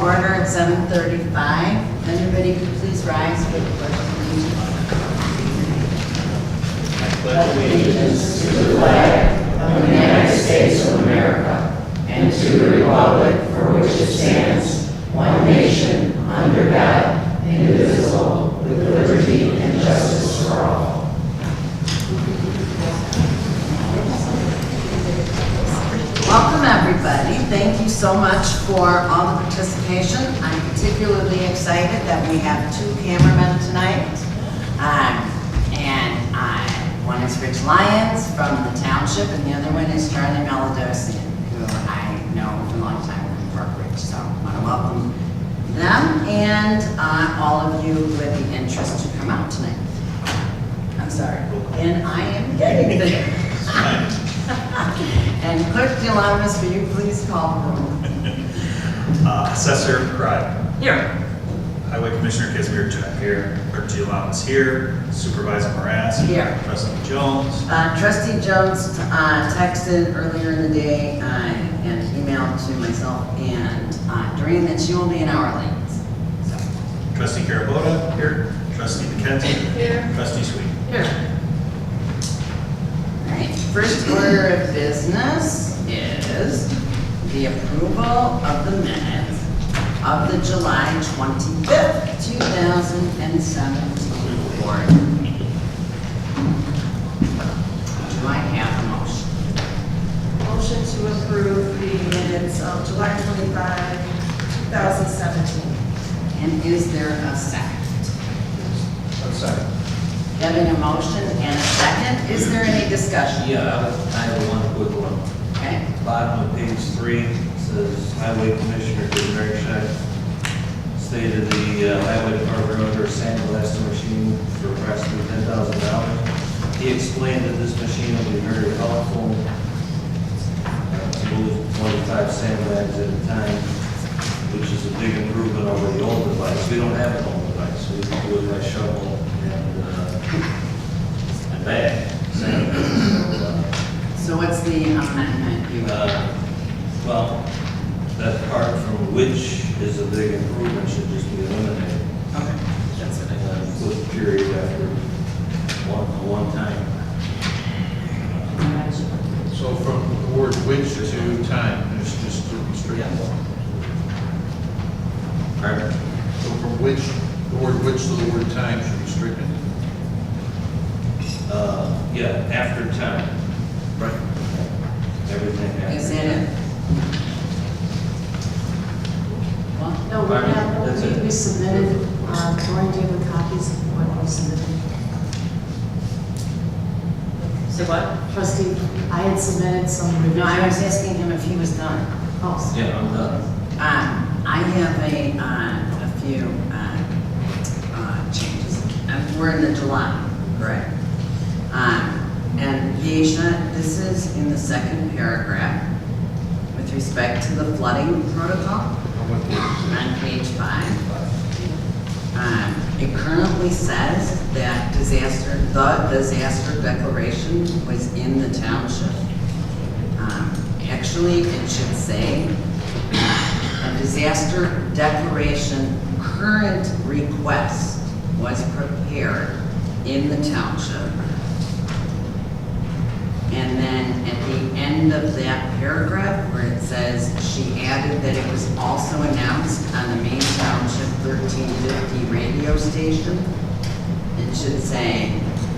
order at 7:35. If anybody could please rise for the pledge of allegiance. I pledge allegiance to the flag of the United States of America and to the republic for which it stands, one nation, under God, indivisible, with liberty and justice for all. Welcome, everybody. Thank you so much for all the participation. I'm particularly excited that we have two cameramen tonight. One is Rich Lyons from the township, and the other one is Charlie Maladosian, who I know for a long time from Brookridge. So I want to welcome them and all of you who had the interest to come out tonight. I'm sorry. And I am getting there. And Clerk Gilamas, will you please call the roll? Assessor Crider. Here. Highway Commissioner Casimir Jack here. Clerk Gilamas here. Supervisor Morass. Here. Trustee Jones. Trustee Jones texted earlier in the day and emailed to myself and during that she will be an hour late. So. Trustee Carabota. Here. Trustee McKenzie. Here. Trustee Sweet. Here. All right. First order of business is the approval of the minutes of the July 25th, 2017 board meeting. Do I have a motion? Motion to approve the minutes of July 25, 2017. And is there a second? A second. Having a motion and a second, is there any discussion? Yeah, I have one quick one. Okay. Bottom of page 3 says Highway Commissioner Casimir stated the highway department ordered a sandblasting machine for approximately $10,000. He explained that this machine will be very helpful to move 25 sandbags at a time, which is a big improvement over the old device. We don't have an old device. We do it by shovel and bag. So what's the amendment you Well, that part from which is a big improvement should just be eliminated. Okay, that's what I thought. With period after one time. So from the word which to time, it's just to be straight. Pardon? So from which, the word which to the word time should be stricken. Yeah, after time. Right. Everything after. Is that it? Well, No, That's it. we submitted, Lauren, do you have the copies of what we submitted? so what? Trustee, I had submitted some revisions. No, I was asking him if he was done. Oh, Yeah, I'm done. I have a few changes. We're in the July, correct? And Geisha, this is in the second paragraph with respect to the flooding protocol on page 5. It currently says that the disaster declaration was in the township. Actually, it should say a disaster declaration current request was prepared in the township. And then at the end of that paragraph where it says she added that it was also announced on the Maine Township 1350 radio station, it should say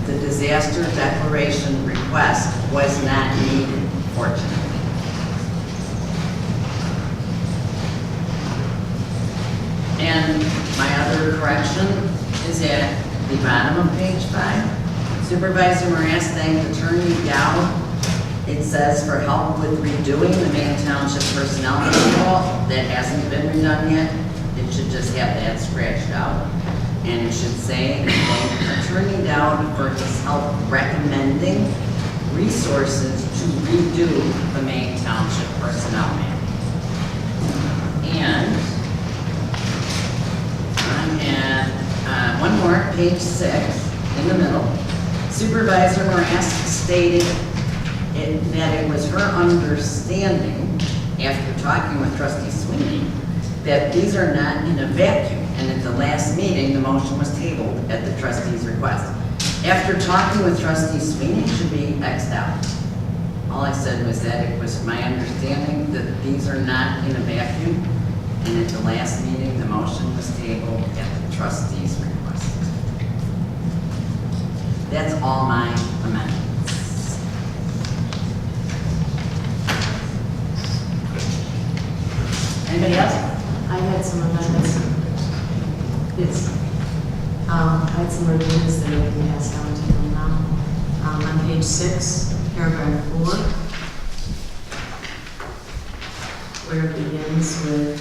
the disaster declaration request was not needed, fortunately. And my other correction is at the bottom of page 5. Supervisor Morass thanked Attorney Dow. It says for help with redoing the Maine Township personnel manual. That hasn't been redone yet. It should just have that scratched out. And it should say thank Attorney Dow for his help recommending resources to redo the Maine Township personnel manual. And one more, page 6, in the middle. Supervisor Morass stated that it was her understanding, after talking with Trustee Sweeney, that these are not in a vacuum, and at the last meeting, the motion was tabled at the trustee's request. After talking with trustee Sweeney, it should be X'd out. All I said was that it was my understanding that these are not in a vacuum, and at the last meeting, the motion was tabled at the trustee's request. That's all my amendments. Anybody else? I had some amendments. I had some revisions that I can pass down to you now. On page 6, paragraph 4, where it begins with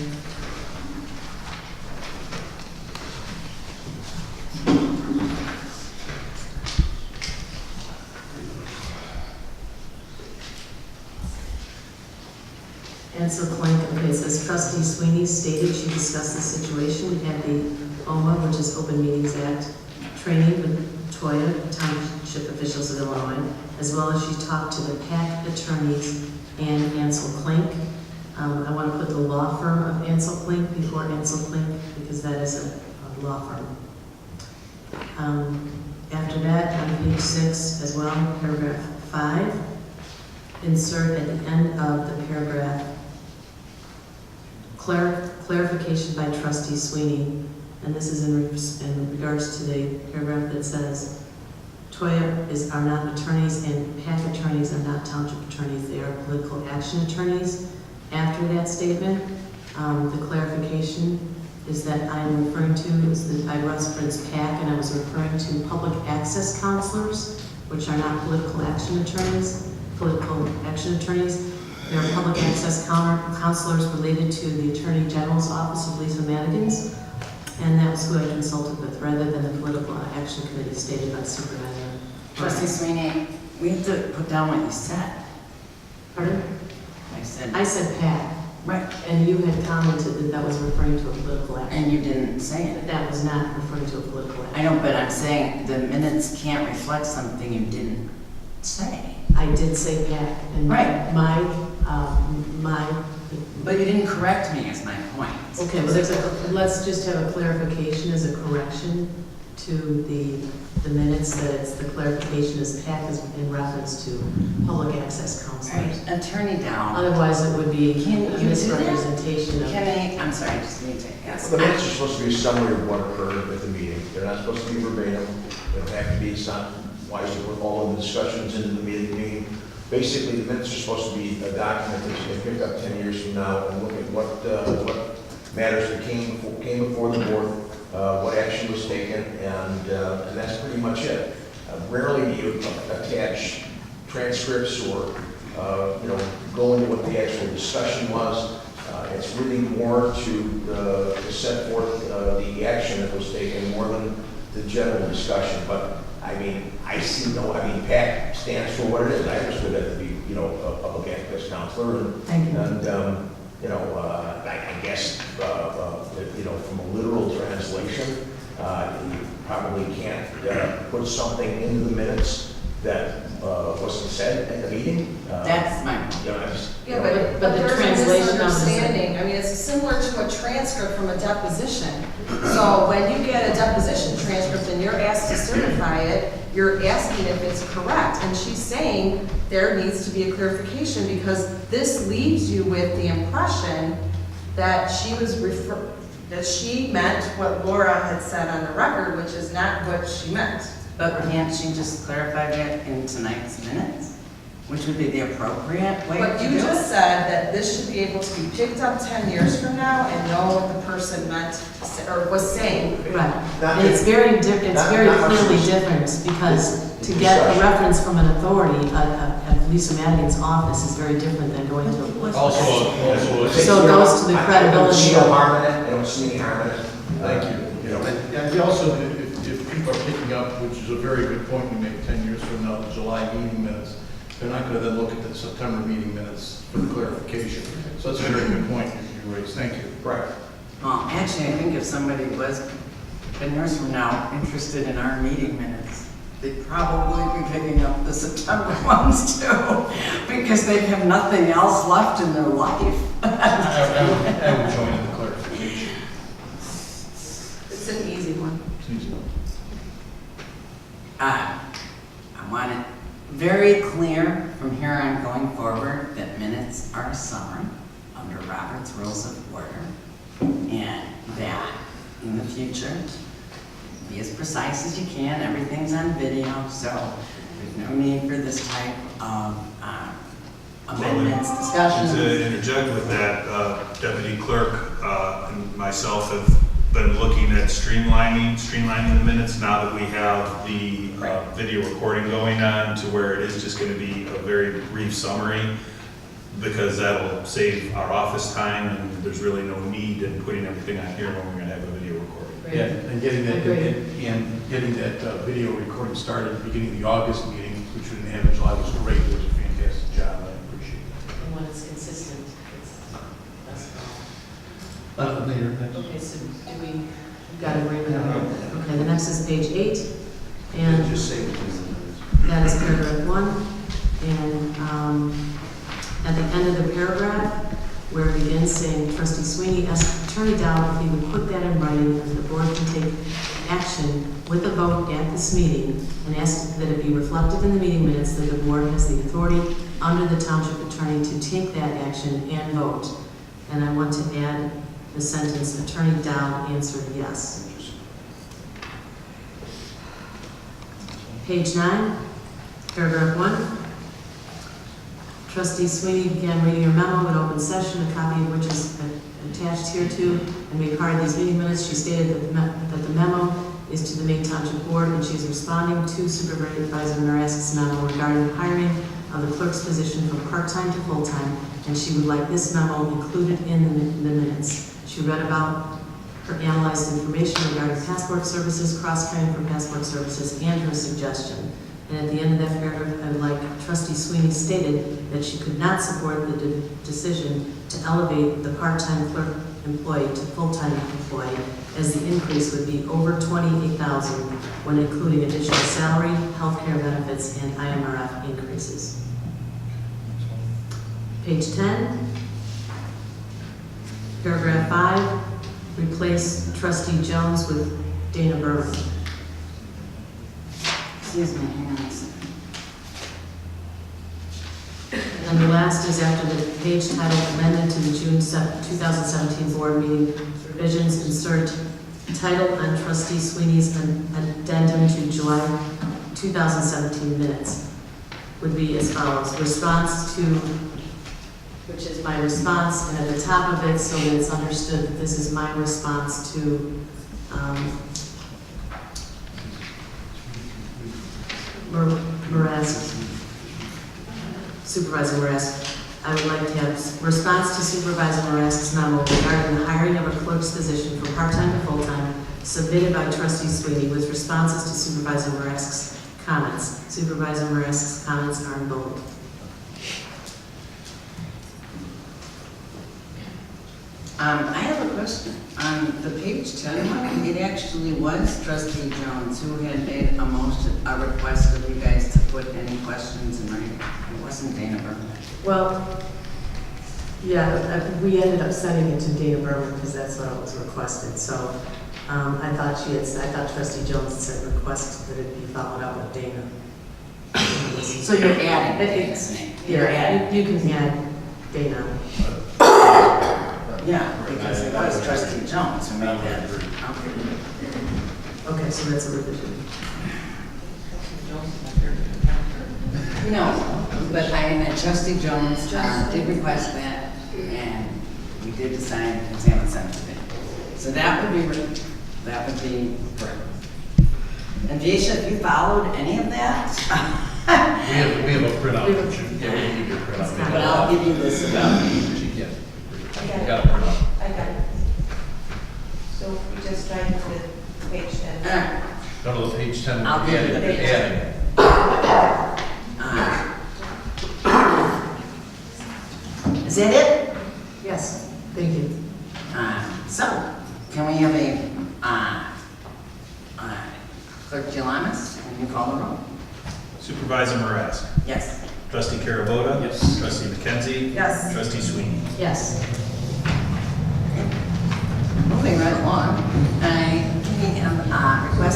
Ansel Clank, okay, it says trustee Sweeney stated she discussed the situation at the OMA, which is Open Meetings Act, training with Toya Township officials of Illinois, as well as she talked to the PAC attorneys and Ansel Clank. I want to put the law firm of Ansel Clank before Ansel Clank because that is a law firm. After that, on page 6 as well, paragraph 5, insert at the end of the paragraph clarification by trustee Sweeney, and this is in regards to the paragraph that says, Toya are not attorneys and PAC attorneys are not township attorneys, they are political action attorneys. After that statement, the clarification is that I'm referring to, is that I referenced PAC and I was referring to public access counselors, which are not political action attorneys. There are public access counselors related to the Attorney General's Office of Lisa Madigan's, and that was who I consulted with, rather than the political action committee stated by Supervisor. Trustee Sweeney, we have to put down what you said. Pardon? I said PAC, right, and you had commented that that was referring to a political action. and you didn't say it. But that was not referring to a political action. I know, but I'm saying the minutes can't reflect something you didn't say. I did say PAC, and Right. my, But you didn't correct me, is my point. okay, well, let's just have a clarification as a correction to the minutes, that it's, the clarification is PAC is in reference to public access counselors. Right, attorney down. Otherwise, it would be Can you a do that? misrepresentation of. I'm sorry, I just need to ask. The minutes are supposed to be a summary of what occurred at the meeting. They're not supposed to be verbatim. They don't have to be wise to put all of the discussions into the meeting. Basically, the minutes are supposed to be a document that you can pick up 10 years from now and look at what matters that came before the board, what action was taken, and that's pretty much it. Rarely do you attach transcripts or go into what the actual discussion was. It's really more to set forth the action that was taken more than the general discussion. But I mean, PAC stands for what it is. I understood that to be, a public access counselor, and I guess, from a literal translation, you probably can't put something into the minutes that wasn't said at the meeting. That's my point. Yeah, but but the there's a translation of the- misunderstanding. I mean, it's similar to a transcript from a deposition. So when you get a deposition transcript and you're asked to certify it, you're asking if it's correct. And she's saying there needs to be a clarification because this leaves you with the impression that she meant what Laura had said on the record, which is not what she meant. But can't she just clarify that in tonight's minutes? Which would be the appropriate way to do it? But you just said that this should be able to be picked up 10 years from now and know what the person meant to say, or was saying. Right, and it's very clearly different, because to get a reference from an authority, Lisa Madigan's office is very different than going to a political Also, action. So it goes to the credibility. I don't see no harm in it. I don't see any harm in it. Thank you. And also, if people are picking up, which is a very good point you make, 10 years from now, the July meeting minutes, they're not going to then look at the September meeting minutes for the clarification. So that's a very good point you raised. Thank you. Right. Well, actually, I think if somebody was 10 years from now interested in our meeting minutes, they'd probably be picking up the September ones too, because they have nothing else left in their life. I would join in the clarification. Easy. I want it very clear from here on going forward that minutes are a summary under Robert's Rules of Order, and that in the future, be as precise as you can. Everything's on video, so there's no need for this type of amendments, discussions. To interject with that, Deputy Clerk and myself have been looking at streamlining the minutes now that we have the video recording going on, to where it is just going to be a very brief summary, because that'll save our office time, and there's really no need in putting everything on here when we're going to have a video recording. Yeah, and getting that, Agreed. and getting that video recording started at the beginning of the August meeting, which we didn't have in July, was great. It was a fantastic job. I appreciate it. And when it's consistent, that's all. Later, next. Okay, so do we've got agreement on that? Okay, the next is page 8, and Just say it. that is paragraph 1. And at the end of the paragraph, where it begins saying, Trustee Sweeney asked Attorney Dow if he would put that in writing, and the board can take action with a vote at this meeting, and asked that it be reflected in the meeting minutes that the board has the authority under the township attorney to take that action and vote. And I want to add the sentence, Attorney Dow answered yes. Page 9, paragraph 1. Trustee Sweeney began reading her memo in open session, a copy of which is attached hereto and made part of these meeting minutes. She stated that the memo is to the Maine Township Board, and she is responding to Supervisor Marask's memo regarding the hiring of the clerk's position from part-time to full-time, and she would like this memo included in the minutes. She read about her analyzed information regarding passport services, cross-training for passport services, and her suggestion. And at the end of that paragraph, I would like Trustee Sweeney stated that she could not support the decision to elevate the part-time clerk employee to full-time employee, as the increase would be over $28,000 when including additional salary, health care benefits, and IMRF increases. Page 10, paragraph 5, replace Trustee Jones with Dana Berman. Excuse me, hang on a second. And the last is after the page title amended to the June 2017 board meeting revisions, insert title on Trustee Sweeney's addendum to July 2017 minutes would be as follows. Response to, which is my response, and at the top of it, so that it's understood that this is my response to Supervisor Marask. I would like to have response to Supervisor Marask's memo regarding the hiring of a clerk's position from part-time to full-time submitted by Trustee Sweeney with responses to Supervisor Marask's comments. Supervisor Marask's comments are in bold. I have a question. On the page 10 one, it actually was Trustee Jones who had made a request of you guys to put any questions in writing. It wasn't Dana Berman. Well, yeah, we ended up sending it to Dana Berman because that's what was requested. So I thought Trustee Jones had said request that it be followed up with Dana. So you're adding his name? You're adding. You can add Dana. Yeah, because it was Trustee Jones who made that. Okay, so that's a revision. No, but Trustee Jones did request that, and we did decide to examine something. So that would be correct. And Visha, if you followed any of that, We have a printout. Yeah, we can give you a printout. but I'll give you this about me. You got a printout. I got it. So we just tried to page 10. Go to the page 10. I'll give you the page 10. Adding. Is that it? Yes, thank you. So, can we have a Clerk Gilanis, can you call the roll? Supervisor Marask. Yes. Trustee Carabota. Yes. Trustee McKenzie. Yes. Trustee Sweeney. Yes. Moving right along, we have request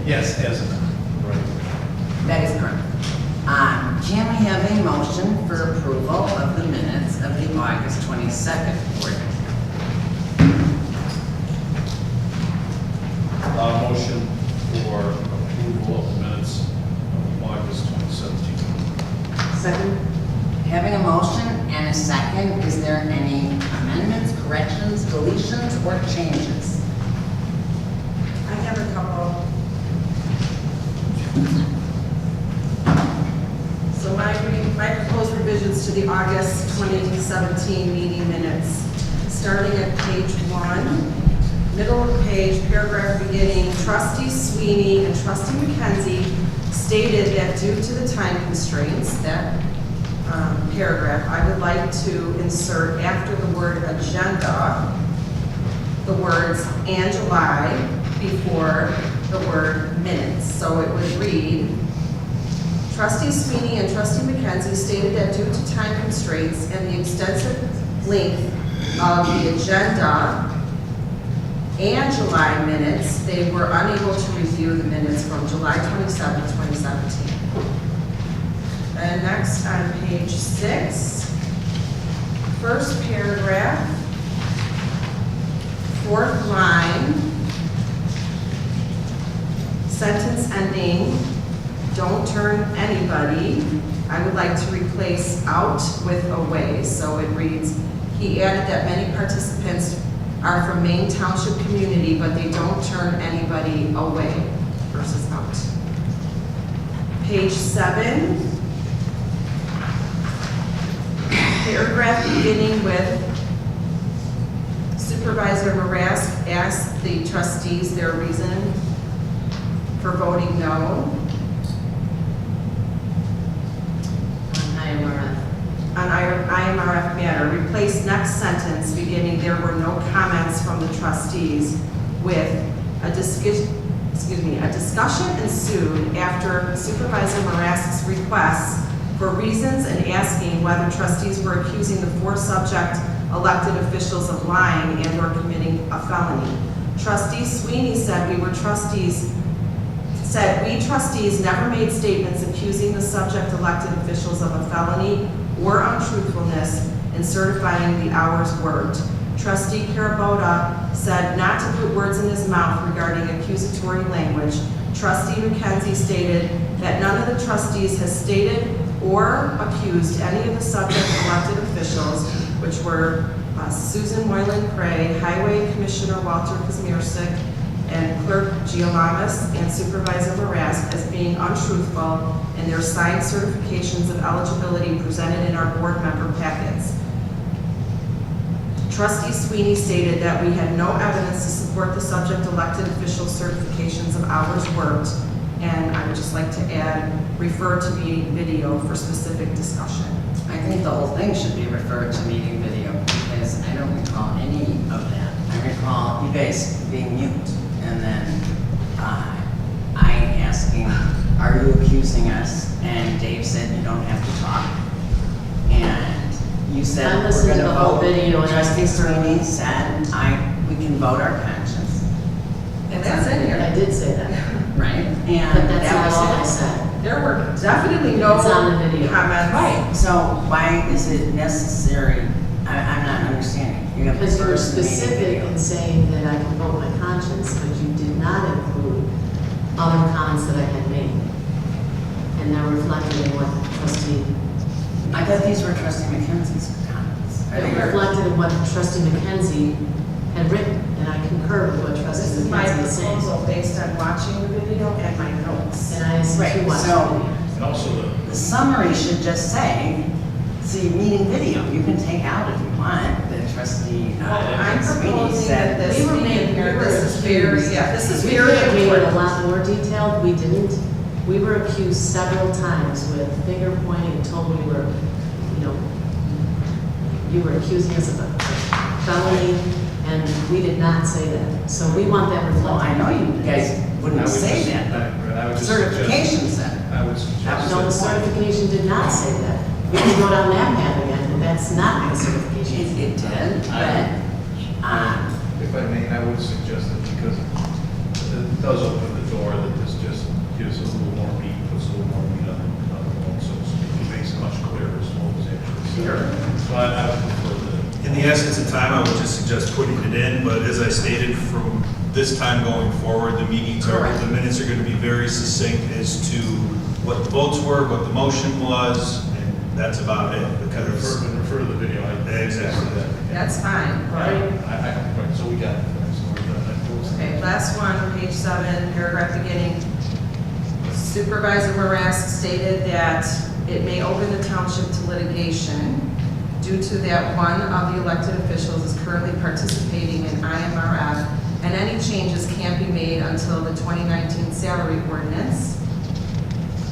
Yes, as amended. Right. That is correct. Can we have a motion for approval of the minutes of the August 22nd board meeting? Motion for approval of the minutes of August 2017. Second? Having a motion and a second, is there any amendments, corrections, deletions, or changes? I have a couple. So my proposed revisions to the August 2017 meeting minutes, starting at page 1, middle of the page, paragraph beginning, trustee Sweeney and trustee McKenzie stated that due to the time constraints, that paragraph, I would like to insert after the word agenda, the words and July before the word minutes. So it would read, trustee Sweeney and trustee McKenzie stated that due to time constraints and the extensive length of the agenda and July minutes, they were unable to review the minutes from July 27, 2017. And next on page 6, first paragraph, fourth line, sentence ending, don't turn anybody. I would like to replace out with away. So it reads, he added that many participants are from Maine Township community, but they don't turn anybody away versus out. Page 7, paragraph beginning with Supervisor Marask asked the trustees their reason for voting no on IMRF matter. Replace next sentence beginning, there were no comments from the trustees with a discussion ensued after Supervisor Marask's requests for reasons and asking whether trustees were accusing the 4 subject elected officials of lying and or committing a felony. Trustee Sweeney said we trustees never made statements accusing the subject elected officials of a felony or untruthfulness in certifying the hours worked. Trustee Carabota said not to put words in his mouth regarding accusatory language. Trustee McKenzie stated that none of the trustees has stated or accused any of the subject elected officials, which were Susan Moylan Cray, Highway Commissioner Walter Kazmierczyk, and Clerk Gialamas and Supervisor Marask as being untruthful in their signed certifications of eligibility presented in our board member packets. Trustee Sweeney stated that we had no evidence to support the subject elected official certifications of hours worked, and I would just like to add, refer to meeting video for specific discussion. I think the whole thing should be referred to meeting video because I don't recall any of that. I recall you guys being mute and then I asking, are you accusing us? And Dave said you don't have to talk. And you said I we're listened going to to the whole vote. video and I Trustee concur. Sweeney said we can vote our conscience. And that's in here. I did say that, Right? And but that's that not was all I it. said. There were definitely no It's on the video. comments. Right, so why is it necessary? I'm not understanding. You have Because you were reversed the meeting specific video. in saying that I can vote my conscience, but you did not include other comments that I had made. And they're reflected in what trustee, I thought these were Trustee McKenzie's comments. Are they they're yours? reflected in what trustee McKenzie had written, and I concur with what This trustee is my McKenzie is saying. proposal based on watching the video and my notes. And I asked Right, you to watch the so- video. And also The summary should just say, see, meeting video, you can take out if you want, the Trustee I'm Sweeney proposing that said. this We were be in made- here, we were this is very, accused. yeah, this is We very could have made it a important. lot more detailed, we didn't. We were accused several times with finger pointing and told we were, you were accusing us of a felony, and we did not say that. So we want that reflected. Well, I know you guys wouldn't say that, but I would just certification said. I would That suggest was No, the certification did not say that. We can go down that path again, but that's not what the certification said. It did, but, if I may, I would suggest that because does open the door that this just gives a little more meat, puts a little more meat on the bone, so to speak. It makes it much clearer as what was actually said. So I would prefer that. In the essence of time, I would just suggest putting it in, but as I stated, from this time going forward, the minutes are going to be very succinct as to what the votes were, what the motion was, and that's about it, because. Refer to the video. Exactly. That's fine, but. Right, so we got it. So we're done. Okay, last one, page 7, paragraph beginning. Supervisor Marask stated that it may open the township to litigation due to that one of the elected officials is currently participating in IMRF, and any changes can't be made until the 2019 salary ordinance.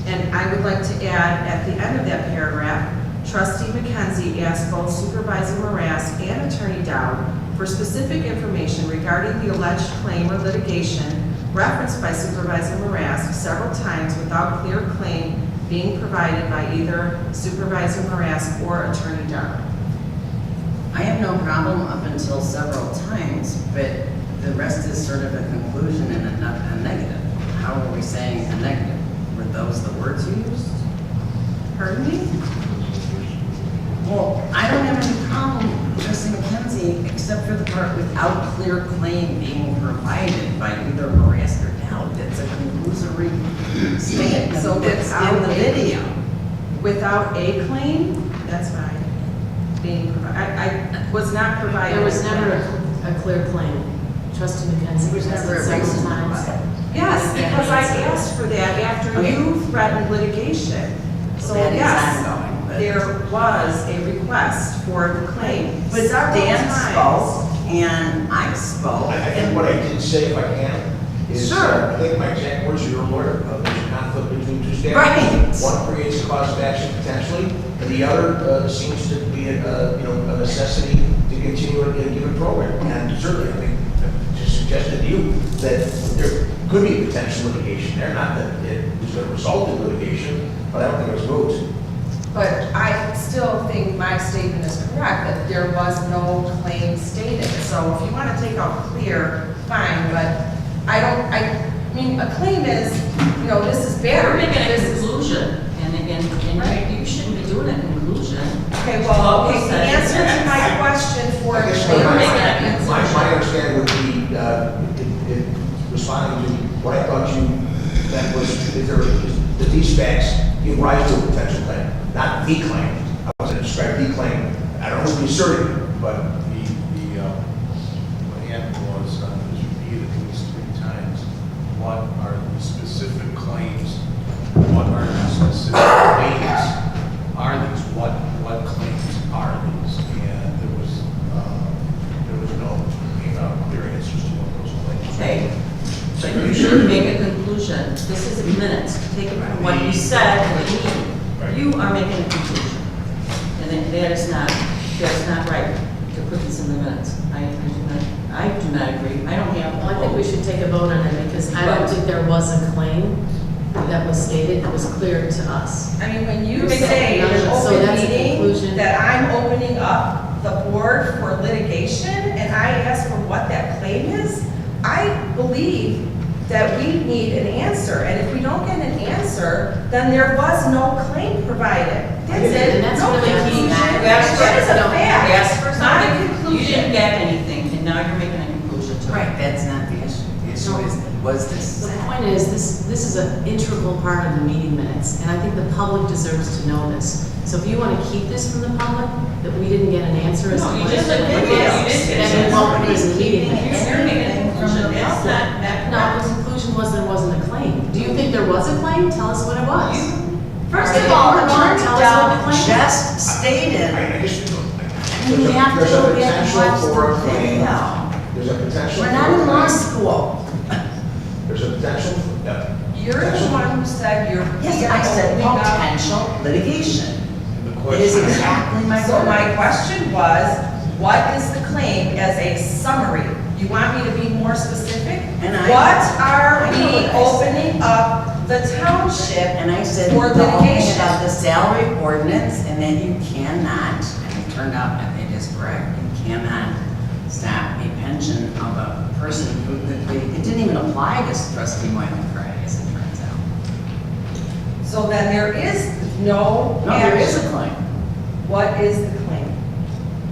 And I would like to add, at the end of that paragraph, Trustee McKenzie asked both Supervisor Marask and Attorney Dowd for specific information regarding the alleged claim or litigation referenced by Supervisor Marask several times without clear claim being provided by either Supervisor Marask or Attorney Dowd. I have no problem up until several times, but the rest is sort of a conclusion and a negative. How are we saying a negative? Were those the words you used? Pardon me? Well, I don't have any problem, Trustee McKenzie, except for the part without clear claim being provided by either Marask or Dowd. That's a conclusory statement So that's without in the a- video. Without a claim, that's fine. Being provided, I was not provided. There was never a clear claim. Trustee McKenzie There was has never it a several reason times. about it. Yes, because I asked for that after Okay. you threatened litigation. So That is yes, ongoing, but- there was a request for the claim. But several Dan times. spoke and I spoke. I think what I did say, if I can, is, Sure. I think my exact words, you're a lawyer, there's a conflict between two statutes. Right. One creates a cause of action potentially, and the other seems to be a necessity to continue a given program. And certainly, I think, I just suggested to you that there could be potential litigation there, not that it was going to result in litigation, but I don't think it was moot. But I still think my statement is correct, that there was no claim stated. So if you want to take out clear, fine, but I mean, a claim is, this is We're bad. making a This is- conclusion, and Right. you shouldn't be doing a conclusion. Okay, well, Well, okay, the answer to my question for I guess claim we're my- making a is- My understanding would be, in responding to what I thought you meant was, that these facts give rise to a potential claim, not the claim. I was going to describe the claim, I don't know who's asserting it, but What happened was, it was repeated at least 3 times. What are the specific claims? What are the specific claims? Are these? What claims are these? And there was no clear answers to what those claims were. Okay, so you should make a conclusion. This is minutes. Take it from what you said in the meeting. You are making a conclusion. And that is not right to put this in the minutes. I do not agree. I don't have. Well, I think we should take a vote on it because I don't think there was a claim that was stated that was clear to us. I mean, when you So, say in an so open that's a meeting conclusion. that I'm opening up the board for litigation and I ask for what that claim is, I believe that we need an answer. And if we don't get an answer, then there was no claim provided. That's it. And that's No really key. conclusion. You asked for That is a no, fact. you asked for Not a something, you conclusion. didn't get anything, and now you're making a conclusion to it. Right, that's not the issue. The issue is, was this The said? point is, this is an integral part of the meeting minutes, and I think the public deserves to know this. So if you want to keep this from the public, that we didn't get an answer as to No, you what just it admitted was, it. You didn't get then an it won't be answer. in the meeting Keeping minutes. You're making a Anything from conclusion, the that's not No, the conclusion was there wasn't a claim. Do you think there was a claim? Tell us what it was. First of all, Attorney Attorney tell us what the Dowd claim is. just stated, I guess we have to there's a go back and potential watch for a the claim. video. There's a potential. We're for not a in law claim. school. There's a potential, You're the one who said you're. Yes, I said opening up- potential litigation. And the It is question exactly my So word. my question was, what is the claim as a summary? You want me to be more specific? And I- What are I know we what I said. opening up the township? And I said, For the only litigation. about the salary ordinance, and that you cannot, and it turned out that it is correct, you cannot stop a pension of a person who, it didn't even even apply to trustee Moyle Craig, as it turns out. So then there is no No, there is action. a claim. What is the claim?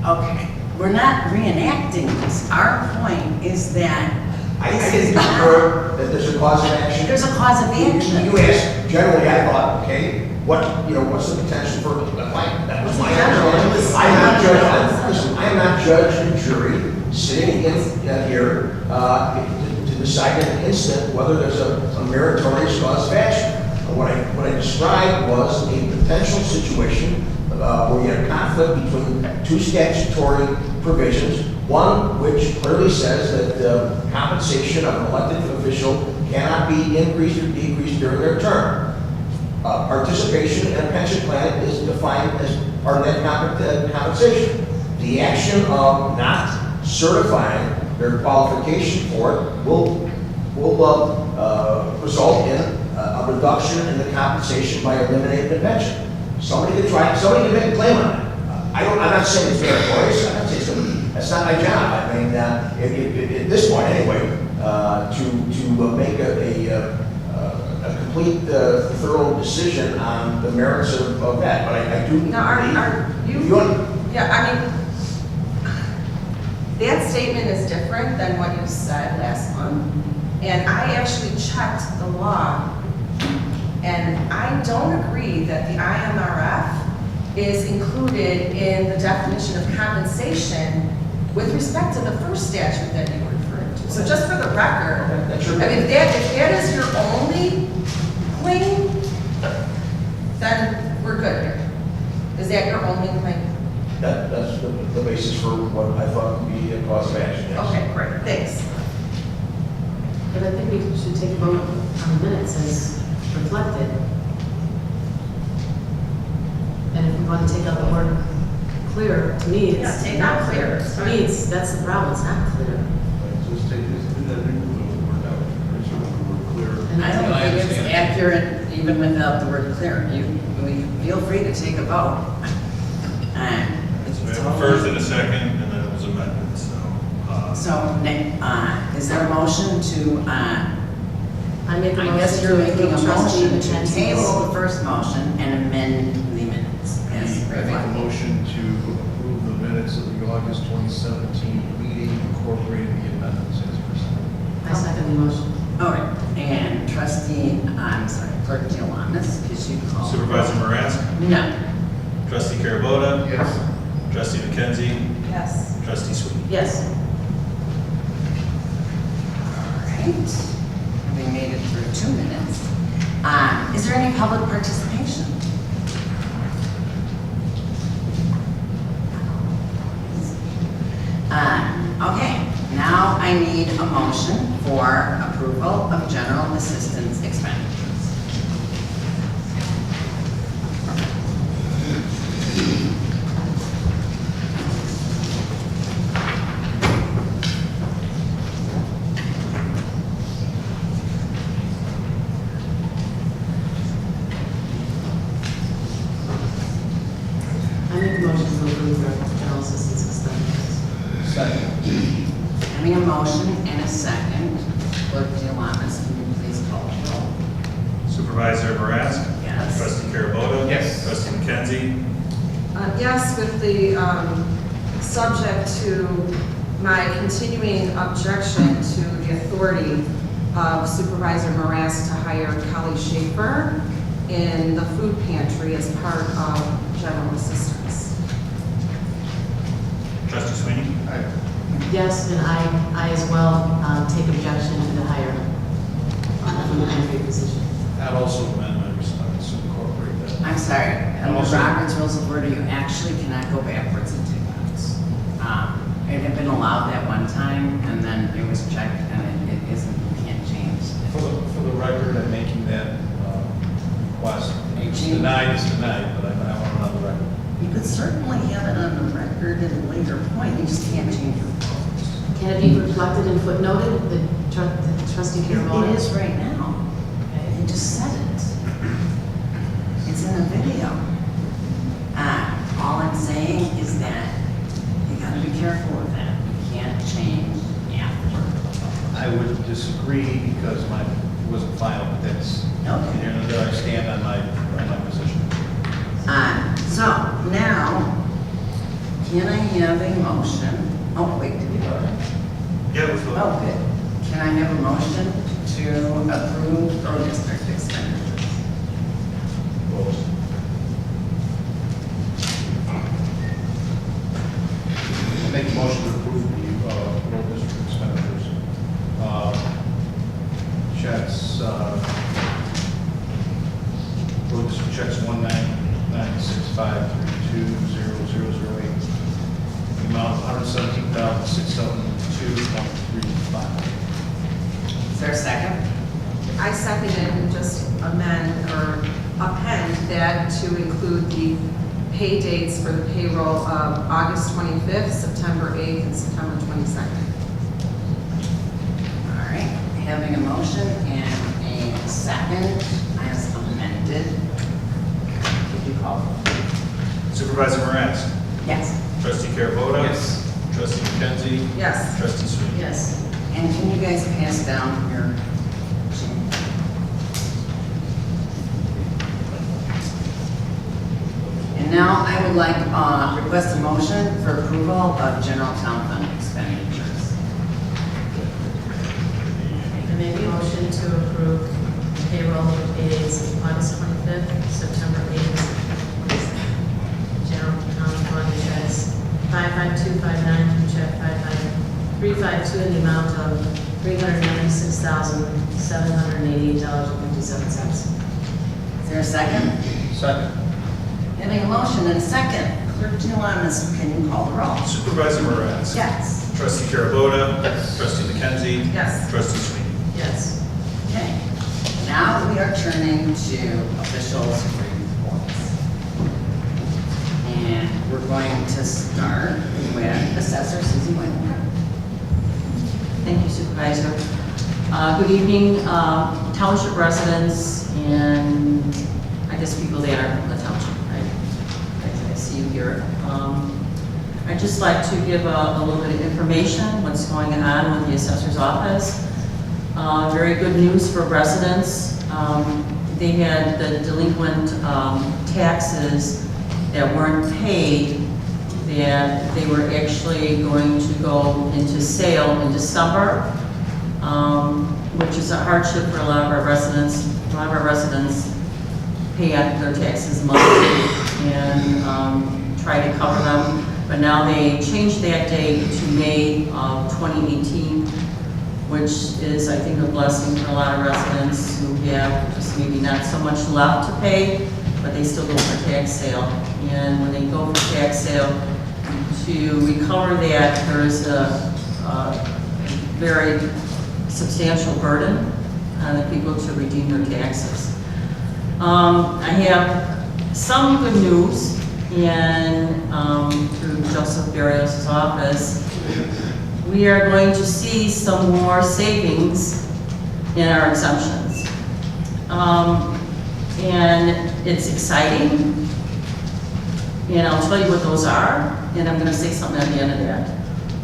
Okay, we're not reenacting this. Our point is that I this didn't is not, prefer that there's a cause of action. there's a cause of action. You asked, generally, I thought, okay, what's the potential for a claim? That was my understanding. I'm not judge and jury sitting in here to decide in an instant whether there's a meritorious cause of action. What I described was a potential situation where you had a conflict between two statutory provisions, one which clearly says that compensation of an elected official cannot be increased or decreased during their term. Participation in a pension plan is defined as part of that compensation. The action of not certifying their qualification for it will result in a reduction in the compensation by eliminating the pension. Somebody can make a claim on it. I'm not saying it's meritorious. I'm not saying that's not my job. I mean, at this point anyway, to make a complete, thorough decision on the merits of that. But I do. Now, are you? Yeah, I mean, that statement is different than what you said last month. And I actually checked the law, and I don't agree that the IMRF is included in the definition of compensation with respect to the first statute that you were referring to. So just for the record, That's your I mean, if that is your only claim, then we're good here. Is that your only claim? That's the basis for what I thought would be a cause of action. Yes. Okay, great, thanks. But I think we should take a vote on the minutes as reflected. And if we want to take out the word clear, to me, Yeah, it's take not out clear. clear, it's To me, fine. that's the problem, it's not clear. Just take this, do that word out, pretty sure we're clear. And I don't I think it's understand. accurate even without the word clear. We feel free to take a vote. It's So we have a totally- first and a second, and then it was amended, so. So, Nick, is there a motion to, I make a I motion guess you're to making a approve trustee motion to Mackenzie's- table the first motion and amend the minutes. Yes, I make a motion to approve the minutes of the August 2017 meeting, incorporating the amendments as presented. I second the motion. All right, and Clerk Giovannis, because you called. Supervisor Marask, No. trustee Carabota, Yes. trustee McKenzie, Yes. trustee Sweet. Yes. All right, we made it through 2 minutes. Is there any public participation? Okay, now I need a motion for approval of general assistance expenditures. I make a motion to approve the general assistance expenditures. Second. Having a motion and a second, Clerk Giovannis, can you please call the roll? Supervisor Marask, Yes. trustee Carabota. Yes. Trustee McKenzie, Yes, with the subject to my continuing objection to the authority of Supervisor Marask to hire Kelly Schaefer in the food pantry as part of general assistance. trustee Sweeney, Yes, and I as well take objection to the hire on the food pantry position. That also amend my response to incorporate that. I'm sorry, under Also- Robert's Rules of Order, you actually cannot go backwards in 2 minutes. It had been allowed that one time, and then it was checked, and it isn't, you can't change. For the record, I'm making that request. It's denied, but I want it on the record. You could certainly have it on the record at a later point, you just can't change your vote. Can it be reflected and footnoted, the trustee Carabona? It is right now. You just said it. It's in the video. All I'm saying is that you gotta be careful with that. You can't change afterward. I I would disagree because mine wasn't final, but that's, Okay. you know, there I stand on my position. So now, can I have a motion? Oh, wait, did we vote? Yeah, let's vote. Oh, good. Can I have a motion to approve road district expenditures? I'll make a motion to approve the road district expenditures. Checks, road district checks 19965320008. The amount of $117,672.35. Is there a second? I second it and just amend or append that to include the pay dates for the payroll of August 25th, September 8th, and September 22nd. All right, having a motion and a second as amended. Could you call? Supervisor Moran? Yes. Trustee Carabota? Yes. Trustee McKenzie? Yes. Trustee Sweeney? Yes. And can you guys pass down your sheet? And now I would like, request a motion for approval of general town fund expenditures. I make a motion to approve payroll dates August 25th, September 8th, general town fund checks 55259 through check 55352 in the amount of $396,788.57. Is there a second? Second. Having a motion and a second, Clerk Giovannis, can you call the roll? Supervisor Moran? Yes. Trustee Carabota? Yes. Trustee McKenzie? Yes. Trustee Sweeney? Yes. Okay. Now we are turning to officials' reports. And we're going to start with Assessor Susie Whitemore. Thank you, Supervisor. Good evening, township residents and I guess people that are from the township, right? I see you here. I'd just like to give a little bit of information, what's going on with the assessor's office. Very good news for residents. They had the delinquent taxes that weren't paid, that they were actually going to go into sale in December, which is a hardship for a lot of our residents. A lot of our residents pay out their taxes monthly and try to cover them. But now they changed that date to May of 2018, which is, I think, a blessing for a lot of residents who have just maybe not so much left to pay, but they still go for tax sale. And when they go for tax sale, to recover that, there is a very substantial burden on the people to redeem their taxes. I have some good news, and through Joseph Barrios' office, we are going to see some more savings in our exemptions. And it's exciting, and I'll tell you what those are, and I'm going to say something at the end of that.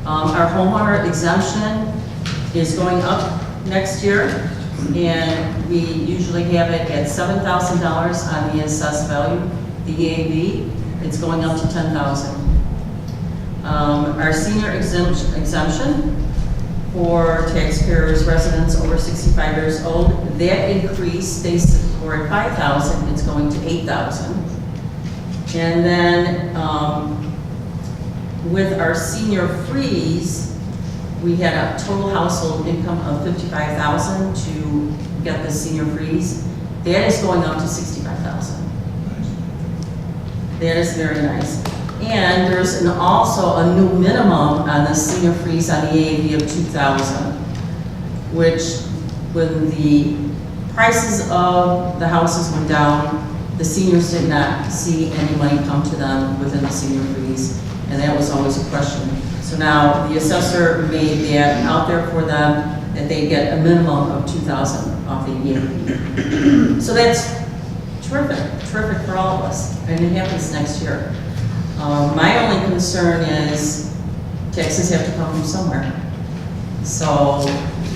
Our homeowner exemption is going up next year, and we usually have it at $7,000 on the assessed value, the EAV. It's going up to $10,000. Our senior exemption for taxpayers, residents over 65 years old, that increase, they were at $5,000, it's going to $8,000. And then with our senior freeze, we had a total household income of $55,000 to get the senior freeze. That is going up to $65,000. That is very nice. And there's also a new minimum on the senior freeze on the AAV of $2,000, which when the prices of the houses went down, the seniors did not see any money come to them within the senior freeze, and that was always a question. So now the assessor made that out there for them, that they get a minimum of $2,000 off the EAP. So that's terrific for all of us, and it happens next year. My only concern is taxes have to come from somewhere. So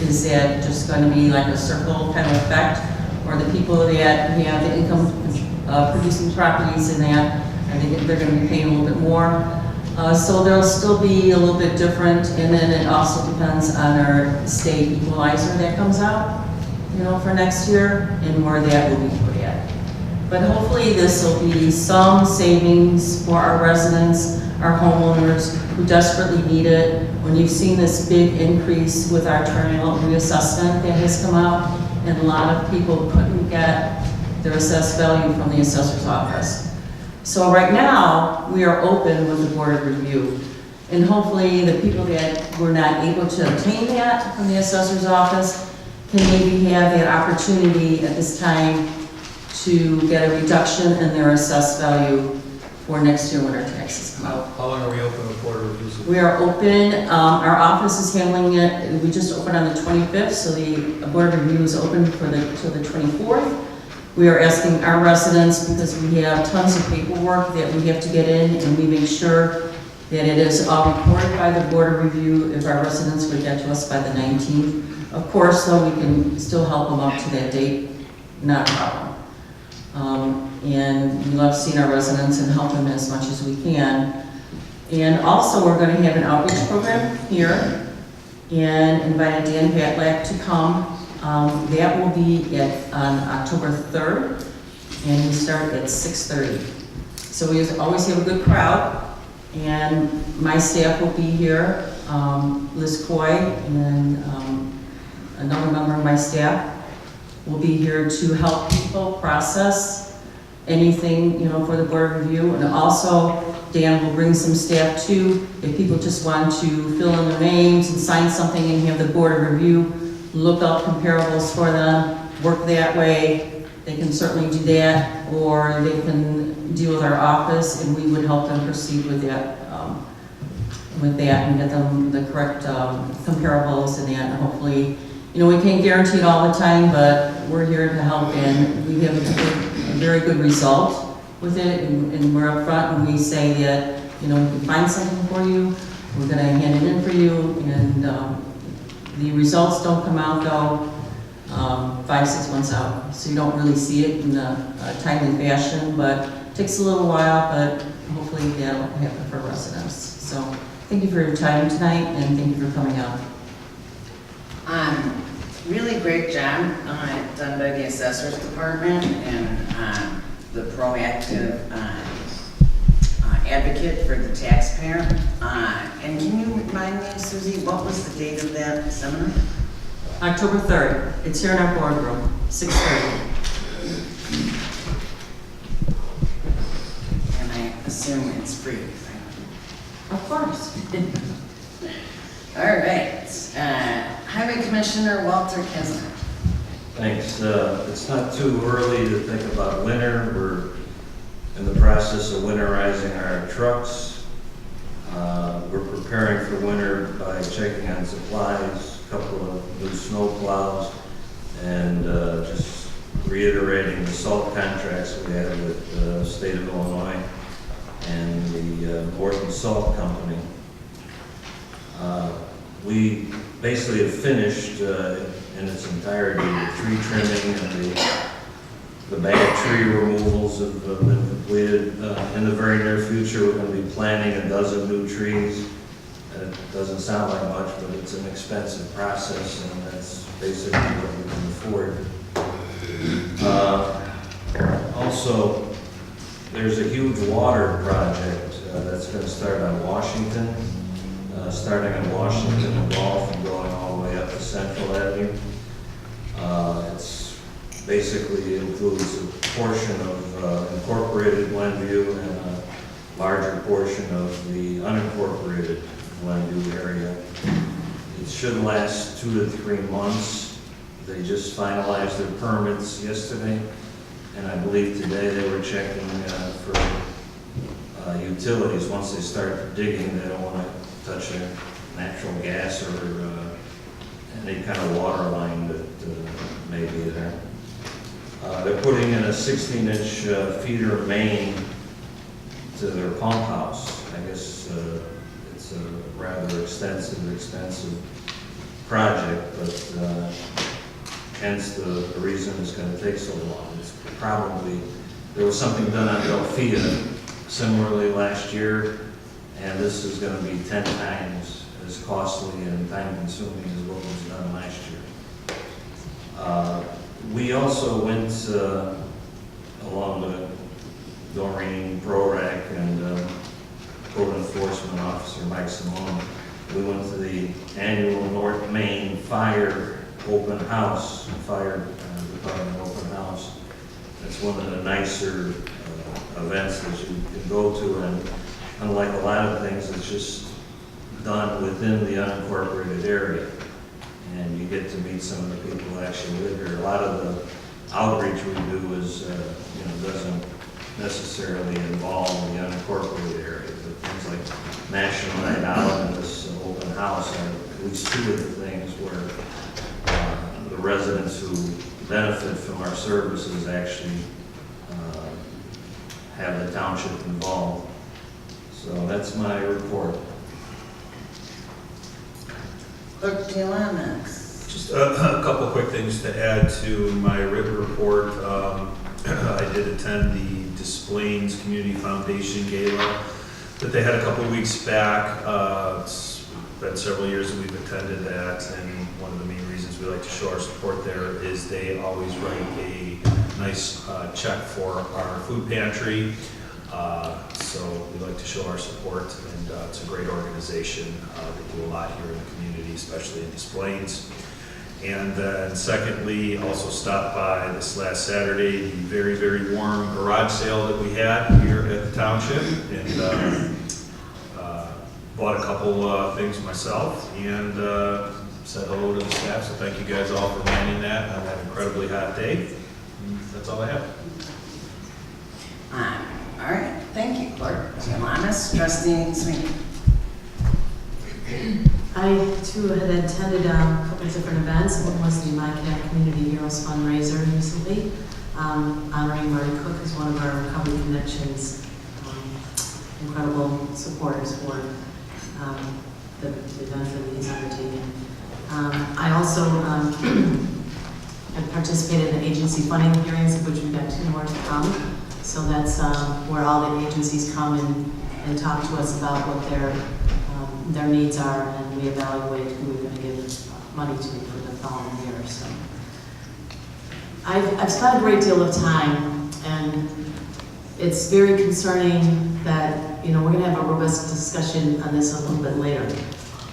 is that just going to be like a circle kind of effect? Or the people that have the income producing properties in that, I think they're going to be paying a little bit more. So they'll still be a little bit different, and then it also depends on our state equalizer that comes out, you know, for next year, and where that will be put at. But hopefully this will be some savings for our residents, our homeowners who desperately need it. When you've seen this big increase with our triennial reassessment that has come out, and a lot of people couldn't get their assessed value from the assessor's office. So right now, we are open with the Board of Review. And hopefully the people that were not able to obtain that from the assessor's office can maybe have that opportunity at this time to get a reduction in their assessed value for next year when our taxes come out. How long are we open with Board of Reviews? We are open, our office is handling it, we just opened on the 25th, so the Board of Review is open for till the 24th. We are asking our residents, because we have tons of paperwork that we have to get in, and we make sure that it is all reported by the Board of Review if our residents would get to us by the 19th. Of course, though, we can still help them up to that date, not a problem. And we love seeing our residents and help them as much as we can. And also, we're going to have an outreach program here, and invited Dan Patlack to come. That will be on October 3rd, and we start at 6:30. So we always have a good crowd, and my staff will be here, Liz Coy, and another member of my staff will be here to help people process anything, you know, for the Board of Review. And also, Dan will bring some staff too, if people just want to fill in their names and sign something and have the Board of Review look up comparables for them, work that way, they can certainly do that, or they can deal with our office, and we would help them proceed with that, and get them the correct comparables and that, and hopefully, you know, we can't guarantee it all the time, but we're here to help, and we have a very good result with it, and we're up front, and we say that, you know, we can find something for you, we're gonna hand it in for you, and the results don't come out though 5-6 months out, so you don't really see it in a timely fashion, but it takes a little while, but hopefully that'll happen for residents. So thank you for your time tonight, and thank you for coming out. Really great job done by the assessor's department and the proactive advocate for the taxpayer. And can you remind me, Susie, what was the date of that seminar? October 3rd. It's here in our boardroom, 6:30. And I assume it's free, right? Of course. All right. Highway Commissioner Walter Kessler. Thanks. It's not too early to think about winter. We're in the process of winterizing our trucks. We're preparing for winter by checking on supplies, a couple of new snow plows, and just reiterating the salt contracts we had with the state of Illinois and the Morton Salt Company. We basically have finished in its entirety the tree trimming and the bad tree removals have been completed. In the very near future, we're going to be planting a dozen new trees. It doesn't sound like much, but it's an expensive process, and that's basically what we can afford. Also, there's a huge water project that's going to start on Washington, starting on Washington and Gulf and going all the way up to Central Avenue. It's basically includes a portion of incorporated Glenview and a larger portion of the unincorporated Glenview area. It should last 2 to 3 months. They just finalized their permits yesterday, and I believe today they were checking for utilities. Once they start digging, they don't want to touch their natural gas or any kind of water line that may be there. They're putting in a 16-inch feeder main to their pump house. I guess it's a rather expensive. project, but hence the reason it's gonna take so long. It's probably, there was something done on Delphia similarly last year, and this is gonna be 10 times as costly and time consuming as what was done last year. We also went along with Doreen Prorack and Code Enforcement Officer Mike Simone. We went to the annual North Maine Fire Open House, Fire Department Open House. It's one of the nicer events that you can go to, and unlike a lot of things, it's just done within the unincorporated area. And you get to meet some of the people who actually live here. A lot of the outreach we do is, doesn't necessarily involve the unincorporated area, but things like National Night Out and this open house are at least two of the things where the residents who benefit from our services actually have the township involved. So that's my report. Clerk Telenis. Just a couple quick things to add to my written report. I did attend the Des Plaines Community Foundation Gala that they had a couple weeks back. It's been several years that we've attended that, and one of the main reasons we like to show our support there is they always write a nice check for our food pantry. So we like to show our support, and it's a great organization. They do a lot here in the community, especially in Des Plaines. And then secondly, also stopped by this last Saturday, the very, very warm garage sale that we had here at the township, and bought a couple things myself, and said hello to the staff. So thank you guys all for manning that on that incredibly hot day. And that's all I have. All right, thank you, Clerk Telenis. Trustee Sweeney. I too had attended a couple of different events. One was the MyCat Community Heroes fundraiser recently, honoring Marty Cook as one of our Recovery Connections incredible supporters for the event that he's undertaking. I also have participated in the agency funding hearings, of which we've got 2 more to come. So that's where all the agencies come and talk to us about what their needs are, and we evaluate who we're going to give money to for the following year. So I've spent a great deal of time, and it's very concerning that, we're going to have a robust discussion on this a little bit later.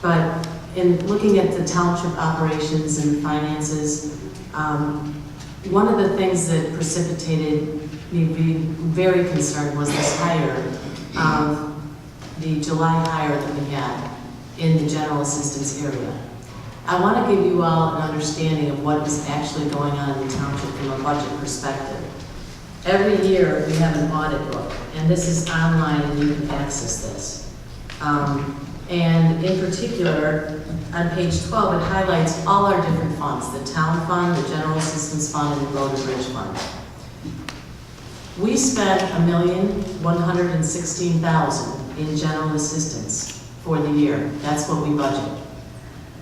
But in looking at the township operations and finances, one of the things that precipitated me being very concerned was this hire of the July hire that we had in the general assistance area. I want to give you all an understanding of what is actually going on in the township from a budget perspective. Every year we have an audit book, and this is online and you can access this. And in particular, on page 12, it highlights all our different funds, the town fund, the general assistance fund, and the road and bridge fund. We spent $1,116,000 in general assistance for the year. That's what we budget.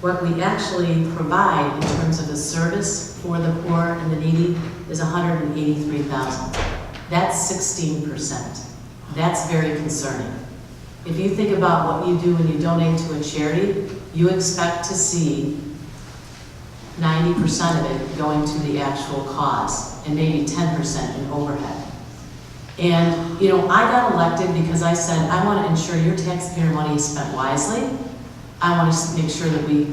What we actually provide in terms of the service for the poor and the needy is $183,000. That's 16%. That's very concerning. If you think about what you do when you donate to a charity, you expect to see 90% of it going to the actual cause and maybe 10% in overhead. And, I got elected because I said, I want to ensure your taxpayer money is spent wisely. I want to make sure that we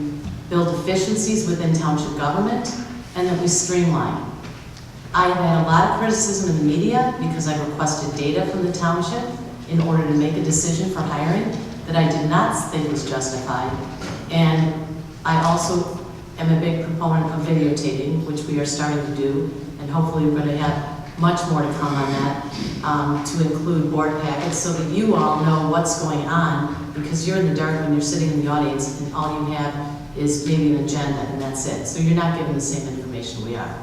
build efficiencies within township government and that we streamline. I have had a lot of criticism in the media because I requested data from the township in order to make a decision for hiring that I did not think was justified. And I also am a big proponent of videotaping, which we are starting to do, and hopefully we're going to have much more to come on that, to include board packets so that you all know what's going on, because you're in the dark when you're sitting in the audience and all you have is maybe an agenda and that's it. So you're not given the same information we are.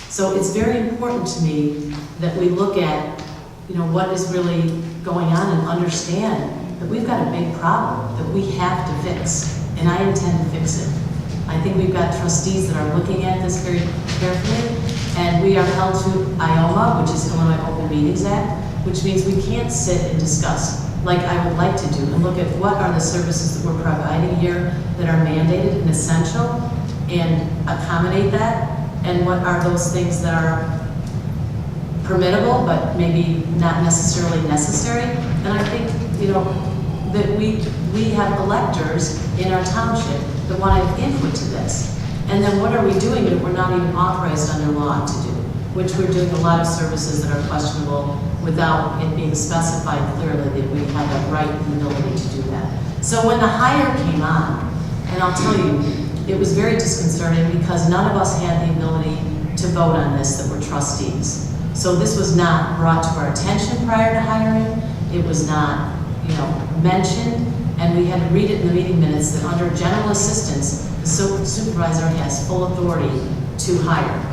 So it's very important to me that we look at, what is really going on and understand that we've got a big problem that we have to fix, and I intend to fix it. I think we've got trustees that are looking at this very carefully, and we are held to IOMA, which is Illinois Open Meetings Act, which means we can't sit and discuss like I would like to do and look at what are the services that we're providing here that are mandated and essential and accommodate that, and what are those things that are permittable but maybe not necessarily necessary. And I think, you know, that we have electors in our township that want to have input to this. And then what are we doing that we're not even authorized under law to do? Which we're doing a lot of services that are questionable without it being specified clearly that we have the right and ability to do that. So when the hire came on, and I'll tell you, it was very disconcerting because none of us had the ability to vote on this that were trustees. So this was not brought to our attention prior to hiring. It was not, you know, mentioned, and we had to read it in the meeting minutes that under general assistance, the supervisor has full authority to hire.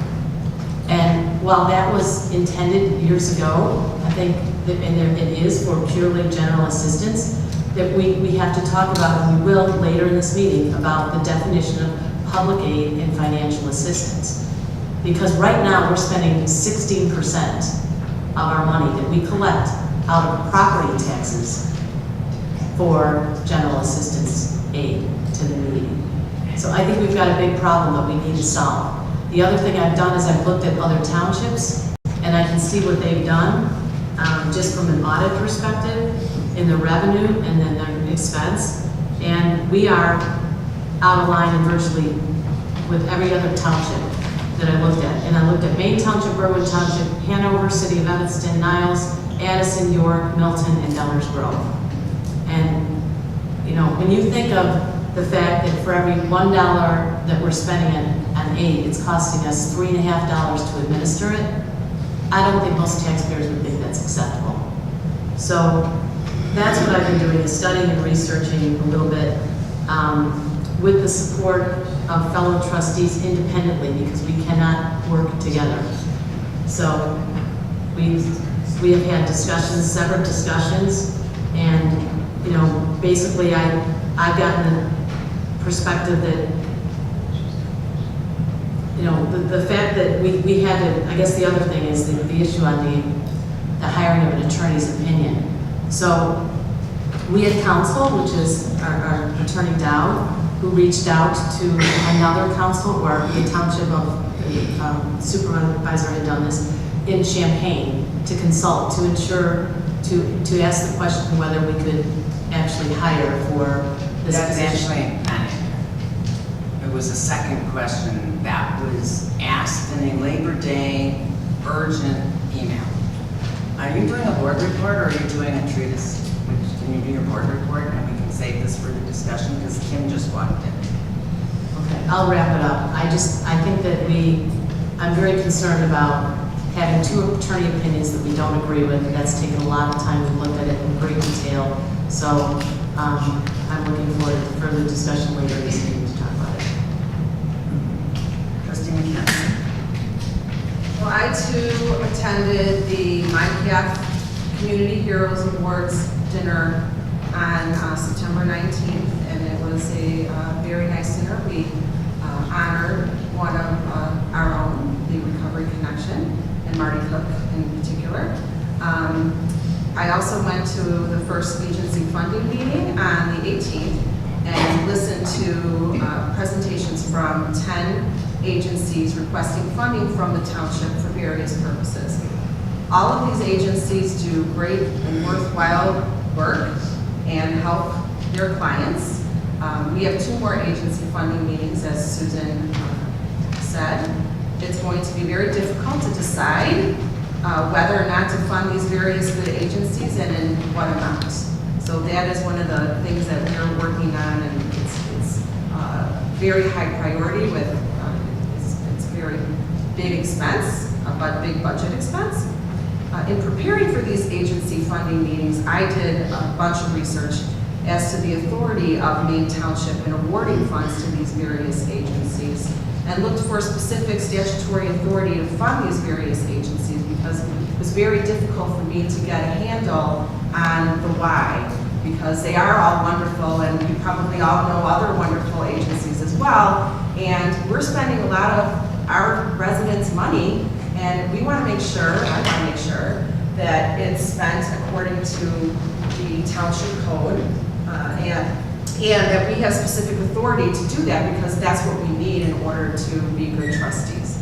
And while that was intended years ago, I think that, and it is for purely general assistance, that we have to talk about, and we will later in this meeting, about the definition of public aid and financial assistance. Because right now, we're spending 16% of our money that we collect out of property taxes for general assistance aid to the needy. So I think we've got a big problem that we need to solve. The other thing I've done is I've looked at other townships, and I can see what they've done, just from an audit perspective, in the revenue and then their expense. And we are out of line in virtually with every other township that I looked at. And I looked at Maine Township, Berwyn Township, Hanover, City of Evanston, Niles, Addison, York, Milton, and Downers Grove. And, you know, when you think of the fact that for every $1 that we're spending on aid, it's costing us $3.50 to administer it, I don't think most taxpayers would think that's acceptable. So that's what I've been doing, is studying and researching a little bit with the support of fellow trustees independently, because we cannot work together. So we have had discussions, separate discussions, and, you know, basically I've gotten the perspective that, you know, the fact that we had to, I guess the other thing is the issue on the hiring of an attorney's opinion. So we had counsel, which is our attorney Dowd, who reached out to another counsel, or the township of supervisor had done this in Champaign to consult, to ensure, to ask the question whether we could actually hire for this That's position. actually not it. It was a second question that was asked in a Labor Day urgent email. Are you doing a board report, or are you doing a treatise? Can you do your board report, and we can save this for the discussion, because Kim just walked in. Okay, I'll wrap it up. I think that I'm very concerned about having two attorney opinions that we don't agree with. That's taken a lot of time. We've looked at it in great detail. So I'm looking forward to further discussion later this evening to talk about it. Trustee McKenna. Well, I too attended the MindCap Community Heroes Awards dinner on September 19th, and it was a very nice dinner. We honored one of our own, the Recovery Connection, and Marty Cook in particular. I also went to the first agency funding meeting on the 18th and listened to presentations from 10 agencies requesting funding from the township for various purposes. All of these agencies do great and worthwhile work and help their clients. We have 2 more agency funding meetings, as Susan said. It's going to be very difficult to decide whether or not to fund these various good agencies and in what amount. So that is one of the things that we're working on, and it's very high priority with, it's very big expense, but big budget expense. In preparing for these agency funding meetings, I did a bunch of research as to the authority of Maine Township in awarding funds to these various agencies, and looked for specific statutory authority to fund these various agencies, because it was very difficult for me to get a handle on the why, because they are all wonderful, and you probably all know other wonderful agencies as well, And we're spending a lot of our residents' money, and we want to make sure, I want to make sure, that it's spent according to the township code, and that we have specific authority to do that, because that's what we need in order to be good trustees.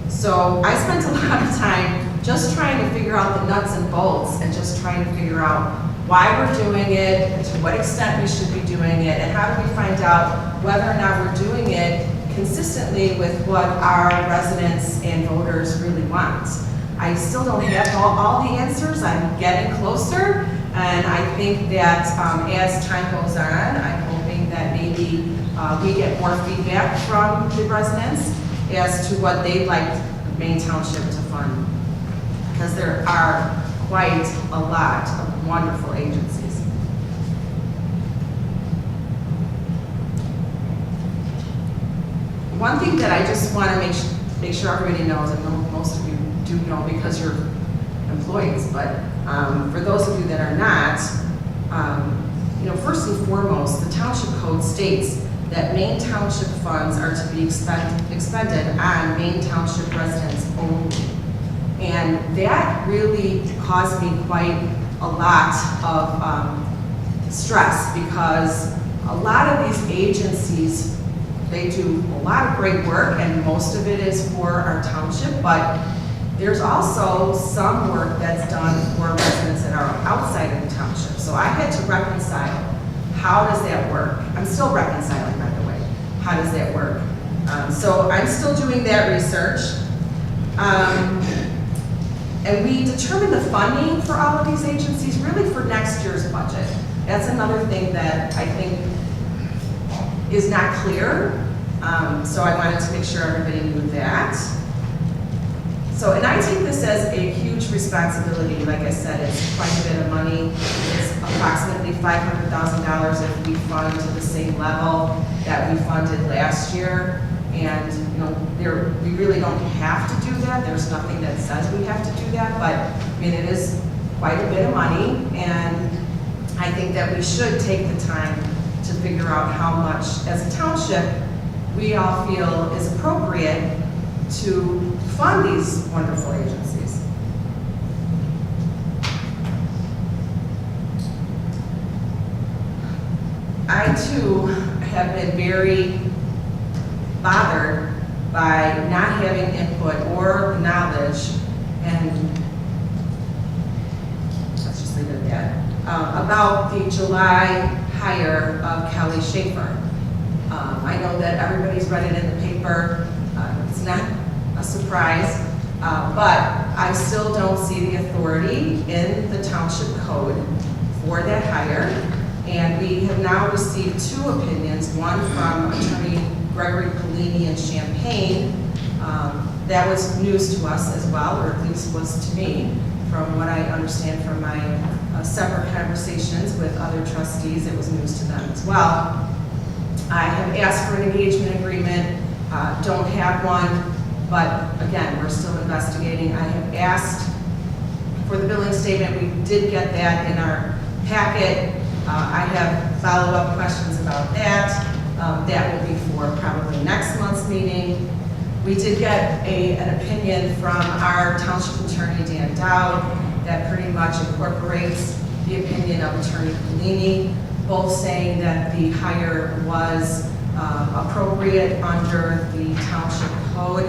So I spent a lot of time just trying to figure out the nuts and bolts, and just trying to figure out why we're doing it, and to what extent we should be doing it, and how do we find out whether or not we're doing it consistently with what our residents and voters really want. I still don't have all the answers. I'm getting closer, and I think that as time goes on, I'm hoping that maybe we get more feedback from the residents as to what they'd like Maine Township to fund, because there are quite a lot of wonderful agencies. One thing that I just want to make sure everybody knows, and most of you do know because you're employees, but for those of you that are not, first and foremost, the township code states that Maine Township funds are to be expended on Maine Township residents only. And that really caused me quite a lot of stress, because a lot of these agencies, they do a lot of great work, and most of it is for our township, but there's also some work that's done for residents that are outside of the township. So I had to reconcile, how does that work? I'm still reconciling, by the way. How does that work? So I'm still doing that research. And we determined the funding for all of these agencies really for next year's budget. That's another thing that I think is not clear. So I wanted to make sure everybody knew that. So, and I take this as a huge responsibility. Like I said, it's quite a bit of money. It's approximately $500,000 if we fund to the same level that we funded last year. And, we really don't have to do that. There's nothing that says we have to do that, but I mean, it is quite a bit of money, and I think that we should take the time to figure out how much, as a township, we all feel is appropriate to fund these wonderful agencies. I too have been very bothered by not having input or knowledge, and let's just leave it at that, about the July hire of Kelly Schaefer. I know that everybody's read it in the paper. It's not a surprise, but I still don't see the authority in the township code for that hire. And we have now received two opinions, one from Attorney Gregory Polini in Champaign. That was news to us as well, or at least was to me, from what I understand from my separate conversations with other trustees. It was news to them as well. I have asked for an engagement agreement, don't have one, but again, we're still investigating. I have asked for the billing statement. We did get that in our packet. I have follow-up questions about that. That will be for probably next month's meeting. We did get an opinion from our township attorney, Dan Dowd, that pretty much incorporates the opinion of Attorney Polini, both saying that the hire was appropriate under the township code.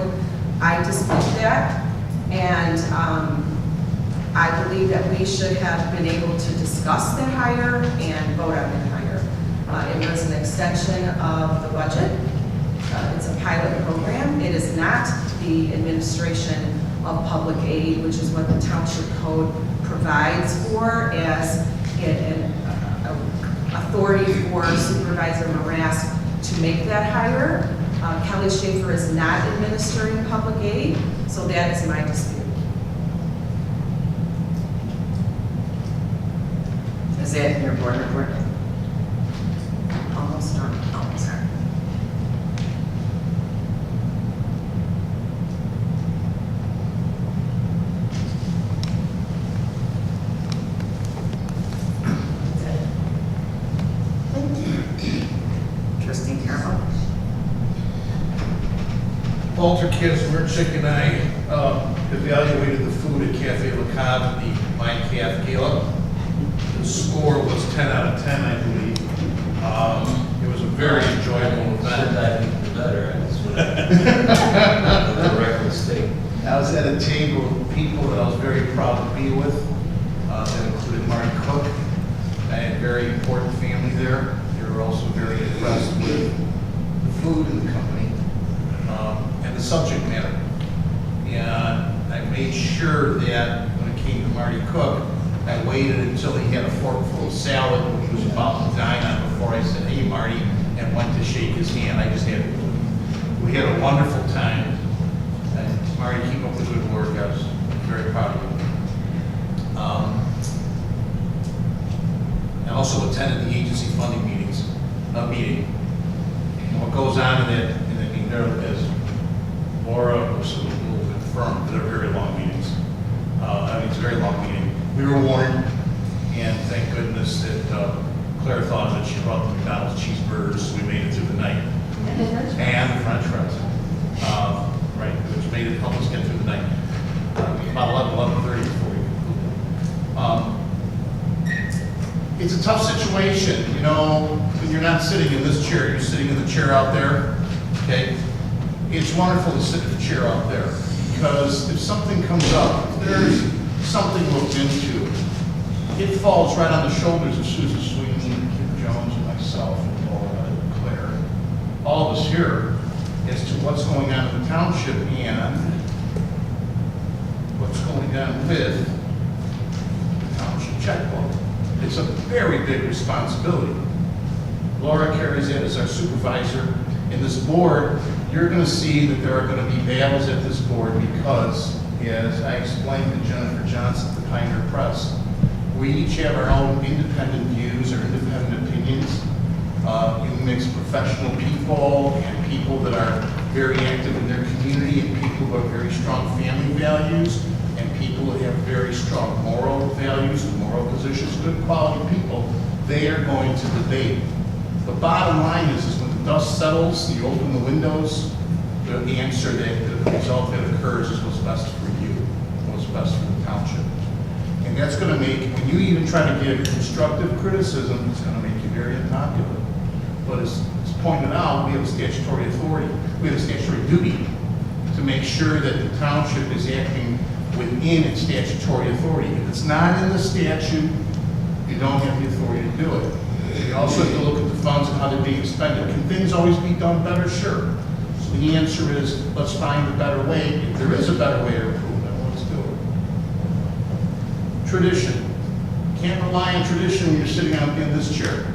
I dispute that, and I believe that we should have been able to discuss that hire and vote on that hire. It was an extension of the budget. It's a pilot program. It is not the administration of public aid, which is what the township code provides for as an authority for Supervisor Marask to make that hire. Kelly Schaefer is not administering public aid, so that is my dispute. Is that in your board report? Almost done. Almost done. Trustee Carroll? Walter Kazmerchik and I evaluated the food at Cafe Le Cave at the Mine Calf Gala. The score was 10 out of 10, I believe. It was a very enjoyable Should event. I be better? That's what the record state. I was at a table of people that I was very proud to be with. That included Marty Cook. I had a very important family there. They were also very impressed with the food in the company and the subject matter. And I made sure that when it came to Marty Cook, I waited until he had a fork full of salad, which he was about to dine on, before I said, "Hey, Marty," and went to shake his hand. I just had to. We had a wonderful time. And Marty, keep up the good work. I was very proud of you. I also attended the agency funding meeting. And what goes on in that meeting there is Laura will confirm that they're very long meetings. It's a very long meeting. We were warned, and thank goodness that Claire thought that she brought the McDonald's cheeseburgers, so we made it through the night. And the French fries. Right, which made it help us get through the night. About 11:30 before we concluded. It's a tough situation, you know, when you're not sitting in this chair, you're sitting in the chair out there, okay? It's wonderful to sit in the chair out there, because if something comes up, if there's something looked into, it falls right on the shoulders of Susan Sweeney and Kim Jones and myself and Laura and Claire, all of us here, as to what's going on in the township and what's going on with the township checkbook. It's a very big responsibility. Laura carries it as our supervisor. In this board, you're going to see that there are going to be battles at this board because, as I explained to Jennifer Johnson at the Pioneer Press, we each have our own independent views or independent opinions. You mix professional people and people that are very active in their community and people who have very strong family values and people who have very strong moral values and moral positions, good quality people. They are going to debate. The bottom line is when the dust settles, you open the windows, the answer that the result that occurs is what's best for you, what's best for the township. And that's going to make, when you even try to give constructive criticism, it's going to make you very unpopular. But as pointed out, we have a statutory authority, we have a statutory duty to make sure that the township is acting within its statutory authority. If it's not in the statute, you don't have the authority to do it. You also have to look at the funds and how they're being expended. Can things always be done better? Sure. So the answer is, let's find a better way. If there is a better way to improve it, let's do it. Tradition. Can't rely on tradition when you're sitting in this chair.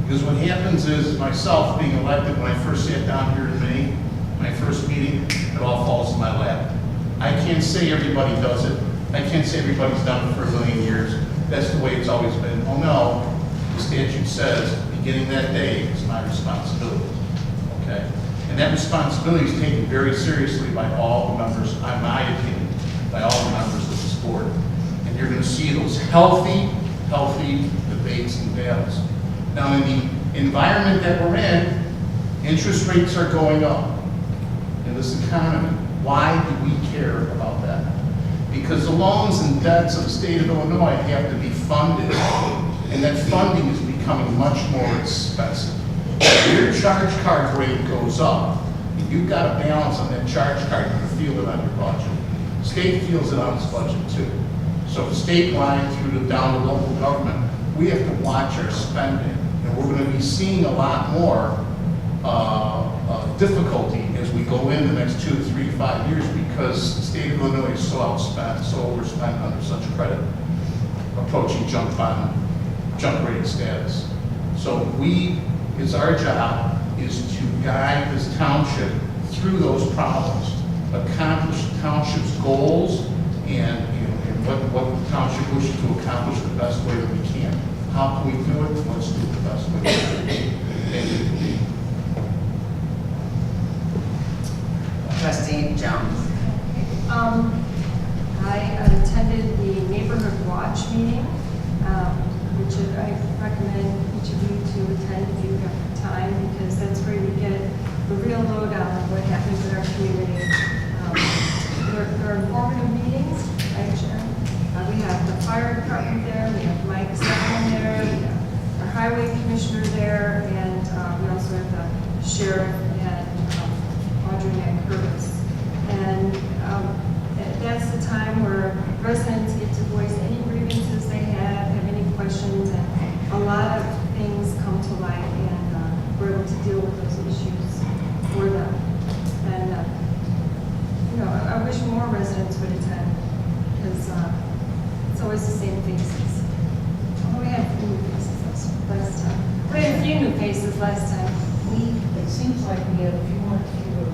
Because what happens is, myself being elected, when I first sat down here in May, my first meeting, it all falls in my lap. I can't say everybody does it. I can't say everybody's done it for a million years. That's the way it's always been. Oh no, the statute says, beginning that day, it's my responsibility, okay? And that responsibility is taken very seriously by all the members, in my opinion, by all the members of this board. And you're gonna see those healthy debates and battles. Now, in the environment that we're in, interest rates are going up in this economy. Why do we care about that? Because the loans and debts of the state of Illinois have to be funded, and that funding is becoming much more expensive. If your charge card rate goes up, and you've got a balance on that charge card, you're going to feel it on your budget. The state feels it on its budget too. So statewide through down to local government, we have to watch our spending, and we're going to be seeing a lot more difficulty as we go in the next 2, 3, 5 years because the state of Illinois is so outspent, so overspent under such credit, approaching junk rating status. So it's our job is to guide this township through those problems, accomplish the township's goals, and what the township wishes to accomplish the best way that we can. How can we do it? Let's do it the best way. Thank you. Trustee Jones. I attended the Neighborhood Watch meeting, which I recommend each of you to attend if you have time, because that's where you get the real lowdown of what happens in our community. sheriff and Audrey and Curtis. And that's the time where residents get to voice any grievances they have any questions, and a lot of things come to light, and we're able to deal with those issues for them. And, I wish more residents would attend, because it's always the same faces. Oh, we had a few new faces last time. We had a few new faces last time. It seems like we have fewer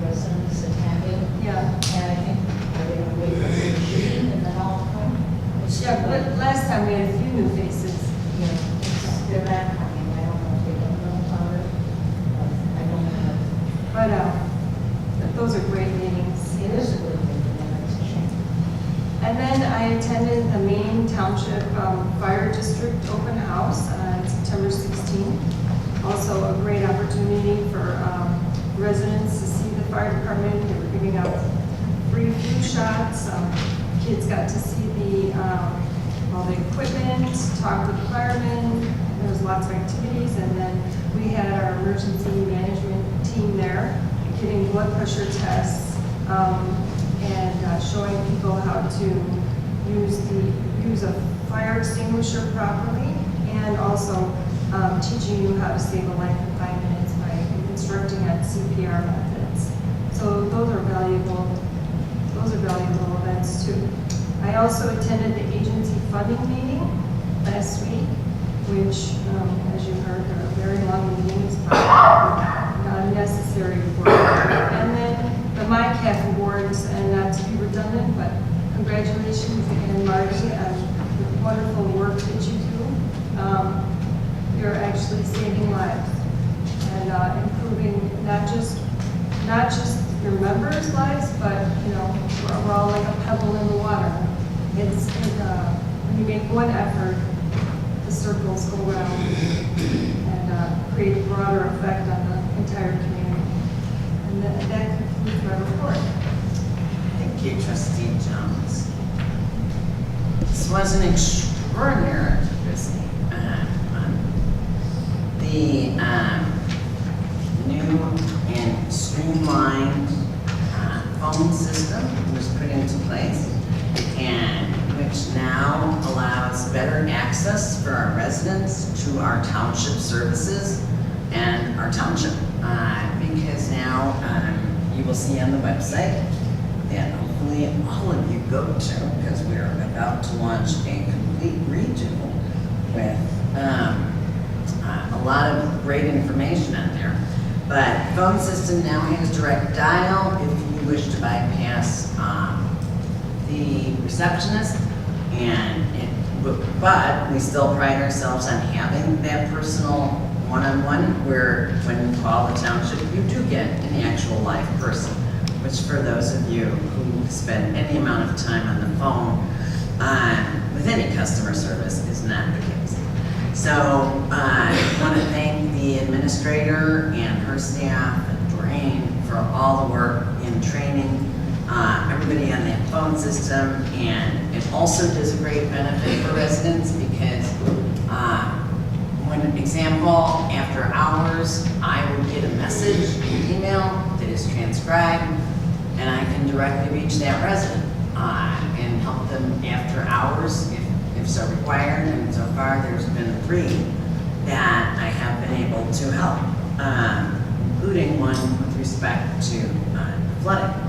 residents attending, Yeah. and I think they're going to wait for the shooting and then all come. Yeah, but last time we had a few new faces. They're not coming, I don't know if they don't know about it, but I don't know. But those are great meetings. It is a good thing, and it's a shame. And then I attended the Maine Township Fire District Open House on September 16th. Also a great opportunity for residents to see the fire department. They were giving out free flu shots. Kids got to see all the equipment, talk with the firemen. There was lots of activities, and then we had our emergency management team there giving blood pressure tests and showing people how to use a fire extinguisher properly, and also teaching you how to save a life in 5 minutes by instructing on CPR methods. So those are valuable events too. I also attended the agency funding meeting last week, which, as you heard, are very long meetings, but necessary work. And then the MyCAF awards, and not to be redundant, but congratulations again, Marty, on the wonderful work that you do. You're actually saving lives and improving not just your members' lives, but we're all like a pebble in the water. When you make one effort, the circles go around and create a broader effect on the entire community. And that concludes my report. Thank you, Trustee Jones. This was an extraordinary busy. The new and streamlined phone system was put into place, and which now allows better access for our residents to our township services and our township. Because now you will see on the website that hopefully all of you go to, because we're about to launch a complete redo with a lot of great information on there. But phone system now has direct dial if you wish to bypass the receptionist, but we still pride ourselves on having that personal one-on-one, where when you call the township, you do get an actual live person, which for those of you who spend any amount of time on the phone with any customer service is not the case. So I want to thank the administrator and her staff and Doreen for all the work in training everybody on that phone system, and it also does a great benefit for residents because when, example, after hours, I will get a message, an email that is transcribed, and I can directly reach that resident and help them after hours if so required. And so far, there's been 3 that I have been able to help, including one with respect to flooding.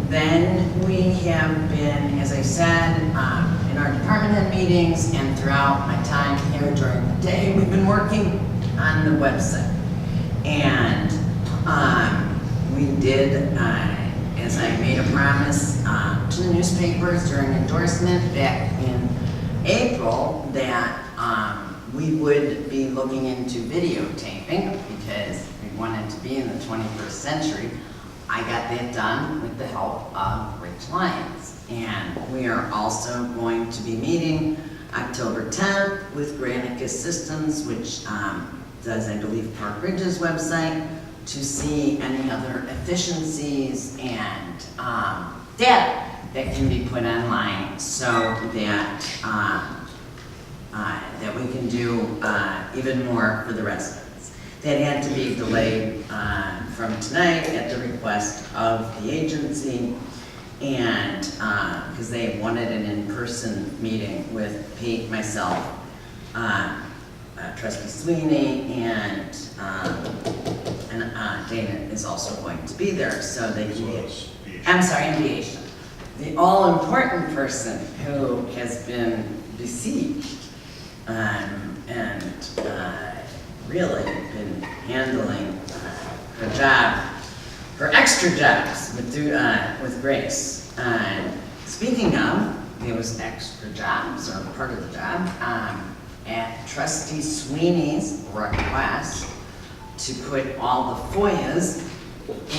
Then we have been, as I said, in our department head meetings and throughout my time here during the day, we've been working on the website. And we did, as I made a promise to the newspapers during endorsement back in April, that we would be looking into videotaping because we wanted to be in the 21st century. I got that done with the help of Rich Lyons. And we are also going to be meeting October 10th with Granicus Systems, which does, I believe, Park Ridge's website, to see any other efficiencies and data that can be put online so that that we can do even more for the residents. that had to be delayed from tonight at the request of the agency, and because they wanted an in-person meeting with Pete, myself, Trustee Sweeney, and Dana is also going to be there, so they can get, I'm sorry, and Deisha, the all-important person who has been besieged and really been handling her job, her extra jobs with grace. Speaking of those extra jobs, or part of the job, at Trustee Sweeney's request to put all the FOIAs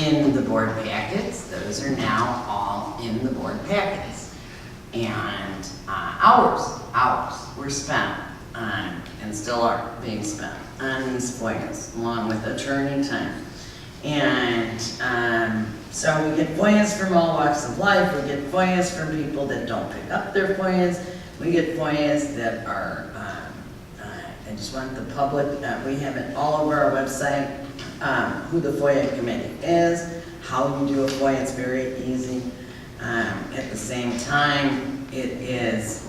in the board packets, those are now all in the board packets. And hours were spent on, and still are being spent on these FOIAs, along with attorney time. And so we get FOIAs from all walks of life. We get FOIAs from people that don't pick up their FOIAs. We get FOIAs that are, I just want the public, we have it all over our website, who the FOIA committee is, how you do a FOIA, it's very easy. At the same time, it is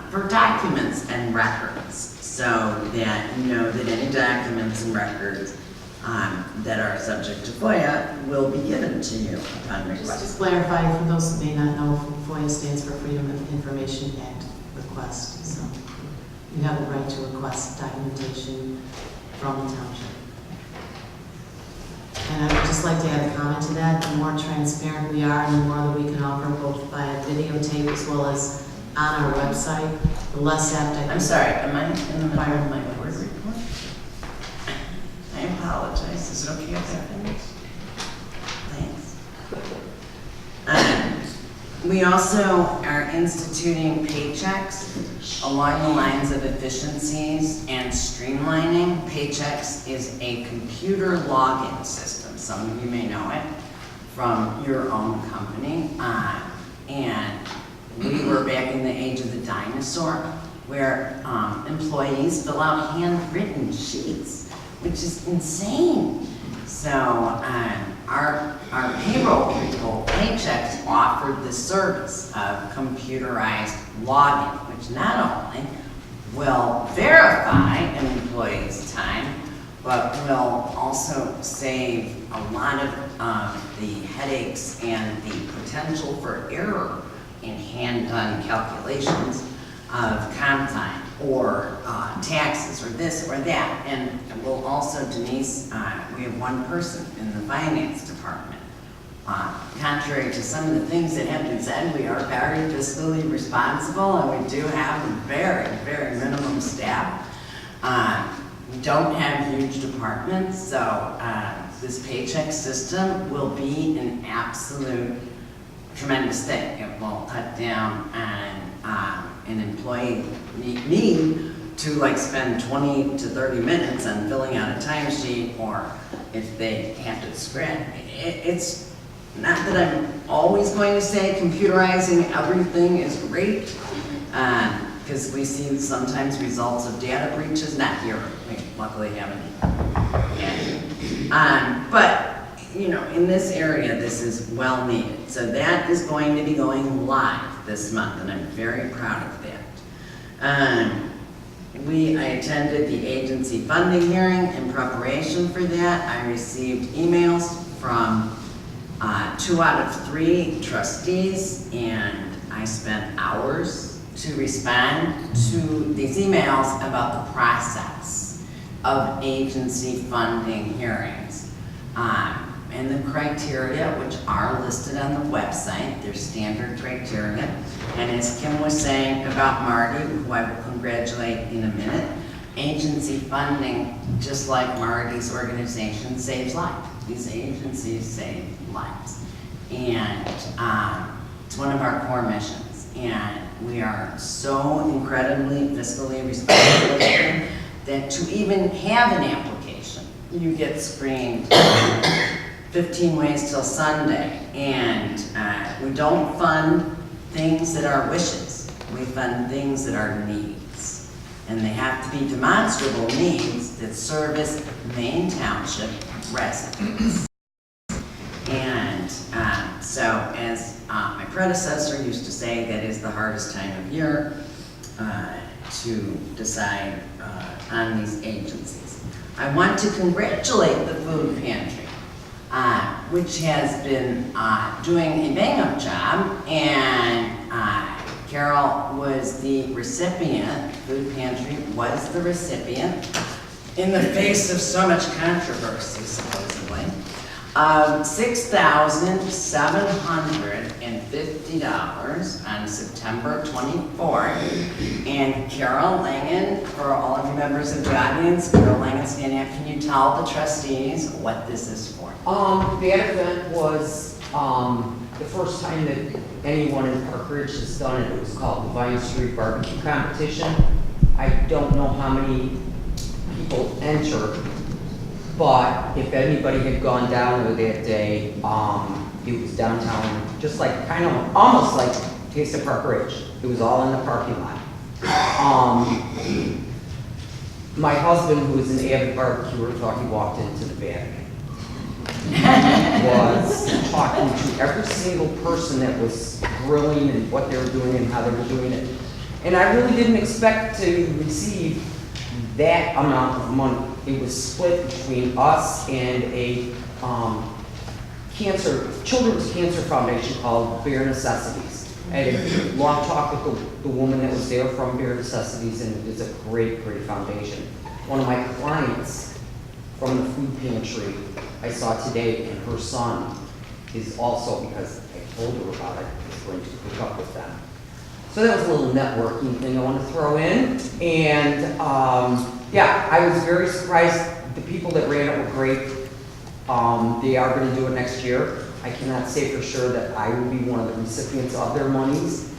for documents and records, so that you know that any documents and records that are subject to FOIA will be given to you upon Just request. to clarify, for those that may not know, FOIA stands for Freedom of Information Act request. So you have the right to request documentation from the township. And I would just like to add a comment to that. The more transparent we are and the more that we can offer both via videotape as well as on our website, the less apt I think. I'm sorry, am I in the middle of my board report? I apologize, is it okay if I finish? Thanks. We also are instituting paychecks along the lines of efficiencies and streamlining. Paychecks is a computer login system. Some of you may know it from your own company. And we were back in the age of the dinosaur, where employees fill out handwritten sheets, which is insane. So our payroll people, Paychecks, offered the service of computerized login, which not only will verify an employee's time, but will also save a lot of the headaches and the potential for error in hand-done calculations of comp time or taxes or this or that. And we'll also, Denise, we have one person in the finance department. Contrary to some of the things that have been said, we are very fiscally responsible and we do have a very, very minimum staff. We don't have huge departments, so this paycheck system will be an absolute tremendous thing. It will cut down on an employee need to like spend 20 to 30 minutes on filling out a timesheet, or if they have to scratch. It's not that I'm always going to say computerizing everything is great, because we see sometimes results of data breaches, not here, we luckily haven't had. But, you know, in this area, this is well needed. So that is going to be going live this month, and I'm very proud of that. I attended the agency funding hearing. In preparation for that, I received emails from 2 out of 3 trustees, and I spent hours to respond to these emails about the process of agency funding hearings. And the criteria, which are listed on the website, they're standard criteria. And as Kim was saying about Marty, who I will congratulate in a minute, agency funding, just like Marty's organization, saves lives. These agencies save lives. And it's one of our core missions. And we are so incredibly fiscally responsible that to even have an application, you get screened 15 ways till Sunday, and we don't fund things that are wishes. We fund things that are needs. and they have to be demonstrable means that service Maine Township residents. And so, as my predecessor used to say, that is the hardest time of year to decide on these agencies. I want to congratulate the Food Pantry, which has been doing a bang-up job, and Carol was the recipient, Food Pantry was the recipient, in the face of so much controversy, supposedly, of $6,750 on September 24th. And Carol Langen, for all of you members of the audience, Carol Langen standing up, can you tell the trustees what this is for? That event was the first time that anyone in Park Ridge has done it. It was called the Vine Street Barbecue Competition. I don't know how many people entered, but if anybody had gone down there that day, it was downtown, just like kind of almost like Taste of Park Ridge. It was all in the parking lot. My husband, who is an avid barbecuer, thought he walked into the Vatican. Was talking to every single person that was grilling and what they were doing and how they were doing it. And I really didn't expect to receive that amount of money. It was split between us and a children's cancer foundation called Bare Necessities. I had a long talk with the woman that was there from Bare Necessities, and it's a great, great foundation. One of my clients from the Food Pantry I saw today, and her son is also, because I told her about it, is going to pick up with them. So that was a little networking thing I want to throw in. And yeah, I was very surprised. The people that ran it were great. They are going to do it next year. I cannot say for sure that I will be one of the recipients of their monies,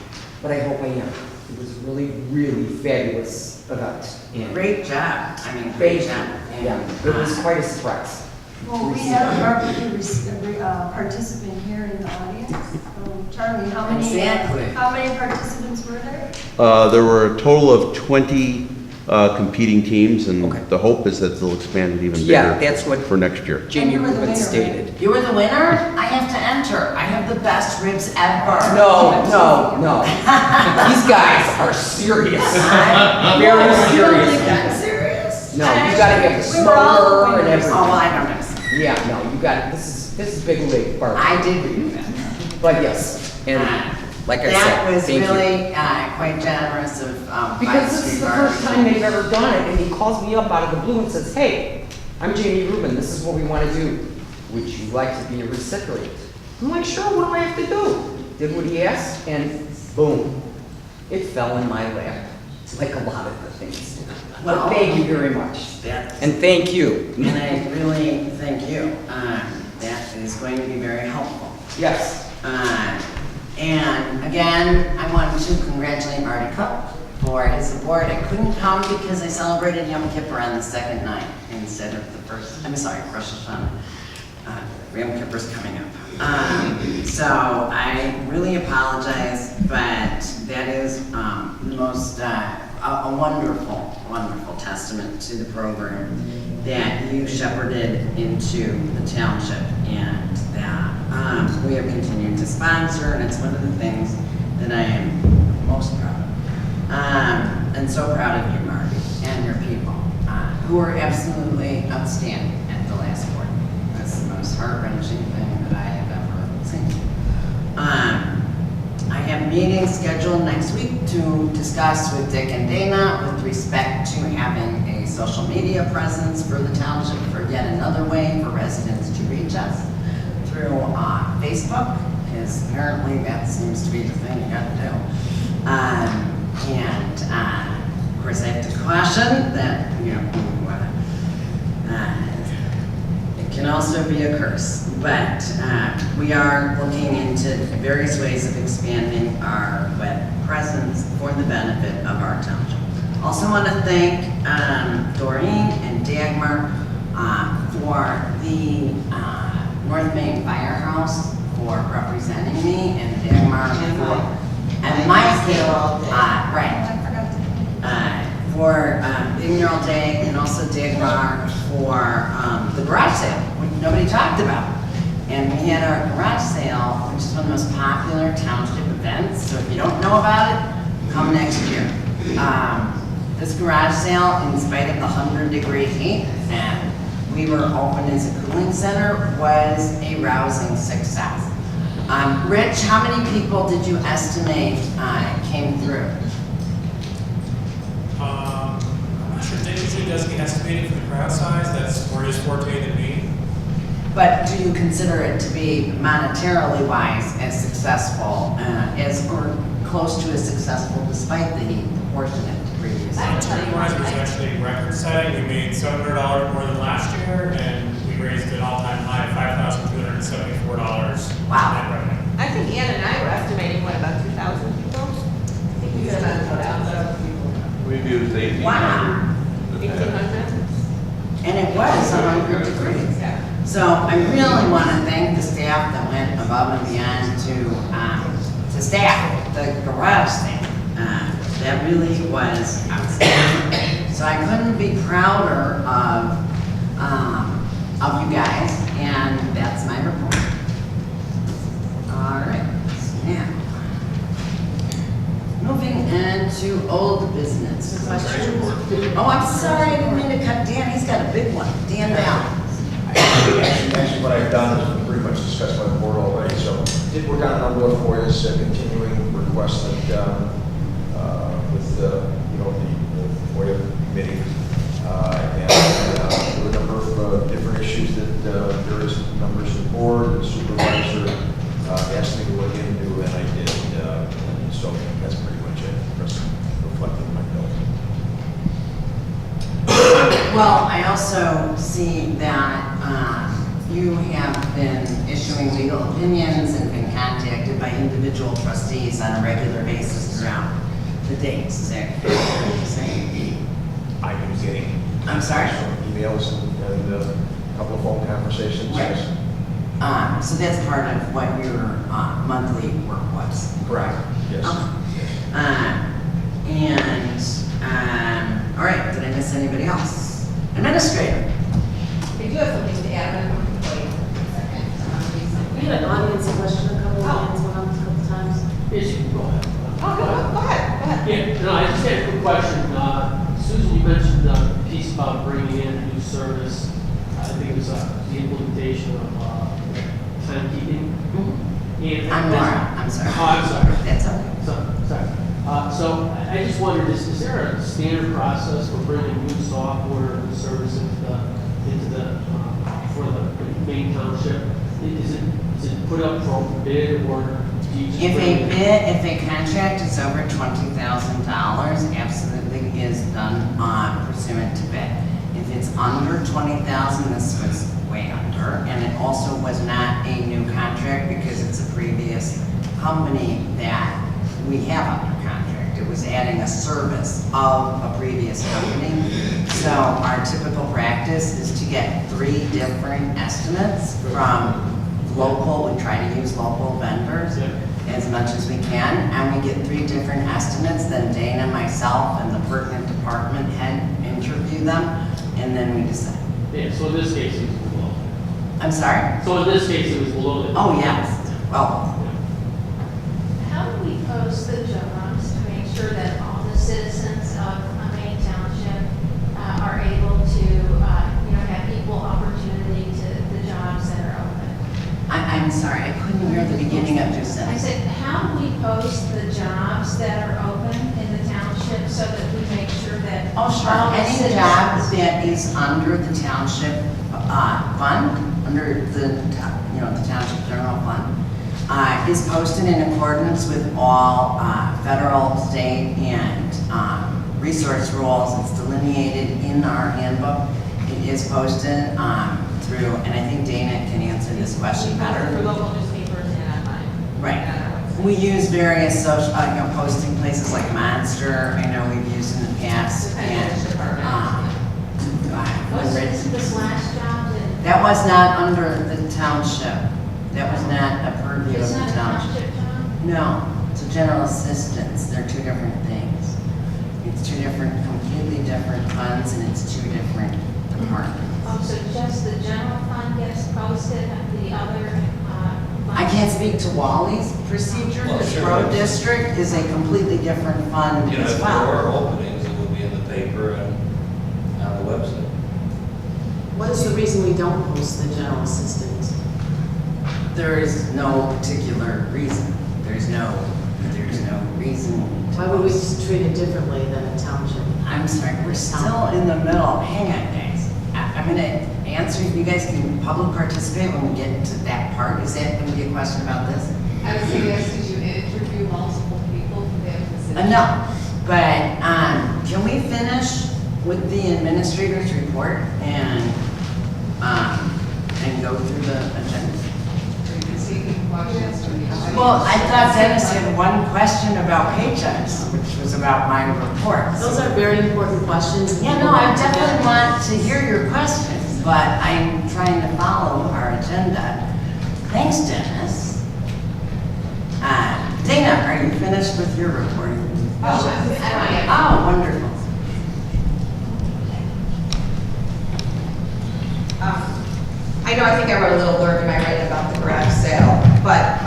but I hope I am. It was really, really fabulous event. And Great job. I mean, great job. yeah, it was quite a surprise. Well, we have a barbecue participant here in the audience. So, Charlie, how Exactly. many participants were there? There were a total of 20 competing teams, and Okay. the hope is that they'll expand it even bigger Yeah, that's what for next year. Jamie you were the Rubin winner, stated. You were the winner? I have to enter. I have the best ribs ever. No. These guys are serious. Very You serious. think I'm serious? No, you gotta have the We were all the smoker and winners. Oh, well, everything. I don't know. Yeah, no, you got, this is big league barbecue. I did read that. But yes, and like I That said, was thank you. really quite generous of Because this is the first time they've ever done it, and he calls me up out of the blue and says, hey, I'm Jamie Rubin, this is what we want to do. Would you like to be a recipient? I'm like, sure, what do I have to do? Did what he asked, and boom, it fell in my lap, like a lot of the things. Well, But thank you very much. That, And thank you. and I really thank you. That is going to be very helpful. Yes. And again, I want to congratulate Marty Cook for his support. I couldn't come because I celebrated Yom Kippur on the second night instead of the first. I'm sorry, Rosh Hashanah. Yom Kippur's coming up. So I really apologize, but that is the most a wonderful, wonderful testament to the program that you shepherded into the township, and that we have continued to sponsor, and it's one of the things that I am most proud of. And so proud of you, Marty, and your people, who are absolutely outstanding at the last board meeting. That's the most heart-wrenching thing that I have ever seen. I have meetings scheduled next week to discuss with Dick and Dana with respect to having a social media presence for the township, for yet another way for residents to reach us through Facebook, because apparently that seems to be the thing you gotta do. Of course, I have to caution that, you know, it can also be a curse, but we are looking into various ways of expanding our web presence for the benefit of our township. Also want to thank Doreen and Dagmar for the North Main Firehouse for representing me, and Dagmar for, and Mike, right, for Big Mural Day and also Dig Rock for the garage sale, which nobody talked about. And we had our garage sale, which is one of the most popular township events. So if you don't know about it, come next year. This garage sale, in spite of the 100-degree heat, and we were open as a cooling center, was a rousing success. Rich, how many people did you estimate came through? I'm not sure, Dick usually does the estimating for the crowd size, that's more his forte than me. But do you consider it to be monetarily wise as successful, or close to as successful despite the heat proportionate to previous? Monetary-wise, it was actually record setting. We made $700 more than last year, and we raised an all-time high of $5,274. Wow. net revenue. I think Ann and I were estimating, what, about 2,000 people? I think we said about 2,000. We used 1,800. Wow. 1,800? And it was 100 degrees. Yeah. So I really want to thank the staff that went above and beyond to staff the garage stand. That really was outstanding. So I couldn't be prouder of you guys, and that's my report. All right, now, moving into old business. Questions? Oh, I'm sorry, I didn't mean to cut Dan, he's got a big one. Dan Bell. Actually, what I've done is pretty much discussed by the board already, so did work on a number of FOIA's continuing requests that, with the FOIA committee, and there were a number of different issues that various members of the board, the supervisor, asked me to look into, and I did, and so that's pretty much it, just reflected in my notes. Well, I also see that you have been issuing legal opinions and been contacted by individual trustees on a regular basis throughout the days. Is that correct? I've been getting I'm sorry? emails and a couple of phone conversations. Right. Yes. So that's part of what your monthly work was. Correct. Yes. All right, did I miss anybody else? Administrator. We do have something to add, but I'm going to wait a second. We had an audience question a couple of times, went up a couple times. Yes, you can go ahead. Go ahead. Yeah, no, I just had a quick question. Susan, you mentioned the piece about bringing in a new service. I think it was the implementation of timekeeping. And I'm Laura, I'm sorry. Oh, I'm sorry. That's okay. Sorry. So I just wondered, is there a standard process for bringing new software and service for the Maine Township? Is it put up for bid, or do you just If a contract is over $20,000, absolutely is done pursuant to bid. If it's under $20,000, this was way under, and it also was not a new contract because it's a previous company that we have under contract. It was adding a service of a previous company. So our typical practice is to get 3 different estimates from local, we try to use local vendors as much as we can, and we get 3 different estimates, then Dana, myself, and the pertinent department head interview them, and then we decide. Yeah, so in this case, it was below. I'm sorry? So in this case, it was below the. Oh, yes, well, How do we post the jobs to make sure that all the citizens of Maine Township are able to, have equal opportunity to the jobs that are open? I'm sorry, I couldn't hear the beginning of your I sentence. said, how do we post the jobs that are open in the township so that we make sure that Oh, sure, all the any citizens- job that is under the township fund, under the township general fund, is posted in accordance with all federal, state, and resource rules. It's delineated in our handbook. It is posted through, and I think Dana can answer this question better. For local newspapers and online. Right. And on our website. We use various social, posting places like Monster, I know we've used in the past. Depending on which department. Was this last job that? That was not under the township. That was not a purview of It's the not a township. township job? No, it's a general assistance. They're 2 different things. It's two different, completely different funds, and it's two different departments. So just the general fund gets posted, the other, I can't speak to Wally's procedure, because road district is a completely different fund You know, as if there well. are openings, it will be in the paper and on the website. What is the reason we don't post the general assistant? There is no particular reason. There's no reason. Why would we just treat it differently than a township? I'm sorry, we're still in the middle. Hang on, guys. I'm gonna answer, you guys can public participate when we get to that part. Is that gonna be a question about this? I would say yes, did you interview multiple people for that position? No, but, can we finish with the administrator's report and go through the agenda? Well, I thought Dennis had one question about paychecks, which was about my report. Those are very important questions. Yeah, no, I definitely want to hear your questions, but I'm trying to follow our agenda. Thanks, Dennis. Dana, are you finished with your report? Oh, wonderful. I think I wrote a little blurb in my writing about the garage sale, but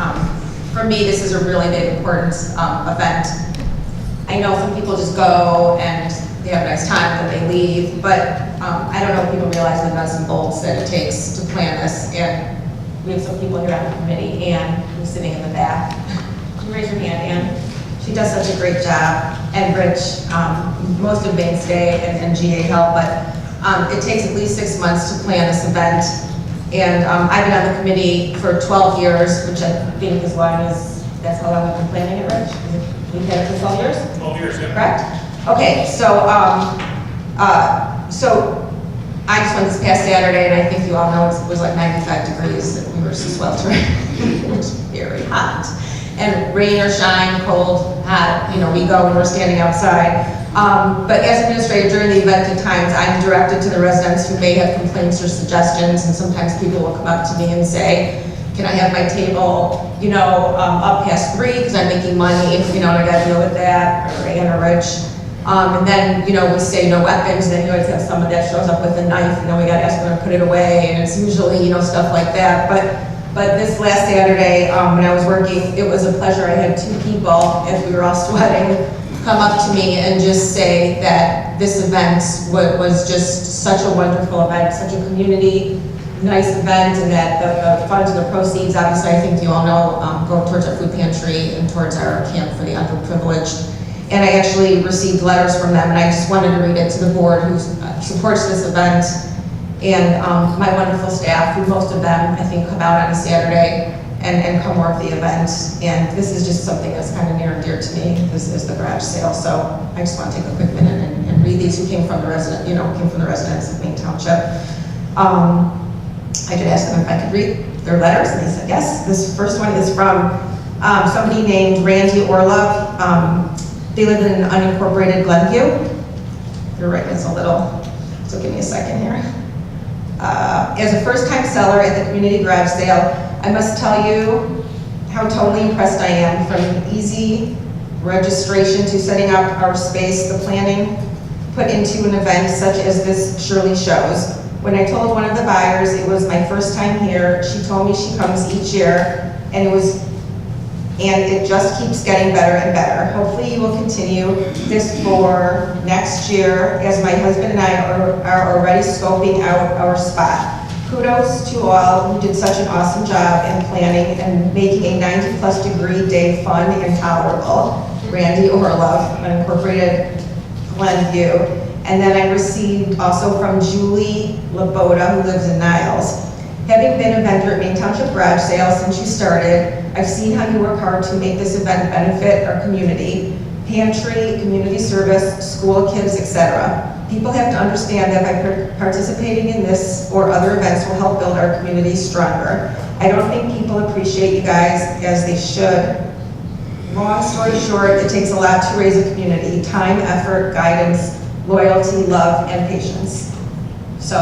for me, this is a really big, important event. I know some people just go and they have a nice time, then they leave, but I don't know if people realize the nuts and bolts that it takes to plan this, and we have some people here on the committee. Ann, who's sitting in the back. Can you raise your hand, Ann? She does such a great job, and Rich, most of Mainstay and GA help, but it takes at least 6 months to plan this event. And I've been on the committee for 12 years, which I think is long as, that's how long we've been planning it, Rich? We've had it for 12 years? 12 years, yeah. Correct? Okay, so I just went this past Saturday, and I think you all know it was like 95 degrees, and we were sweltering. It was very hot. And rain or shine, cold, hot, we go and we're standing outside. But as administrator during the event at times, I'm directed to the residents who may have complaints or suggestions, and sometimes people will come up to me and say, can I have my table, up past 3 because I'm making money, and I gotta deal with that, or Ann or Rich. And then, we say no weapons, then you always have someone that shows up with a knife, and then we gotta ask them to put it away, and it's usually, stuff like that. But this last Saturday, when I was working, it was a pleasure. I had 2 people, as we were all sweating, come up to me and just say that this event was just such a wonderful event, such a community, nice event, and that the funds and the proceeds, obviously, I think you all know, go towards our food pantry and towards our camp for the underprivileged. And I actually received letters from them, and I just wanted to read it to the board who supports this event. And my wonderful staff, who most of them, I think, come out on a Saturday and come work the event. And this is just something that's kind of near and dear to me, this is the garage sale. So I just want to take a quick minute and read these who came from the residents of Maine Township. I did ask them if I could read their letters, and they said yes. This first one is from somebody named Randy Orlov. They live in unincorporated Glenview. You're right, it's a little, so give me a second here. As a first-time seller at the community garage sale, I must tell you how totally impressed I am, from easy registration to setting up our space, the planning put into an event such as this surely shows. When I told one of the buyers it was my first time here, she told me she comes each year, and it just keeps getting better and better. Hopefully you will continue this for next year, as my husband and I are already scoping out our spot. Kudos to all who did such an awesome job in planning and making a 90+ degree day fun and tolerable. Randy Orlov, unincorporated Glenview. And then I received also from Julie Laboda, who lives in Niles. Having been a vendor at Maine Township Garage Sale since you started, I've seen how you work hard to make this event benefit our community, pantry, community service, school kids, etc. People have to understand that by participating in this or other events will help build our community stronger. I don't think people appreciate you guys as they should. Long story short, it takes a lot to raise a community: time, effort, guidance, loyalty, love, and patience. So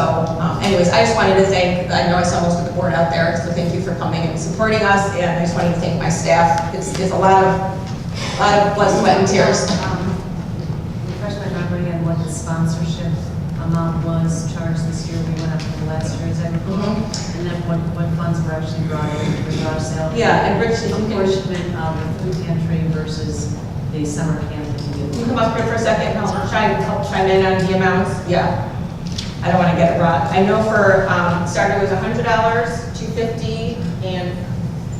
anyways, I just wanted to thank, I know I saw most of the board out there, so thank you for coming and supporting us, and I just wanted to thank my staff. It's a lot of blood, sweat, and tears. Refresh my sponsorship amount was charged this year, we went up from last year, as I recall. And then what funds were actually brought in for the garage sale? Yeah, and Rich, if you can, Apportionment of the food pantry versus the summer camp that we did. you come up here for a second, and help chime in on the amounts? Yeah. I don't want to get it wrong. I know for, starting was $100, $250, and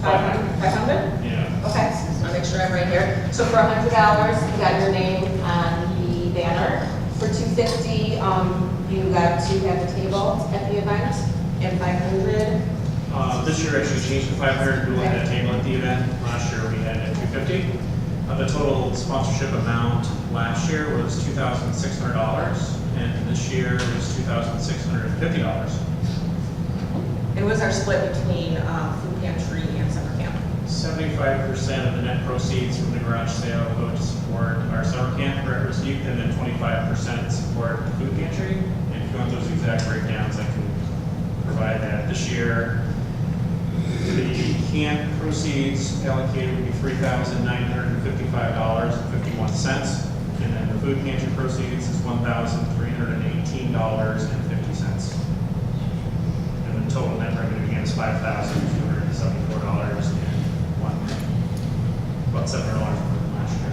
$500? Yeah. Okay, so just want to make sure I'm right here. So for $100, you got your name on the banner. For $250, you got to have the table at the event, and $500. This year actually changed to 500, we had a table at the event. Last year we had it at 250. The total sponsorship amount last year was $2,600, and this year was $2,650. It was our split between food pantry and summer camp. 75% of the net proceeds from the garage sale go to support our summer camp for at-risk youth, and then 25% support the food pantry. And if you want those exact breakdowns, I can provide that. This year, the camp proceeds allocated would be $3,955.51, and then the food pantry proceeds is $1,318.50. And the total net revenue again is $5,274.01, about $700 more than last year.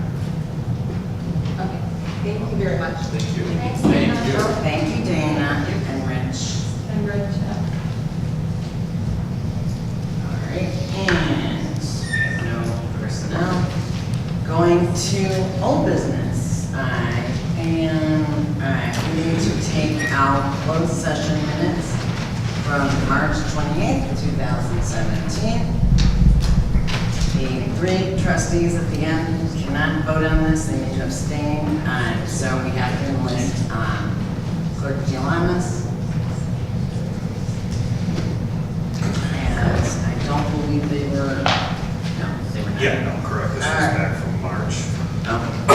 Okay, thank you very much. Thank you. Thanks, Thank Dana. you. Thank you, Dana and Rich. And Rich, All right, and we have no personnel. Going to old business. We need to take out closed session minutes from March 28th, 2017. The three trustees at the end cannot vote on this, they need to abstain, so we have to enlist Clerk Gialamas. And I don't believe they were, no, they were not. Yeah, no, correct. This is back from March. Okay. I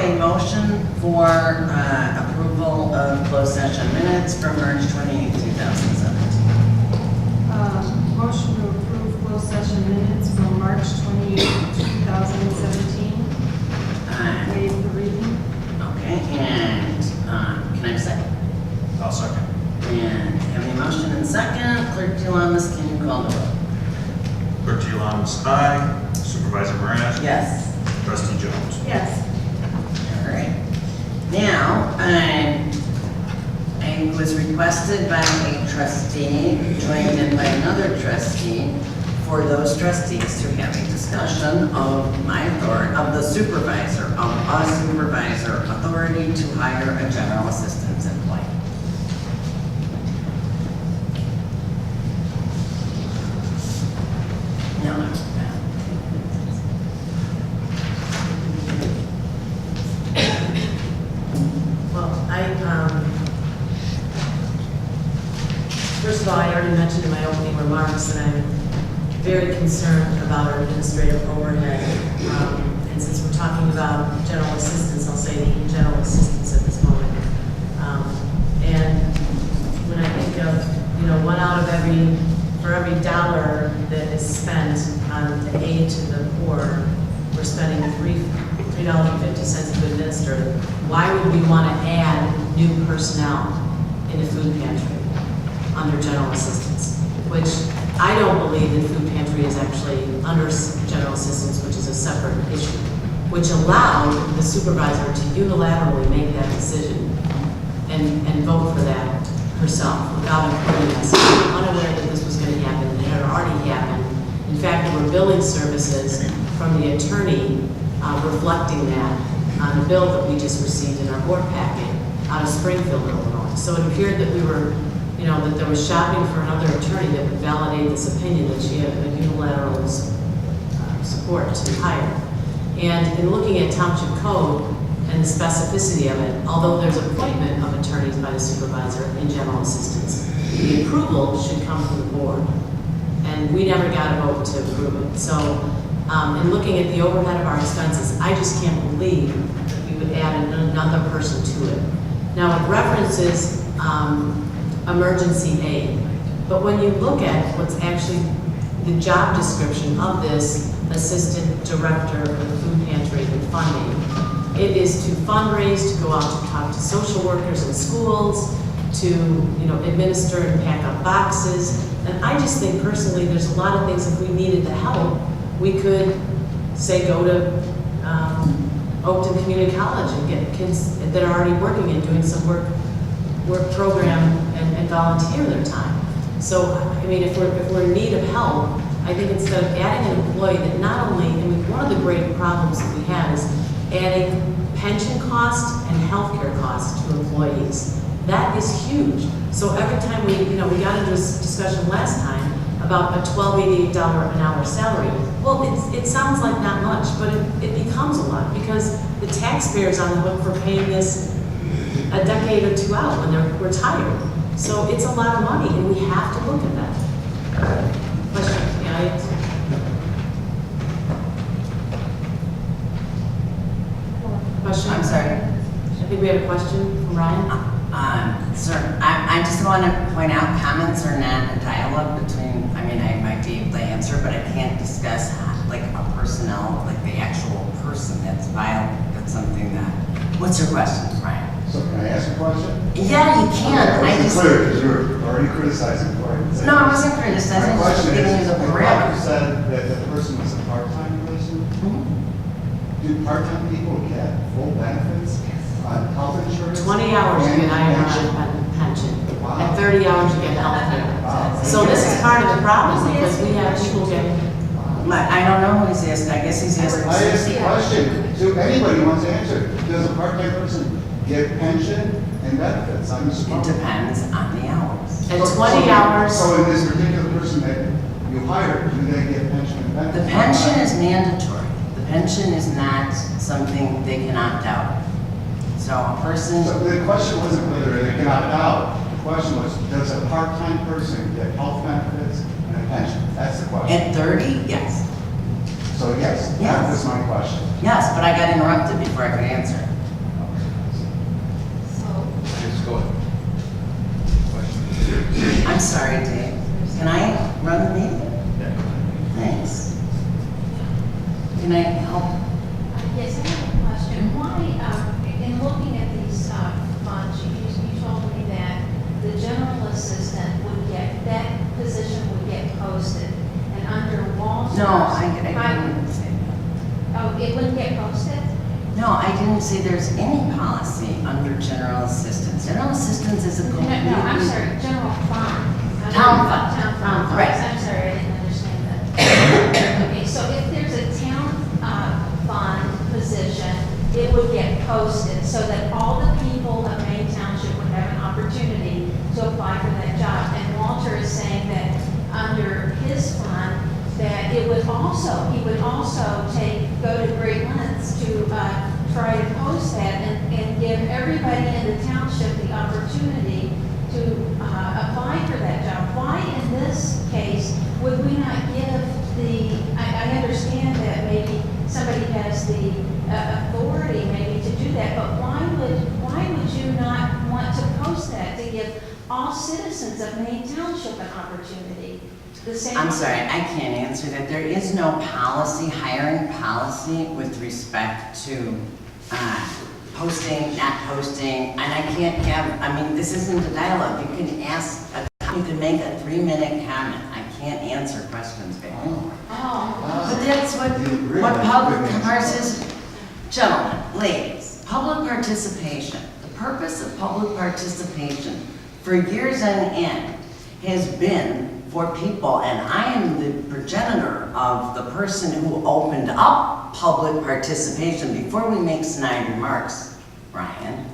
have a motion for approval of closed session minutes from March 28, 2017. motion to approve closed session minutes from March 28, 2017. Waive the reading. Okay, and can I have a second? I'll second. And having a motion and second, Clerk Gialamas, can you call the roll? Clerk Gialamas, aye. Supervisor Moran? Yes. Trustee Jones? Yes. All right. Now, it was requested by a trustee, joined in by another trustee, for those trustees to have a discussion of my authority, of the supervisor, of a supervisor authority to hire a general assistance employee. No. Well, first of all, I already mentioned in my opening remarks that I'm very concerned about our administrative overhead. And since we're talking about general assistance, I'll say the general assistance at this moment. And when I think of, for every dollar that is spent on the aid to the poor, we're spending $3.50 to administer. Why would we want to add new personnel in the food pantry under general assistance? Which I don't believe that food pantry is actually under general assistance, which is a separate issue, which allowed the supervisor to unilaterally make that decision and vote for that herself without including us. We were unaware that this was going to happen, and it had already happened. In fact, there were billing services from the attorney reflecting that on the bill that we just received in our board packet out of Springfield, Illinois. So it appeared that we were, that there was shopping for another attorney that would validate this opinion that she had a unilateral support to hire. And in looking at township code and the specificity of it, although there's appointment of attorneys by the supervisor in general assistance, the approval should come from the board. And we never got a vote to approve it. So in looking at the overhead of our expenses, I just can't believe that we would add another person to it. Now it references emergency aid, but when you look at what's actually the job description of this assistant director of the food pantry and funding, It is to fundraise, to go out to talk to social workers in schools, to, administer and pack up boxes. And I just think personally, there's a lot of things, if we needed the help, we could, say, go to Oakton Community College and get kids that are already working and doing some work program and volunteer their time. So, I mean, if we're in need of help, I think instead of adding an employee that not only, one of the great problems that we have is adding pension costs and healthcare costs to employees. That is huge. So every time we got into this discussion last time about a $12.88 an hour salary. Well, it sounds like not much, but it becomes a lot because the taxpayer's on the hook for paying this a decade or two out when they're retired. So it's a lot of money, and we have to look at that. Question? Yeah. Question? I'm sorry. I think we have a question from Ryan. Sir, I just want to point out, comments are not a dialogue between, I might be able to answer, but I can't discuss like a personnel, like the actual person that's violent. That's something that, what's your question, Ryan? So can I ask a question? Yeah, you can. I wasn't clear because you were already criticizing before I even said No, I that. wasn't criticizing, My I was just question giving you is, the I thought you parameters. said that the person was a part-time person. Do part-time people get full benefits on health insurance? 20 hours you get and IRS pension, and 30 hours you get health care. So this is part of the problem because we have people getting. I don't know who he's asking, I guess he's asking. I asked the question to anybody who wants to answer. Does a part-time person get pension and benefits? I'm It surprised. depends on the hours. At 20 hours. So in this particular person that you hired, do they get pension and benefits? The pension is mandatory. The pension is not something they can opt out. So a person, So the question wasn't whether they can opt out. The question was, does a part-time person get health benefits and a pension? That's the question. at 30, yes. So yes, that Yes. was my question. Yes, but I got interrupted before I could answer. Just go ahead. I'm sorry, Dave. Can I run the meeting? Thanks. Can I help? Yes, I have a question. Why, in looking at these funds, you told me that the general assistant would get, that position would get posted, and under Walter's. No, I didn't say that. Oh, it wouldn't get posted? No, I didn't say there's any policy under general assistance. General assistance is a No, completely. I'm sorry, general fund. Town fund. Town fund, Right. I'm sorry, I didn't understand that. Okay, so if there's a town fund position, it would get posted so that all the people of Maine Township would have an opportunity to apply for that job. And Walter is saying that under his fund, that it would also, he would also go to great lengths to try to post that and give everybody in the township the opportunity to apply for that job. Why in this case would we not give I understand that maybe somebody has the authority maybe to do that, but why would you not want to post that to give all citizens of Maine Township an opportunity? The same. I'm sorry, I can't answer that. There is no policy, hiring policy with respect to posting, not posting, and I can't have, this isn't a dialogue. You can you can make a 3-minute comment. I can't answer questions back. Oh. But that's what public gentlemen, ladies, public participation, the purpose of public participation for years on end has been for people, and I am the progenitor of the person who opened up public participation before we make snide remarks, Ryan.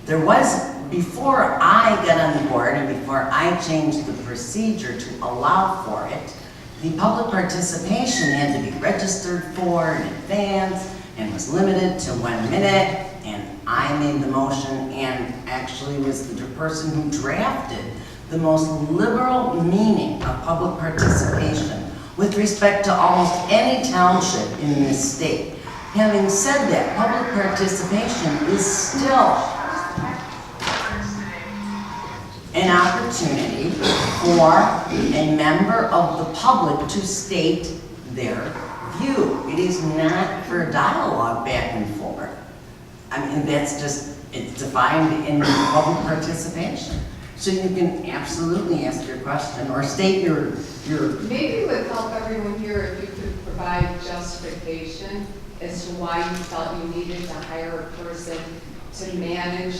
There was, before I got on the board and before I changed the procedure to allow for it, the public participation had to be registered for in advance and was limited to 1 minute, and I made the motion and actually was the person who drafted the most liberal meaning of public participation with respect to almost any township in this state. Having said that, public participation is still an opportunity for a member of the public to state their view. It is not for dialogue back and forth. I mean, that's just, it's defined in public participation. So you can absolutely ask your question or state your. Maybe it would help everyone here if you could provide justification as to why you felt you needed to hire a person to manage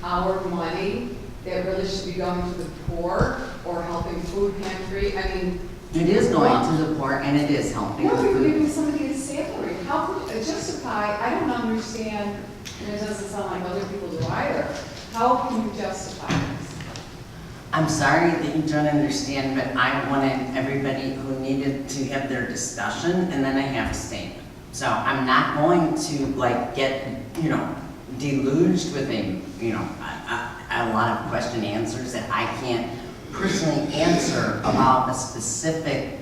our money that really should be going to the poor or helping food pantry. I mean. It is going to the poor and it is helping. No, you're giving somebody a salary. How could you justify, I don't understand, and it doesn't sound like other people do either. How can you justify this? I'm sorry that you don't understand, but I wanted everybody who needed to have their discussion and then I have a statement. So I'm not going to like get, deluged with a lot of question answers that I can't personally answer about a specific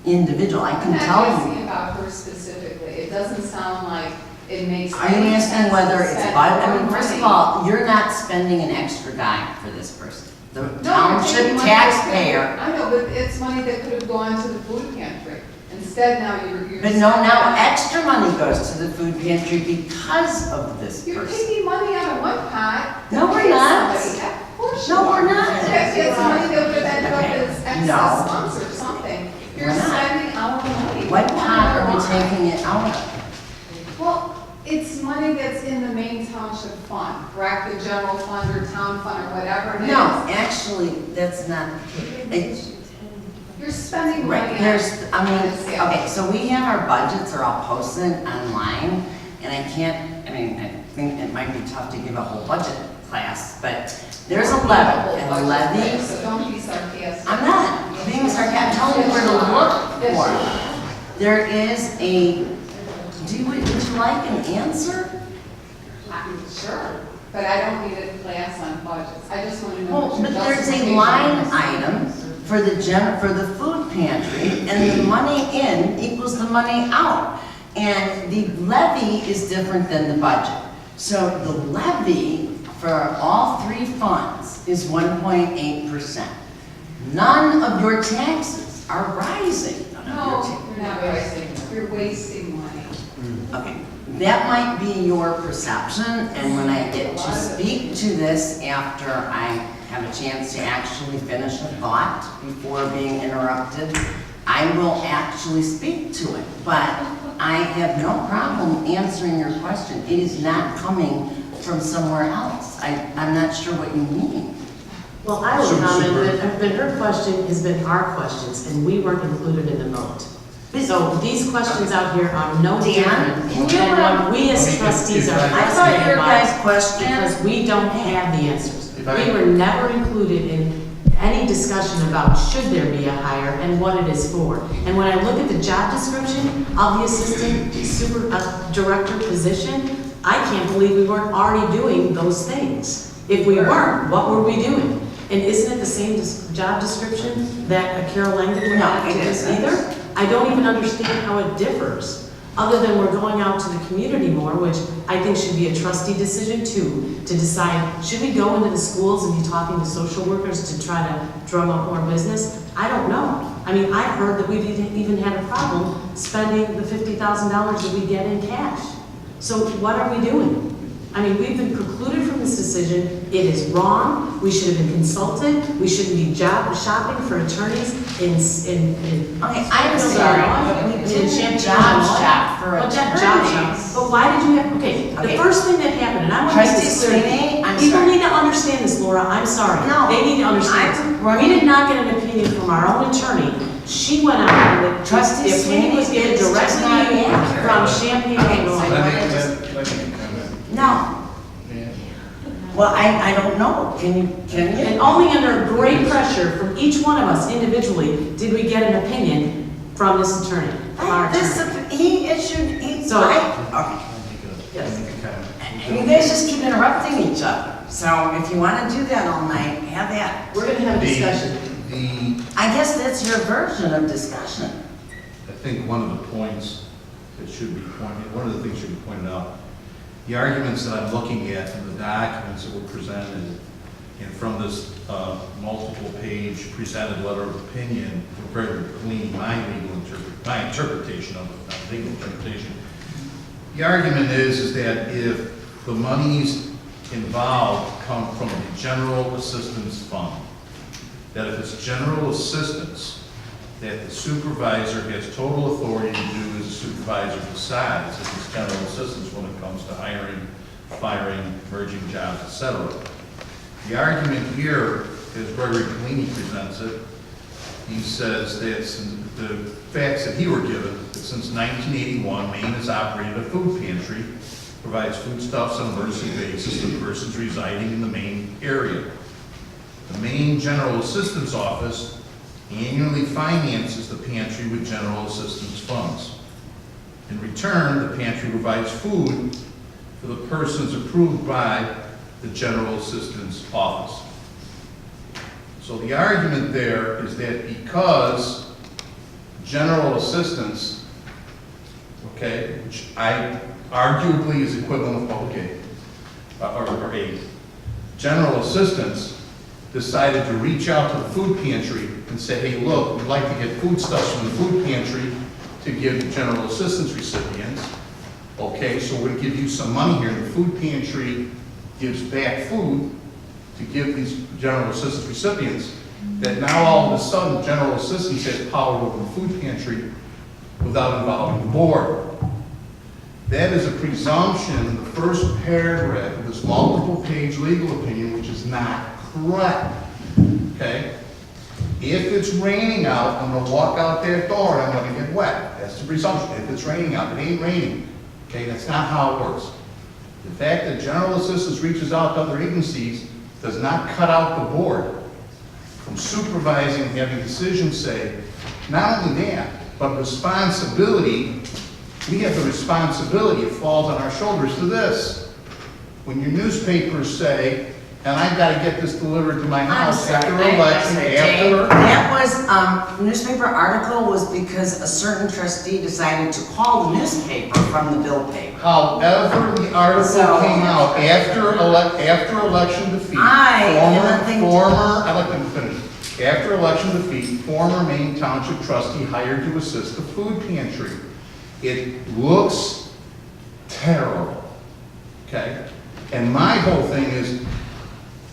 individual. I can tell you. I'm not asking about her specifically. It doesn't sound like it makes Are you any asking sense whether to it's spend I mean, more first of money. all, you're not spending an extra dime for this person. The No, you're township taking money that's taxpayer. I know, but it's money that could have gone to the food pantry. Instead, now you're. But no, now extra money goes to the food pantry because of this You're person. taking money out of one pot. to No, we're pay not. somebody. Of course you No, are. we're not. It's money that would have ended up Okay. as excess No. funds or something. You're We're not. spending our money. What We want pot are we our taking it out of? Well, it's money that's in the Maine Township fund, correct? The general fund or town fund or whatever it is. No, actually, that's not, it's, You're spending money right, on. there's, I mean, on sale. okay, so we have our budgets are all posted online, and I think it might be tough to give a whole budget class, but there's a levy, and a levy, So don't be sarcastic. I'm not being sarcastic, I'm telling you where to look for. There is a, would you like an answer? Sure, but I don't need a class on budgets. I just want to know. Well, what your but there's a justification line is. item for the food pantry, and the money in equals the money out. And the levy is different than the budget. So the levy for all three funds is 1.8%. None of your taxes are rising. No, you're not wasting, you're wasting money. Okay, that might be your perception, and when I get to speak to this after I have a chance to actually finish a thought before being interrupted, I will actually speak to it. But I have no problem answering your question. It is not coming from somewhere else. I'm not sure what you mean. Well, I would comment that her question has been our questions, and we weren't included in the vote. So these questions out here are no different than what we as trustees are I thought asking your guys' about, question. because we don't have the answers. We were never included in any discussion about should there be a hire and what it is for. And when I look at the job description of the assistant director position, I can't believe we weren't already doing those things. If we weren't, what were we doing? And isn't it the same job description that Carol Langdon would have to this either? I don't even understand how it differs, other than we're going out to the community more, which I think should be a trustee decision too, to decide, should we go into the schools and be talking to social workers to try to drum up more business? I don't know. I mean, I've heard that we've even had a problem spending the $50,000 that we get in cash. So what are we doing? I mean, we've been precluded from this decision. It is wrong. We should have been consulted. We shouldn't be shopping for attorneys in Okay, I'm sorry, but we didn't job shop for Job shop. attorneys. But why did you have, the first thing that happened, and I want to make Trustee this clear. Sweeney, I'm People sorry. need to understand this, Laura, I'm sorry. No, They need to understand. We did not get an opinion from our own attorney. She went out and Trustee the opinion was Sweeney, given it's just directly not to you accurate. from Champaign, Okay, Illinois. so- Let me comment. No. Well, I don't know. Can you? And only under great pressure from each one of us individually did we get an opinion from this attorney, from our attorney. He issued, So- okay. Yes. And you guys just keep interrupting each other. So if you want to do that all night, have that. We're gonna have a discussion. I guess that's your version of discussion. I think one of the points that should be pointed, one of the things should be pointed out, the arguments that I'm looking at from the documents that were presented and from this multiple page presented letter of opinion, compared to my interpretation of it, not legal interpretation. The argument is that if the monies involved come from the general assistance fund. That if it's general assistance, that the supervisor has total authority to do as the supervisor decides if it's general assistance when it comes to hiring, firing, merging jobs, etc. The argument here, as Gregory Collini presents it, he says that the facts that he were given, that since 1981, Maine has operated a food pantry, provides foodstuffs on an emergency basis to persons residing in the Maine area. The Maine General Assistance Office annually finances the pantry with general assistance funds. In return, the pantry provides food for the persons approved by the General Assistance Office. So the argument there is that because general assistance, okay, which arguably is equivalent of public aid, or aid, general assistance decided to reach out to the food pantry and say, hey, look, we'd like to get foodstuffs from the food pantry to give to general assistance recipients. Okay, so we're going to give you some money here. The food pantry gives back food to give these general assistance recipients. That now all of a sudden, general assistance has power over the food pantry without involving the board. That is a presumption in the first paragraph of this multiple page legal opinion, which is not correct. Okay? If it's raining out, I'm going to walk out that door and I'm going to get wet. That's the presumption. If it's raining out, it ain't raining. Okay? That's not how it works. The fact that general assistance reaches out to other agencies does not cut out the board from supervising and having decisions say, not only that, but responsibility. We have the responsibility, it falls on our shoulders to this. When your newspapers say, and I've got to get this delivered to my house after election, That was, newspaper article was because a certain trustee decided to call the newspaper from the bill paper. However, the article came out after election defeat. I'd like to finish. After election defeat, former Maine Township trustee hired to assist the food pantry. It looks terrible, okay? And my whole thing is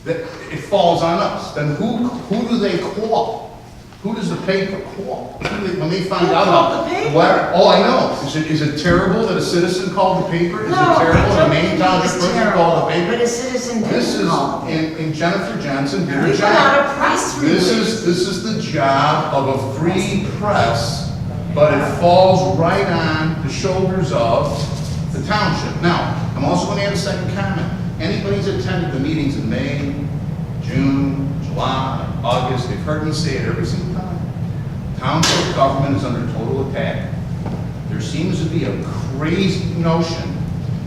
that it falls on us. Then who do they call? Who does the paper call? When they find out about the paper? Oh, I know. Is it terrible that a citizen called the paper? Is it terrible that a Maine Township person called the paper? But a citizen didn't call the paper. In Jennifer Johnson did her We put job. out a press release. This is the job of a free press, but it falls right on the shoulders of the township. Now, I'm also going to add a second comment. Anybody who's attended the meetings in May, June, July, August, they've heard me say it every single time. Township government is under total attack. There seems to be a crazy notion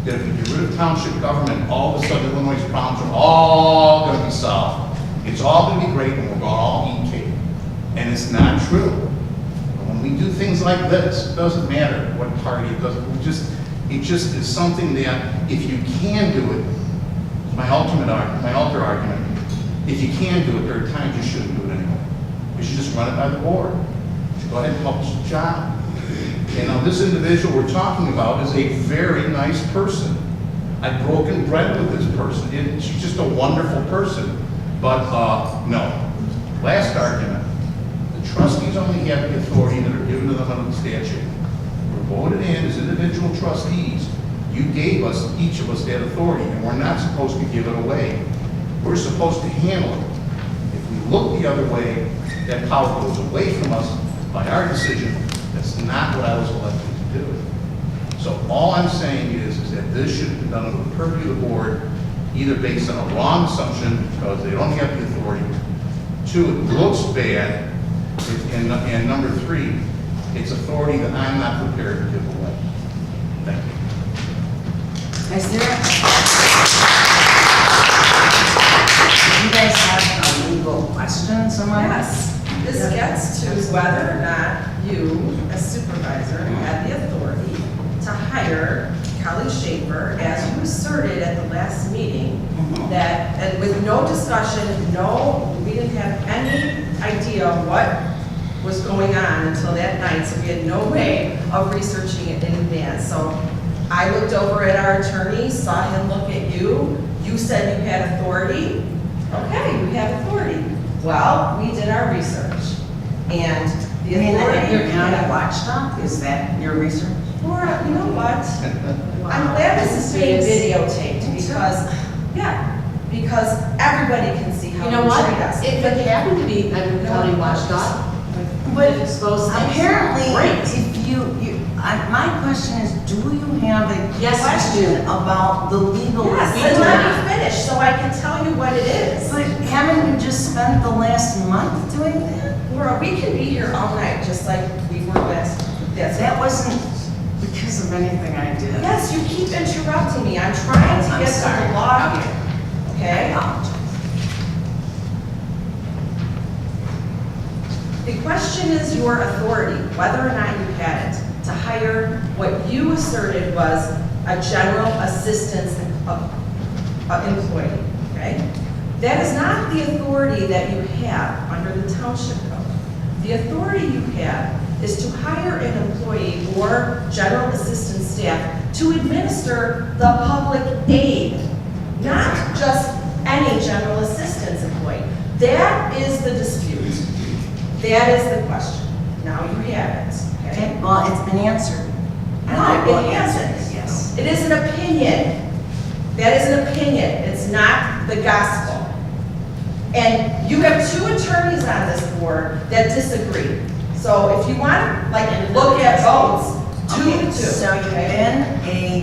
that if we get rid of township government, all of a sudden Illinois' problems are all going to be solved. It's all going to be great and we're going to all eat cake. And it's not true. When we do things like this, it doesn't matter what party it doesn't. It just is something that if you can do it, my alter argument, if you can do it, there are times you shouldn't do it anyway. You should just run it by the board. Go ahead and publish the job. And now this individual we're talking about is a very nice person. I've broken bread with this person. She's just a wonderful person. But no. Last argument. The trustees only have the authority that are given to them under the statute. We're voted in as individual trustees. You gave us, each of us, that authority, and we're not supposed to give it away. We're supposed to handle it. If we look the other way, that power goes away from us by our decision. That's not what I was elected to do. So all I'm saying is that this should have been done under the purview of the board, either based on a wrong assumption, because they don't have the authority. Two, it looks bad. And number three, it's authority that I'm not prepared to give away. Thank you. Is there, do you guys have a legal question somewhere? Yes, this gets to whether or not you, as supervisor, had the authority to hire Kelly Schaefer, as you asserted at the last meeting, that, and with no discussion, we didn't have any idea what was going on until that night, so we had no way of researching it in advance. So I looked over at our attorney, saw him look at you. You said you had authority. Okay, you have authority. Well, we did our research. And the You mean that authority. your county watchdog, is that your research? Laura, you know what? I'm glad this is being videotaped because everybody can see how You know you what? treat us. If it happened to be a county watchdog, But would expose things. apparently, Great. if my question is, do you have a Yes, you question about the legal? Yes, We and do let not. me finish so I can tell you what it is. But haven't you just spent the last month doing that? Laura, we can be here all night, just like we were last. That wasn't because of anything I did. Yes, you keep interrupting me. I'm trying to I'm get to sorry. the law here. I Okay? apologize. The question is your authority, whether or not you had it, to hire what you asserted was a general assistance employee, okay? That is not the authority that you have under the township code. The authority you have is to hire an employee or general assistance staff to administer the public aid, not just any general assistance employee. That is the dispute. That is the question. Now you have it, okay? Okay, well, it's been answered. And I No, will it answer hasn't. Yes. It is an opinion. That is an opinion. It's not the gospel. And you have two attorneys on this board that disagree. So if you want to, look at votes, 2-2. So you've been a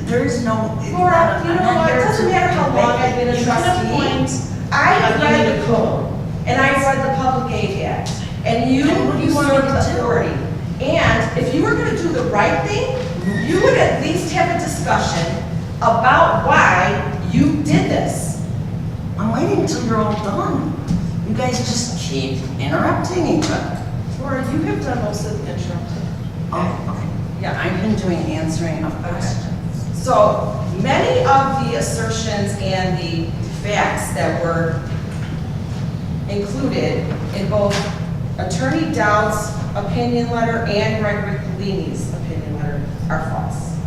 there is no. Laura, you know what? It doesn't matter how long I've been a trustee. I have read the code, and I read the Public Aid Act, and you usurped authority. And if you were going to do the right thing, you would at least have a discussion about why you did this. I'm waiting until you're all done. You guys just keep interrupting each other. Laura, you have done most of the interrupting. Oh, okay. Yeah. I've been doing answering of questions. So many of the assertions and the facts that were included in both Attorney Dowd's opinion letter and Gregory Collini's opinion letter are false.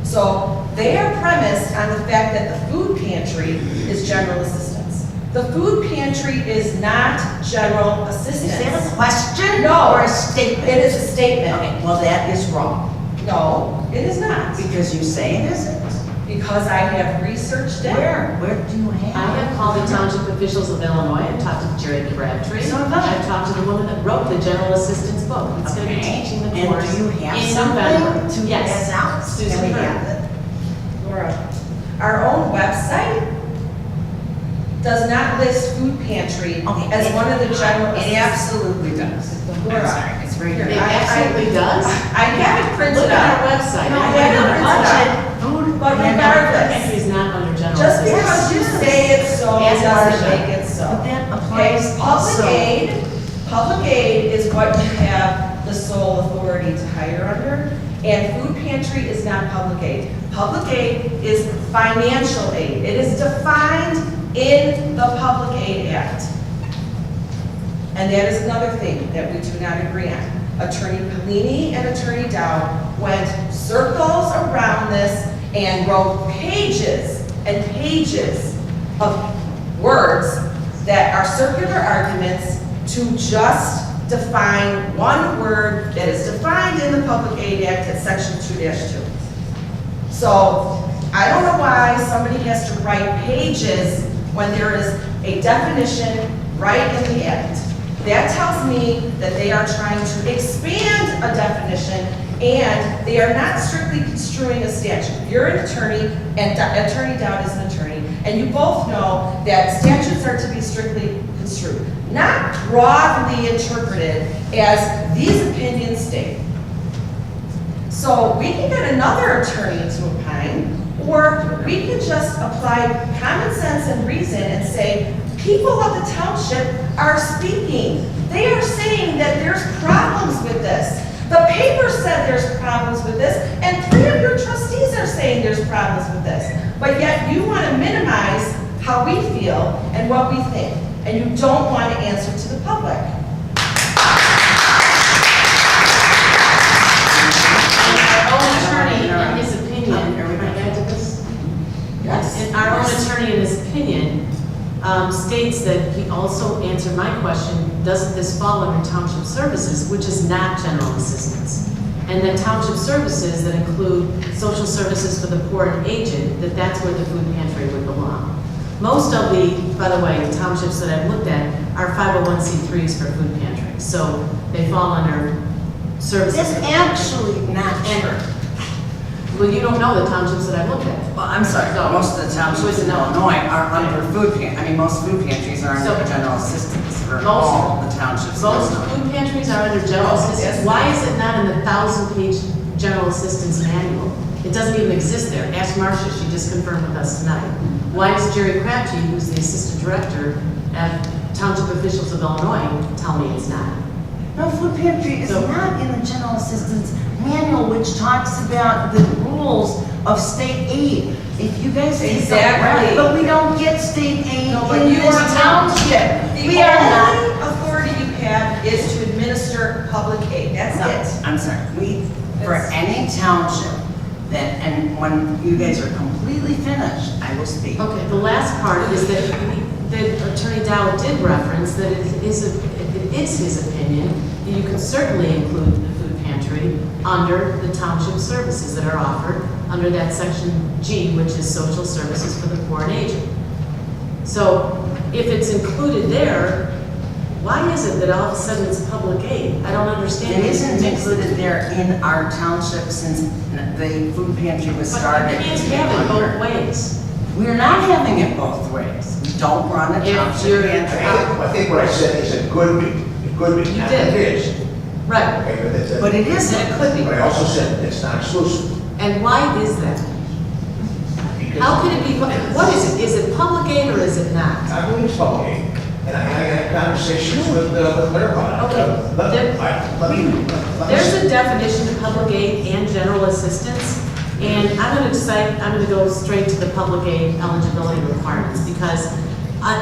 So they are premised on the fact that the food pantry is general assistance. The food pantry is not general assistance. Is that a question? No. Or a statement? It is a statement. Okay, well, that is wrong. No, it is not. Because you say it isn't. Because I have researched it. Where? Where do you have? I have called the township officials of Illinois, I've talked to Jerry Crabtree. So have I. I've talked to the woman that wrote the general assistance book. It's going to be Okay. teaching the And course do you have in something November. to Yes. pass out? Susan Can we Byrne. have it? Laura, our own website does not list food pantry Okay. as one of the general. It absolutely does. Laura, I'm sorry, it's very here, It good. absolutely does. I have it printed Look at our out. website. No, I I have have the it budget. Food. But and regardless, Pantry is not under general just assistance. because you say it's so, Yes, doesn't Marcia. make it so. But that Okay, applies also. public aid is what you have the sole authority to hire under, and food pantry is not public aid. Public aid is financial aid. It is defined in the Public Aid Act. And that is another thing that we do not agree on. Attorney Collini and Attorney Dowd went circles around this and wrote pages and pages of words that are circular arguments to just define one word that is defined in the Public Aid Act at section 2-2. So I don't know why somebody has to write pages when there is a definition right in the act. That tells me that they are trying to expand a definition and they are not strictly construing a statute. You're an attorney and Attorney Dowd is an attorney, and you both know that statutes are to be strictly construed, not broadly interpreted as these opinions state. So we can get another attorney to opine, or we can just apply common sense and reason and say, people of the township are speaking. They are saying that there's problems with this. The paper said there's problems with this, and 3 of your trustees are saying there's problems with this. But yet you want to minimize how we feel and what we think, and you don't want to answer to the public. Our own attorney, in his states that he also answered my question, doesn't this fall under township services, which is not general assistance? And that township services that include social services for the poor and aged, that's where the food pantry would belong. Most of the, by the way, townships that I've looked at are 501c3s for food pantries. So they fall under services. That's actually not true. Well, you don't know the townships that I've looked at. Well, I'm sorry, So, most of the townships in Illinois are under food pantry. Most food pantries are under general assistance for all the townships in Most Illinois. food pantries are under general assistance. Why is it not in the 1,000-page general assistance manual? It doesn't even exist there. Ask Marcia, she just confirmed with us tonight. Why does Jerry Crabtree, who's the assistant director at Township Officials of Illinois, tell me it's not? No, food pantry is not in the general assistance manual, which talks about the rules of state aid. If you guys think so, Exactly. but we don't get state aid No, but in you this are township. The We are not. only authority you have is to administer public aid, that's No, it. I'm sorry, for any township that, and when you guys are completely finished, I will speak. Okay, the last part is that Attorney Dow did reference that it is his opinion that you can certainly include the food pantry under the township services that are offered under that section G, which is social services for the poor and aged. So if it's included there, why is it that all of a sudden it's public aid? I don't understand. It isn't included there in our township since the food pantry was started. But you can't have it both ways. We're not having it both ways. We don't run a township pantry. I think what I said is it could be, not did. it is. Right. Okay, But it isn't. It could be. But I also said it's not exclusive. And why is that? How can it be, what is it? Is it public aid or is it not? I believe it's public aid. And I had conversations with Claire about it. There's a definition of public aid and general assistance, and I'm going to go straight to the public aid eligibility requirements because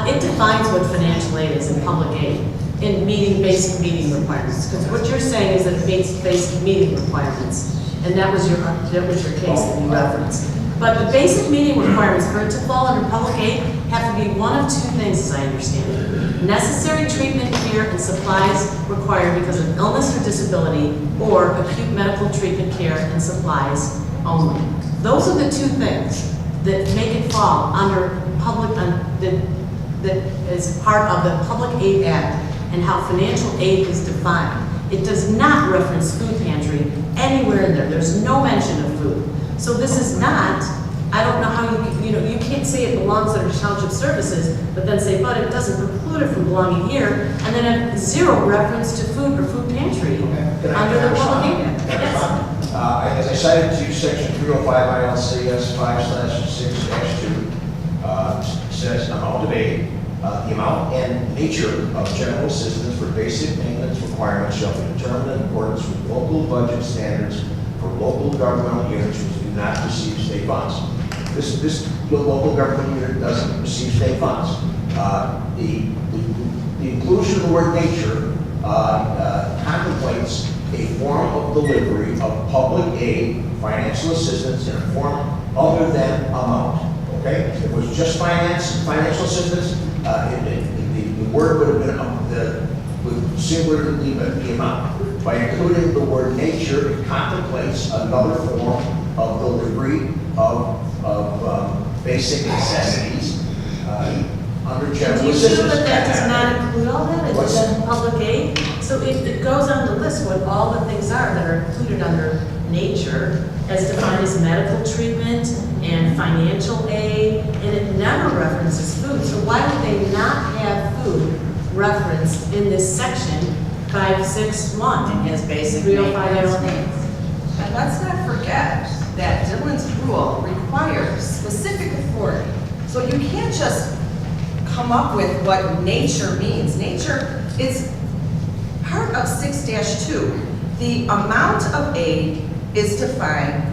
it defines what financial aid is in public aid in basic meeting requirements. Because what you're saying is that it meets basic meeting requirements, and that was your case that you referenced. But the basic meeting requirements for it to fall under public aid have to be one of two things, as I understand it. Necessary treatment, care, and supplies required because of illness or disability, or acute medical treatment, care, and supplies only. Those are the two things that make it fall under public, that is part of the Public Aid Act and how financial aid is defined. It does not reference food pantry anywhere in there. There's no mention of food. So this is not, I don't know how you can't say it belongs under township services, but then say, but it doesn't preclude it from belonging here, and then have zero reference to food or food pantry under the Public Aid Act. Yes. As I cited to you, section 305 ILCS 5/6-2 says amount of aid, the amount and nature of general assistance for basic maintenance requirements shall be determined in accordance with local budget standards for local governmental units which do not receive state funds. This local government unit doesn't receive state funds. The inclusion of the word nature contemplates a form of delivery of public aid, financial assistance in a form other than amount. Okay? If it was just financial assistance, the word would have been would singularly be the amount. By including the word nature, it contemplates another form of delivery of basic necessities under general assistance. Are you sure that does not include all that? It's just public aid? So it goes on the list what all the things are that are included under nature as defined as medical treatment and financial aid, and it never references food. So why would they not have food referenced in this section 561? In his basic 305 needs. And let's not forget that Dillon's rule requires specific authority. So you can't just come up with what nature means. Nature is part of 6-2. The amount of aid is defined,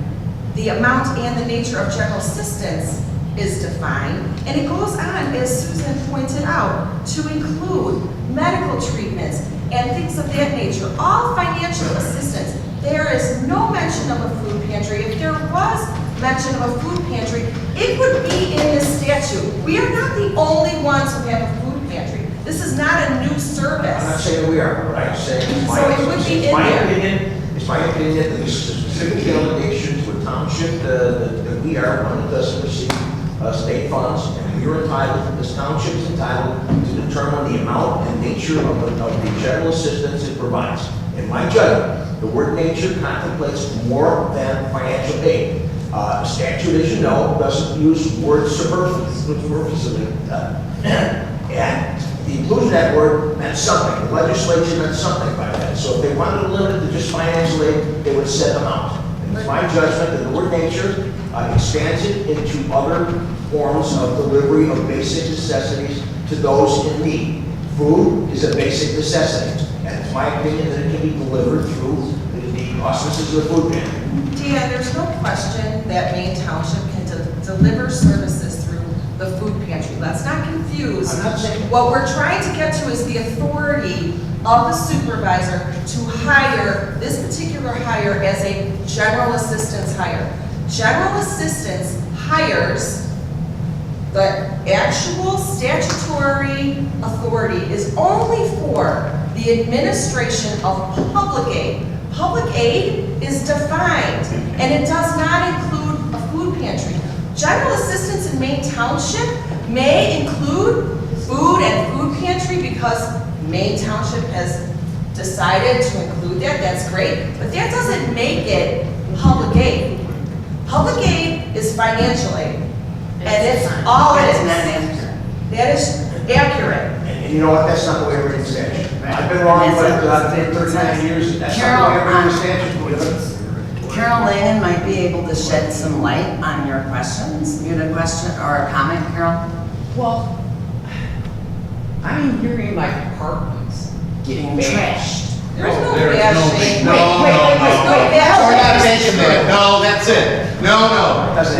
the amount and the nature of general assistance is defined, and it goes on, as Susan pointed out, to include medical treatments and things of that nature, all financial assistance. There is no mention of a food pantry. If there was, mention of a food pantry, it would be in the statute. We are not the only ones who have a food pantry. This is not a new service. I'm not saying we are, but I'm saying it's my, So it would be it's in my there. opinion, it's my opinion that this is a specific delegation to a township that we are one that doesn't receive state funds, and we're entitled, this township is entitled to determine the amount and nature of the general assistance it provides. In my judgment, the word nature contemplates more than financial aid. Statute, as you know, doesn't use words superfluously. And the inclusion of that word meant something. The legislature meant something by that. So if they wanted to limit it to just financial aid, they would set them out. And it's my judgment that the word nature expands it into other forms of delivery of basic necessities to those in need. Food is a basic necessity. And it's my opinion that it can be delivered through the auspices of the food pantry. Tia, there's no question that Maine Township can deliver services through the food pantry. Let's not confuse. I'm not saying- What we're trying to get to is the authority of the supervisor to hire this particular hire as a general assistance hire. General assistance hires, the actual statutory authority is only for the administration of public aid. Public aid is defined, and it does not include a food pantry. General assistance in Maine Township may include food and food pantry because Maine Township has decided to include that. That's great, but that doesn't make it public aid. Public aid is financial aid, and it's all it That's is. not accurate. That is accurate. And you know what, that's not the way we're in statute. I've been wrong, but I've been 39 years, that's not the way we're in statute. Carol Langan might be able to shed some light on your questions. You had a question or a comment, Carol? Well, I'm hearing like apartments getting trashed. There's no There's no bashing. big- Wait, wait, wait, wait, wait. We're not making that, no, that's it. No, no.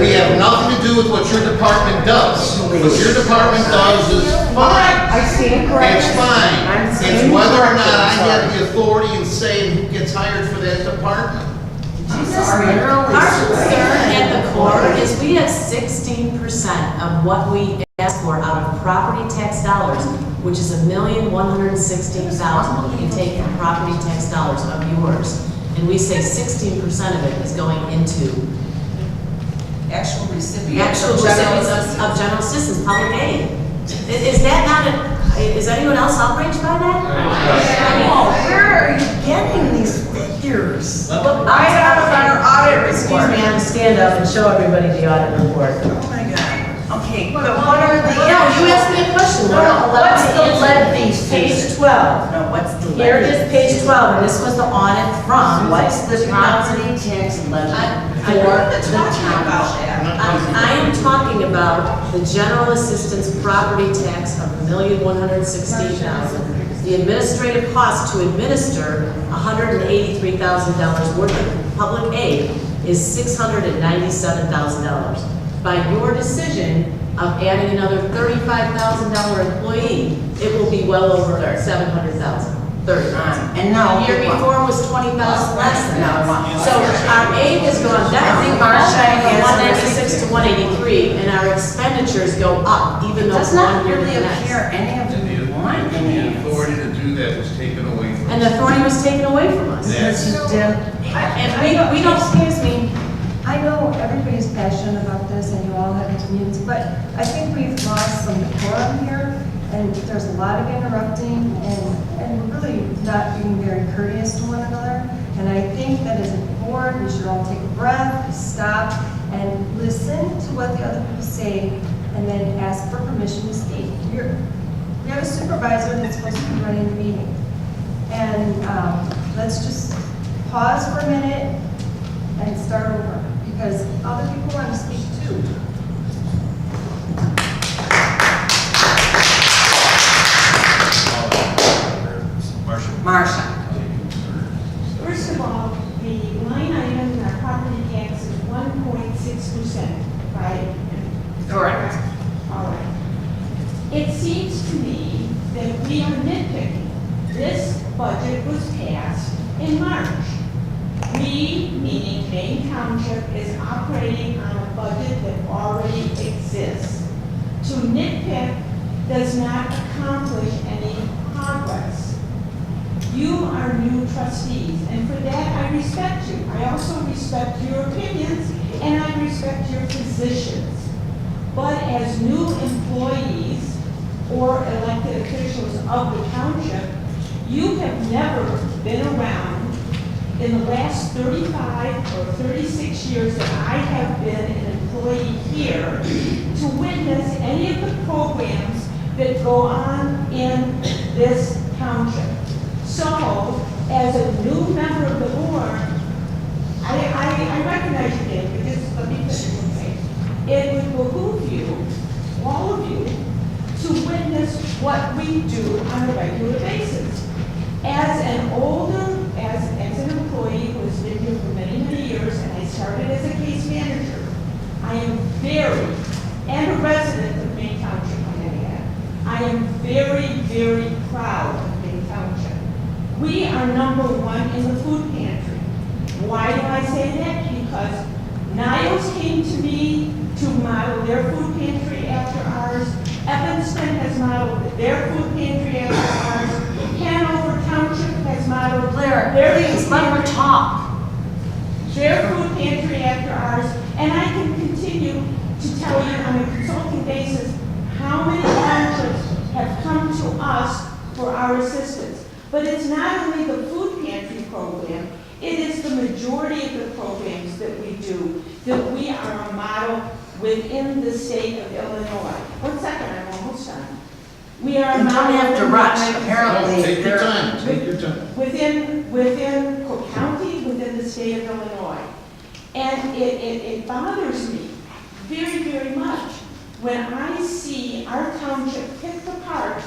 We have nothing to do with what your department does. What your department does is fine. I stand corrected. It's fine. It's whether or not I have the authority in saying who gets hired for that department. I'm sorry. Our concern at the core is we have 16% of what we ask for out of property tax dollars, which is $1,116,000. We can take from property tax dollars of yours, and we say 16% of it is going into Actual the recipients actual of general recipients assistance. of general assistance, public aid. Is that not is anyone else outraged by that? Where are you getting these figures? I have our audit Excuse report. me, I have to stand up and show everybody the audit report. Oh my God. Okay, but what are the? No, you asked me a question. No, no, what's the levy Page station? 12. No, what's the Here it levy? is, page 12, and this was the audit from. What's the property tax levy for the township? I am talking about the general assistance property tax of $1,116,000. The administrative cost to administer $183,000 worth of public aid is $697,000. By your decision of adding another $35,000 employee, it will be well over $700,000. 30,000. And now. The year before was 20,000 less than that. No. So our aid has gone down. I think Marcia has- From 196 to 183, and our expenditures go up, even though Does one not year to really the next. appear any of them want any The of this. authority to do that was taken away from And the authority was taken away from us. Because you did. And we don't, Excuse me, I know everybody's passionate about this and you all have opinions, but I think we've lost some decorum here and there's a lot of interrupting and really not being very courteous to one another. And I think that as a board, we should all take a breath, stop, and listen to what the other people say and then ask for permission to speak. We have a supervisor that's supposed to be running the meeting. And let's just pause for a minute and start over, because other people want to speak too. Marcia. First of all, the line item in our property tax is 1.6%, right? Correct. All right. It seems to me that we are nitpicking. This budget was passed in March. We, meaning Maine Township, township is operating on a budget that already exists. To nitpick does not accomplish any progress. You are new trustees, and for that I respect you. I also respect your opinions, and I respect your positions. But as new employees or elected officials of the township, you have never been around in the last 35 or 36 years that I have been an employee here to witness any of the programs that go on in this township. So, as a new member of the board, I recognize you, Dave, but just let me finish one thing. It would behoove you, all of you, to witness what we do on a regular basis. As an an employee who has been here for many, many years, and I started as a case manager, I am and a resident of Maine Township, I am very, very proud of Maine Township. We are #1 in the food pantry. Why do I say that? Because Niles came to me to model their food pantry after ours. Evanston has modeled their food pantry after ours. Hanover Township has modeled Please, let her talk. their food pantry after ours. And I can continue to tell you on a consulting basis how many townships have come to us for our assistance. But it's not only the food pantry program, it is the majority of the programs that we do, that we are a model within the state of Illinois. 1 second, I'm almost done. We are a You don't model have to within rush, the- apparently. Take your time, take your time. within Cook County, within the state of Illinois. And it bothers me very, very much when I see our township picked apart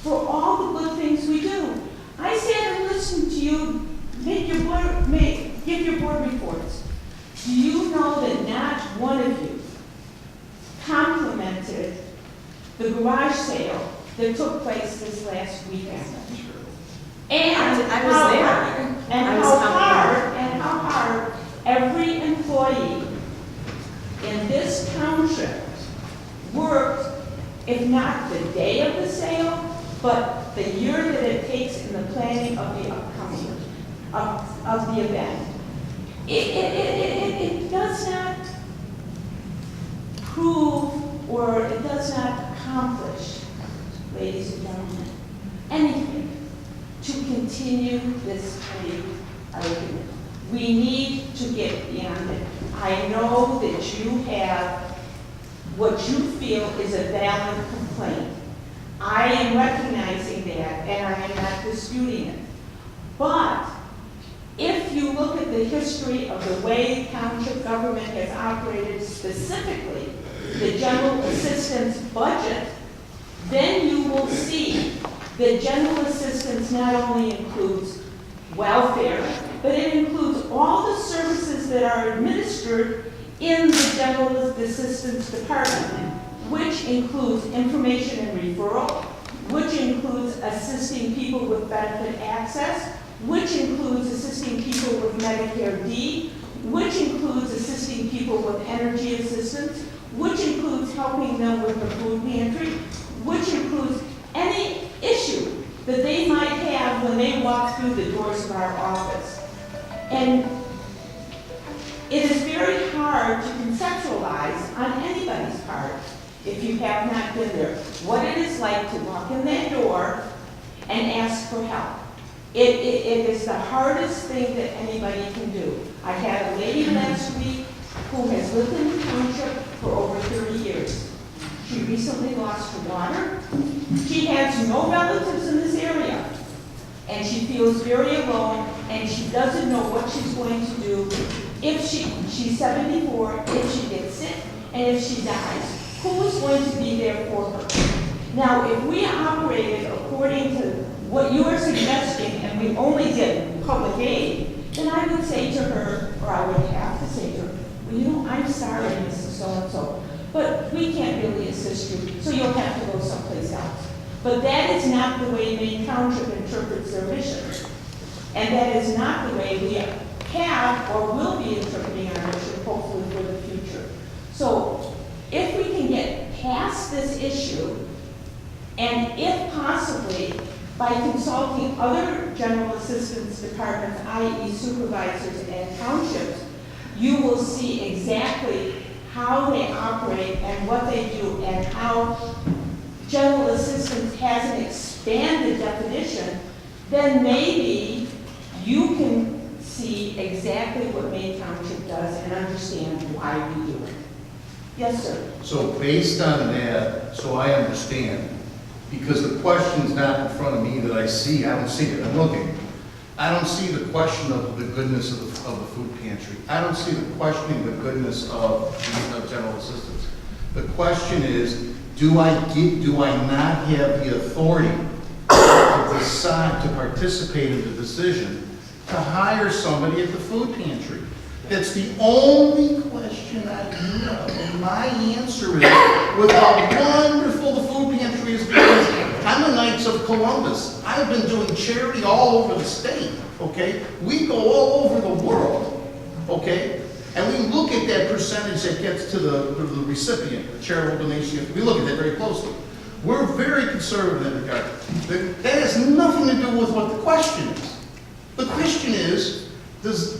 for all the good things we do. I sat and listened to you give your board reports. Do you know that not one of you complimented the garage sale that took place this last weekend? And I was there. And how hard every employee in this township worked, if not the day of the sale, but the year that it takes in the planning of the upcoming, of the event. It does not prove, or it does not accomplish, ladies and gentlemen, anything to continue this big argument. We need to get beyond it. I know that you have what you feel is a valid complaint. I am recognizing that, and I am not disputing it. But if you look at the history of the way township government has operated, specifically the general assistance budget, then you will see that general assistance not only includes welfare, but it includes all the services that are administered in the general assistance department, which includes information and referral, which includes assisting people with benefit access, which includes assisting people with Medicare D, which includes assisting people with energy assistance, which includes helping them with the food pantry, which includes any issue that they might have when they walk through the doors of our office. And it is very hard to conceptualize on anybody's part, if you have not been there, what it is like to walk in that door and ask for help. It is the hardest thing that anybody can do. I had a lady last week who has lived in the township for over 30 years. She recently lost her daughter. She has no relatives in this area. And she feels very alone, and she doesn't know what she's going to do if she's 74, if she gets sick, and if she dies. Who is going to be there for her? Now, if we operated according to what you are suggesting, and we only did public aid, then I would say to her, or I would have to say to her, well, you know, I'm sorry, Mrs. So-and-so, but we can't really assist you, so you'll have to go someplace else. But that is not the way Maine Township interprets their mission. And that is not the way we have or will be interpreting our mission, hopefully. issue, and if possibly, by consulting other general assistance departments, i.e. supervisors and townships, you will see exactly how they operate and what they do and how general assistance has an expanded definition, then maybe you can see exactly what Maine Township does and understand why we do it. Yes, sir. So based on that, so I understand, because the question's not in front of me that I see, I don't see it, I'm looking. I don't see the question of the goodness of the food pantry. I don't see the questioning the goodness of general assistance. The question is, do I not have the authority to decide, to participate in the decision to hire somebody at the food pantry? That's the only question I have. And my answer is, with how wonderful the food pantry is, because I'm a Knights of Columbus. I've been doing charity all over the state, okay? We go all over the world, okay? And we look at that percentage that gets to the recipient, the charitable donation. We look at that very closely. We're very conservative in that regard. That has nothing to do with what the question is. The question is,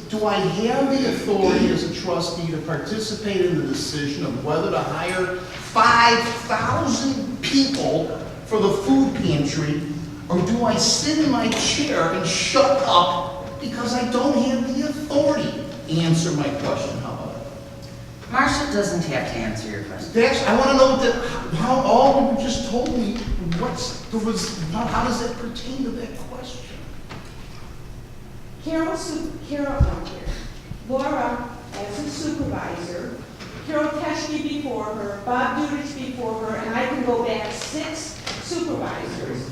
do I have the authority as a trustee to participate in the decision of whether to hire 5,000 people for the food pantry, or do I sit in my chair and shut up because I don't have the authority? Answer my question. How about that? Marcia doesn't have to answer your question. I want to know how all you just told me, how does that pertain to that question? Laura, as a supervisor, Carol Teschke before her, Bob Dudich before her, and I can go back 6 supervisors,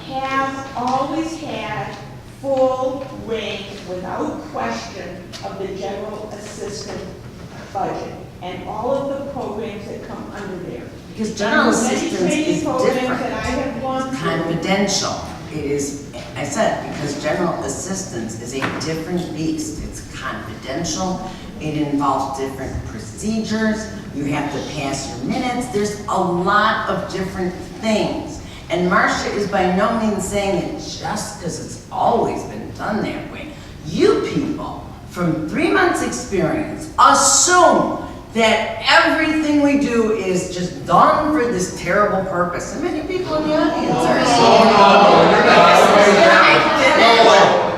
have always had full reign without question of the general assistant budget and all of the programs that come under there. Because general assistance is different. That I have gone It's through. confidential. It is, I said, because general assistance is a different beast. It's confidential. It involves different procedures. You have to pass your minutes. There's a lot of different things. And Marcia is by no means saying it just because it's always been done that way. You people, from 3 months experience, assume that everything we do is just done for this terrible purpose. And many people in the audience are saying,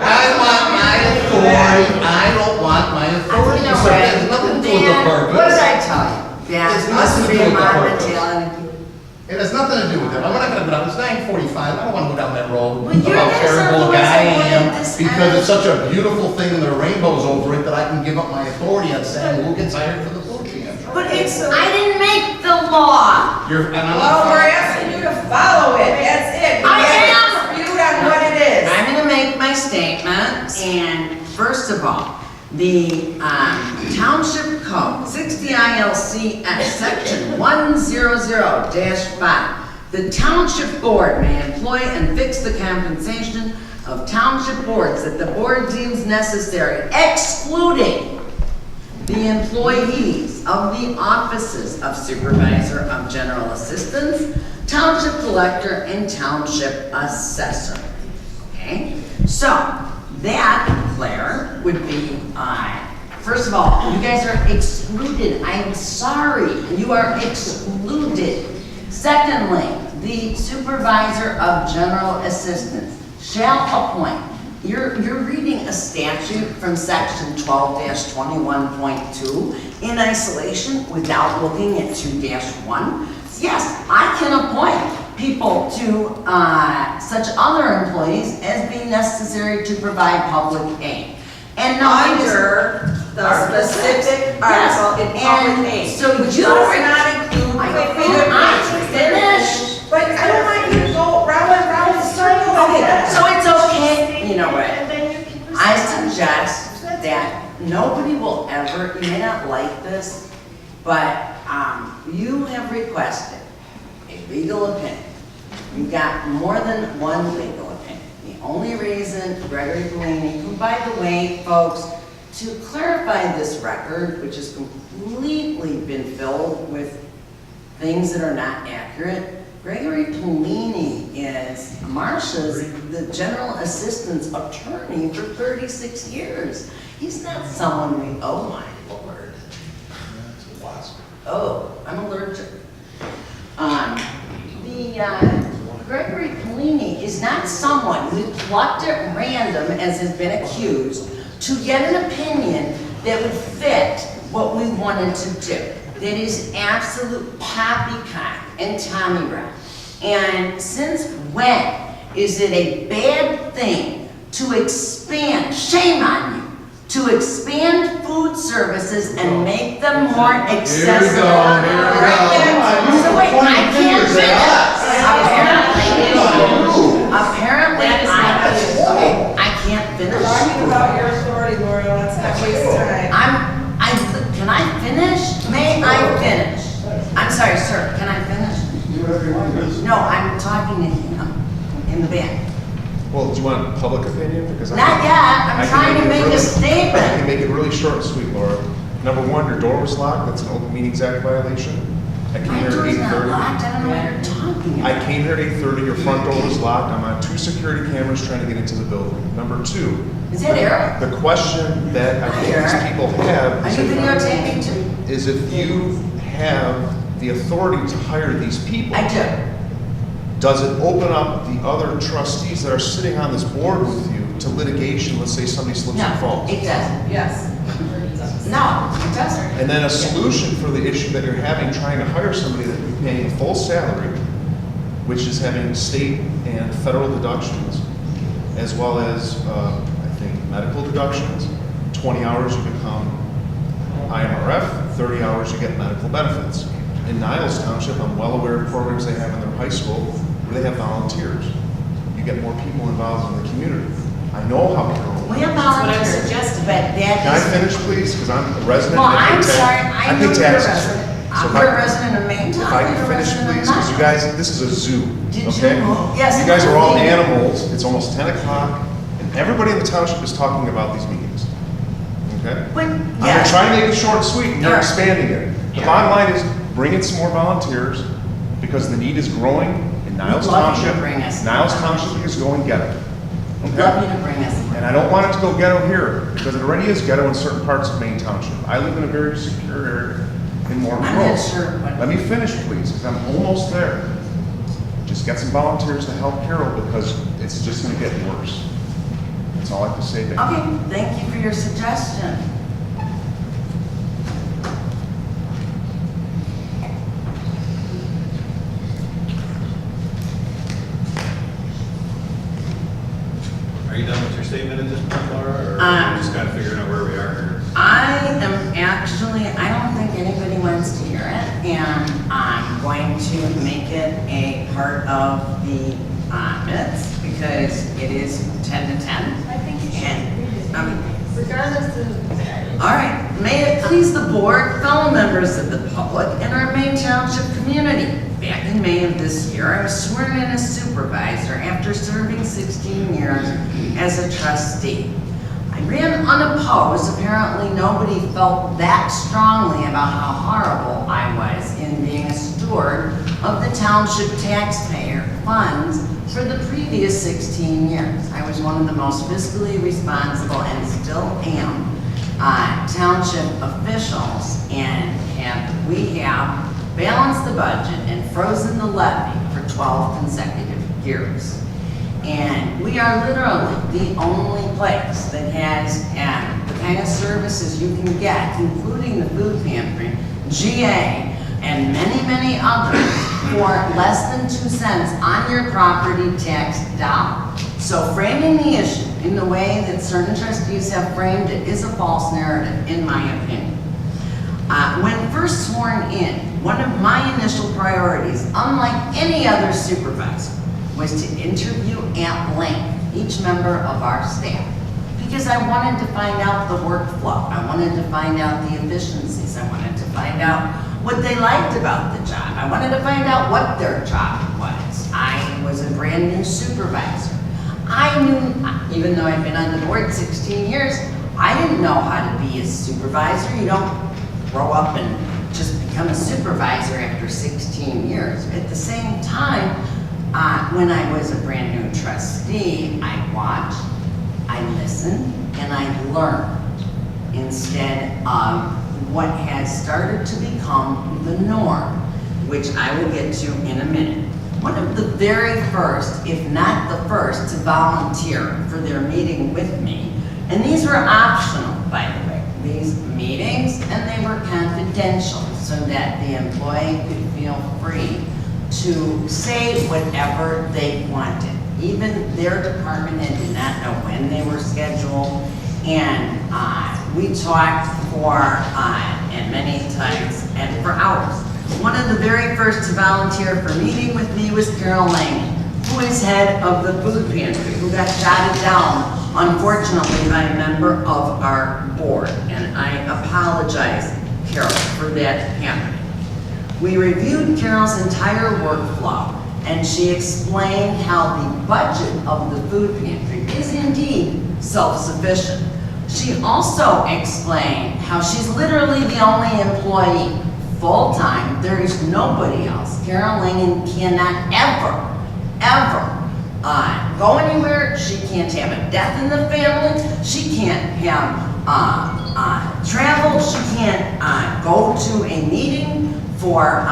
I want my authority. I don't want my authority. No, So it has nothing to do with the purpose. what did I tell you? That It's must nothing to be do with the on the purpose. tail end. It has nothing to do with that. I'm not going to go down. It's 9:45. I don't want to go down that road Well, you about guys are terrible the ones guy I that wanted am this because end. it's such a beautiful thing and there are rainbows over it that I can give up my authority on saying who gets hired for the food pantry. But I didn't make the law. And I'm Well, not. we're asking you to follow it, that's it. We I have am. a dispute on what it is. I'm gonna make my statement, and first of all, the Township Code, 60 ILCS, Section 100-5. The Township Board may employ and fix the compensation of township boards that the board deems necessary, excluding the employees of the offices of Supervisor of General Assistance, Township Collector, and Township Assessor. Okay? So, that, Claire, would be, first of all, you guys are excluded. I'm sorry, you are excluded. Secondly, the Supervisor of General Assistance shall appoint. You're reading a statute from section 12-21.2 in isolation without looking at 2-1. Yes, I can appoint people to such other employees as being necessary to provide public aid. And now Under the specific article in public aid. So Which you does are not include. I finished. But I don't want you to go round and round the circle. Okay, so it's okay, you know what? And then you can I suggest that nobody will ever, you may not like this, but you have requested a legal opinion. You've got more than one legal opinion. The only reason Gregory Bellini, who by the way, folks, to clarify this record, which has completely been filled with things that are not accurate. Gregory Polini is Marcia's, the general assistant's attorney for 36 years. He's not someone we, oh my Lord. Oh, I'm allergic. Gregory Polini is not someone we plucked at random, as has been accused, to get an opinion that would fit what we wanted to do. That is absolute poppycock and Tommy Run. And since when is it a bad thing to expand, shame on you, to expand food services and make them more accessible? So wait, I can't finish. Apparently, I can't finish. Talking about your authority, Lori, let's not waste time. Can I finish? May I finish? I'm sorry, sir, can I finish? No, I'm talking to him in the back. Well, do you want public opinion? Because Not yet, I'm trying to make a I statement. can make it really short and sweet, Laura. Number one, your door was locked, that's an open meetings act violation. I came My here at door's not 8:30. locked, I don't know what you're talking about. I came here at 8:30, your front door was locked, I'm on 2 security cameras trying to get into the building. Number two. Is that Eric? The question that I think these people have Are you videotaping too? is if you have the authority to hire these people. I do. Does it open up the other trustees that are sitting on this board with you to litigation? Let's say somebody slips and No, falls. it doesn't. Yes. No, it doesn't. And then a solution for the issue that you're having, trying to hire somebody that you're paying a full salary, which is having state and federal deductions, as well as, I think, medical deductions. 20 hours you become IMRF, 30 hours you get medical benefits. In Niles Township, I'm well aware of programs they have in their high school where they have volunteers. You get more people involved in the community. I know how Carroll. We have volunteers, but that Can I is. finish, please? Because I'm a resident. Well, and I pay I'm tax- sorry, I know pay you're a taxes. resident. So I'm if a resident of Maine If I Township, can you're a finish, resident of please, because you Niles. guys, this is a zoo, Did you okay? move? Yes, You guys are all I did. animals, it's almost 10 o'clock, and everybody in the township is talking about these meetings, okay? I'm gonna yes. try to make it short and sweet, and you're Yeah. expanding it. The Yeah. bottom line is, bring in some more volunteers, because the need is growing in Niles We'd love you to Township. bring us Niles more. Township is going ghetto. We'd Okay? love you to bring us. And I don't want it to go ghetto here, because it already is ghetto in certain parts of Maine Township. I live in a very secure area in Morton I'm Grove. not sure what. Let me finish, please, because I'm almost there. Just get some volunteers to help Carol, because it's just gonna get worse. That's all I have to say, babe. Okay, thank you for your suggestion. Are you done with your statement at this point, Laura, or just kind of figuring out where we are here? I am actually, I don't think anybody wants to hear it, and I'm going to make it a part of the minutes, because it is 10 to 10. I think you should And, read it. Regardless of. All right, may it please the board, fellow members of the public, and our Maine Township community. Back in May of this year, I was sworn in as supervisor after serving 16 years as a trustee. I ran unopposed. Apparently nobody felt that strongly about how horrible I was in being a steward of the township taxpayer funds for the previous 16 years. I was one of the most fiscally responsible, and still am, township officials, and we have balanced the budget and frozen the levy for 12 consecutive years. And we are literally the only place that has the kind of services you can get, including the food pantry, GA, and many, many others for less than 2 cents on your property tax dollar. So framing the issue in the way that certain trustees have framed it is a false narrative, in my opinion. When first sworn in, one of my initial priorities, unlike any other supervisor, was to interview at length each member of our staff, because I wanted to find out the workflow. I wanted to find out the efficiencies. I wanted to find out what they liked about the job. I wanted to find out what their job was. I was a brand new supervisor. I knew, even though I'd been on the board 16 years, I didn't know how to be a supervisor. You don't grow up and just become become a supervisor after 16 years. At the same time, when I was a brand new trustee, I watched, I listened, and I learned instead of what has started to become the norm, which I will get to in a minute. One of the very first, if not the first, to volunteer for their meeting with me, and these were optional, by the way, these meetings, and they were confidential so that the employee could feel free to say whatever they wanted. Even their department head did not know when they were scheduled, and we talked for, and many times, and for hours. One of the very first to volunteer for meeting with me was Carol Lang, who is head of the food pantry, who got jotted down, unfortunately, by a member of our board. And I apologize, Carol, for that happening. We reviewed Carol's entire workflow, and she explained how the budget of the food pantry is indeed self-sufficient. She also explained how she's literally the only employee full-time. There is nobody else. Carol Langen cannot ever go anywhere. She can't have a death in the family. She can't have travel. She can't go to a meeting for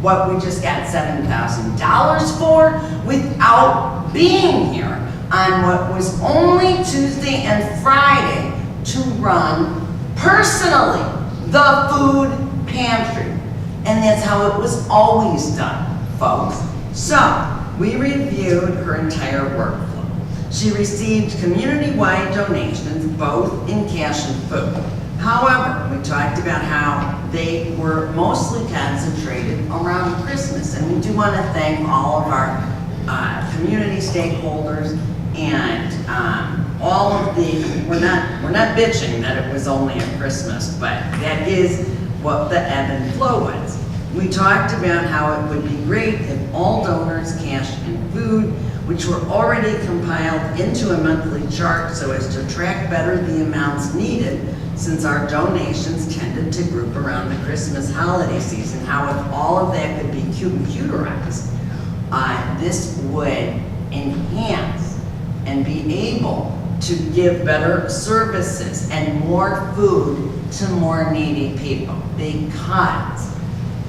what we just got $7,000 for without being here on what was only Tuesday and Friday to run personally the food pantry. And that's how it was always done, folks. So, we reviewed her entire workflow. She received community-wide donations, both in cash and food. However, we talked about how they were mostly concentrated around Christmas. And we do want to thank all of our community stakeholders and all of the, we're not bitching that it was only at Christmas, but that is what the ebb and flow was. We talked about how it would be great if all donors, cash and food, which were already compiled into a monthly chart so as to track better the amounts needed, since our donations tended to group around the Christmas holiday season, how if all of that could be computerized, this would enhance and be able to give better services and more food to more needy people. Because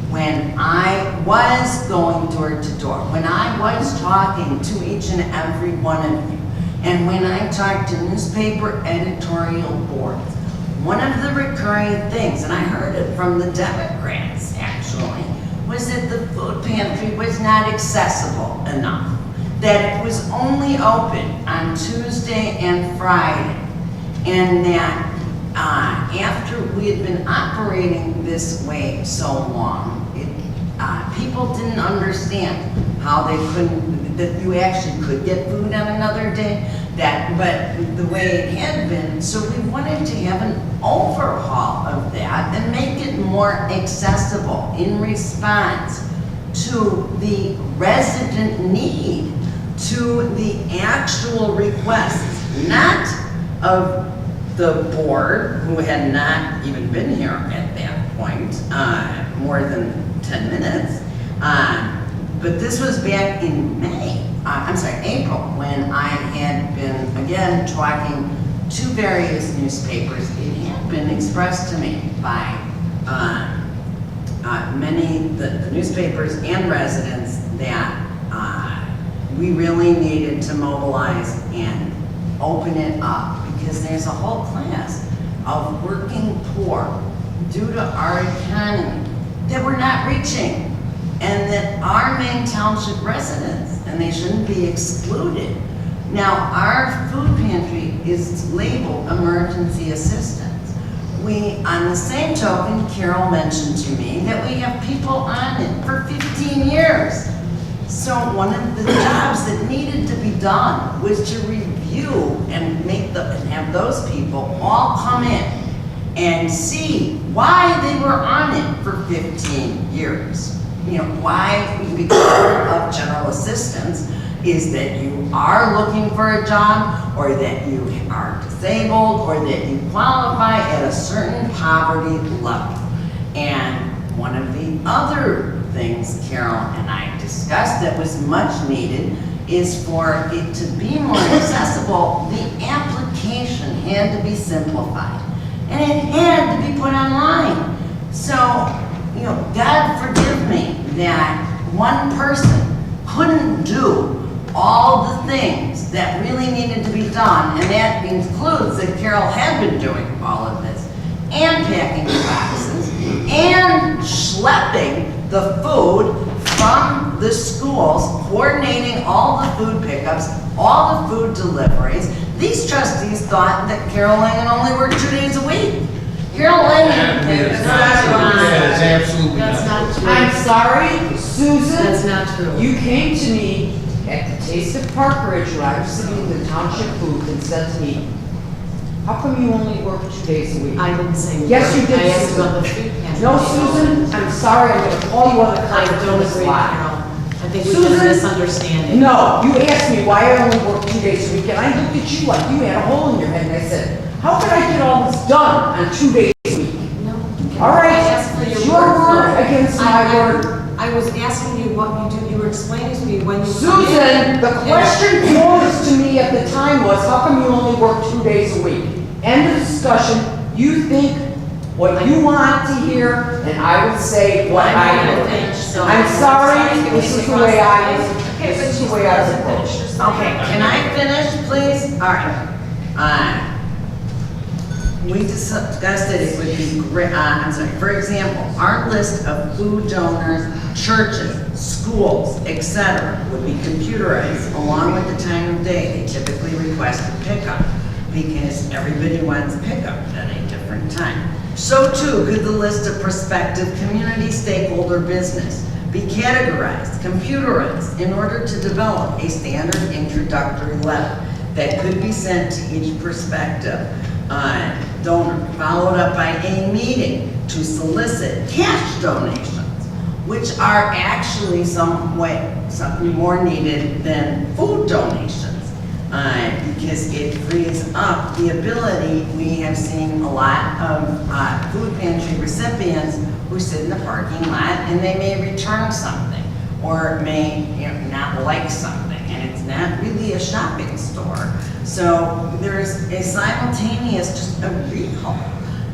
when I was going door to door, when I was talking to each and every one of you, and when I talked to newspaper editorial boards, one of the recurring things, and I heard it from the Democrats actually, was that the food pantry was not accessible enough, that it was only open on Tuesday and Friday, and that after we had been operating this way so long, people didn't understand how they couldn't, that you actually could get food on another day, but the way it had been, so we wanted to have an overhaul of that and make it more accessible in response to the resident need, to the actual requests, not of the board, who had not even been here at that point, more than 10 minutes. But this was back in April, when I had been, again, talking to various newspapers. It had been expressed to me by many, the newspapers and residents, that we really needed to mobilize and open it up, because there's a whole class of working poor due to our economy that we're not reaching, and that are Maine Township residents, and they shouldn't be excluded. Now, our food pantry is labeled emergency assistance. On the same token, Carol mentioned to me that we have people on it for 15 years. So one of the jobs that needed to be done was to review and have those people all come in and see why they were on it for 15 years. You know, why part of general assistance is that you are looking for a job, or that you are disabled, or that you qualify at a certain poverty level. And one of the other things Carol and I discussed that was much needed is for it to be more accessible, the application had to be simplified. And it had to be put online. So, you know, God forgive me that one person couldn't do all the things that really needed to be done, and that includes that Carol had been doing all of this, and packing the boxes, and schlepping the food from the schools, coordinating all the food pickups, all the food deliveries. These trustees thought that Carol Langen only worked 2 days a week. Carol Langen is That is absolutely That's not true. I'm sorry, Susan. That's not true. You came to me at the Taste of Park Ridge when I was sitting in the township booth and said to me, how come you only work 2 days a week? I didn't say. Yes, you did, I asked Susan. about the food pantry. No, Susan, I'm sorry, I'm gonna call you on the I carpet don't for this agree, lie. Carol. I think we have a misunderstanding. No, you asked me why I only work 2 days a week, and I looked at you like you had a hole in your head, and I said, how can I get all this done on 2 days a week? No. All right, I asked for it's your your word workflow. against my word. I was asking you what you do, you were explaining to me when you. Susan, the question posed to me at the time was, how come you only work 2 days a week? End of discussion. You think what you want to hear, and I would say what I would. I'm sorry, this is the way I was. This is the way I was approached. Okay, can I finish, please? All right. We discussed that it would be great, I'm sorry, for example, our list of food donors, churches, schools, etc. would be computerized along with the time of day they typically request a pickup, because everybody wants pickup at a different time. So too could the list of prospective community stakeholder business be categorized, computerized, in order to develop a standard introductory letter that could be sent to each prospective donor, followed up by a meeting to solicit cash donations, which are actually something more needed than food donations, because it frees up the ability. We have seen a lot of food pantry recipients who sit in the parking lot and they may return something or may not like something, and it's not really a shopping store. So there's a simultaneous, just a recall.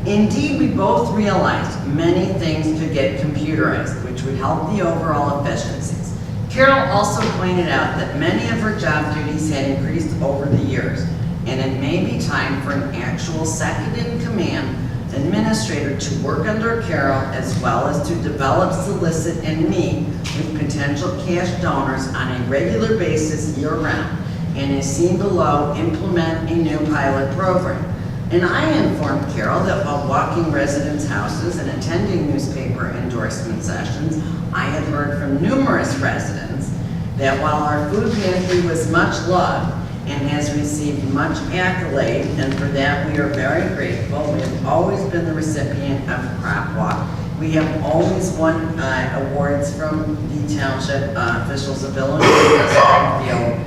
Indeed, we both realized many things could get computerized, which would help the overall efficiencies. Carol also pointed out that many of her job duties had increased over the years, and it may be time for an actual second-in-command administrator to work under Carol, as well as to develop, solicit, and meet with potential cash donors on a regular basis year-round, and as seen below, implement a new pilot program. And I informed Carol that while walking residents' houses and attending newspaper endorsement sessions, I had heard from numerous residents that while our food pantry was much loved and has received much accolade, and for that we are very grateful, we have always been the recipient of Crop Walk. We have always won awards from the township officials' ability to Springfield.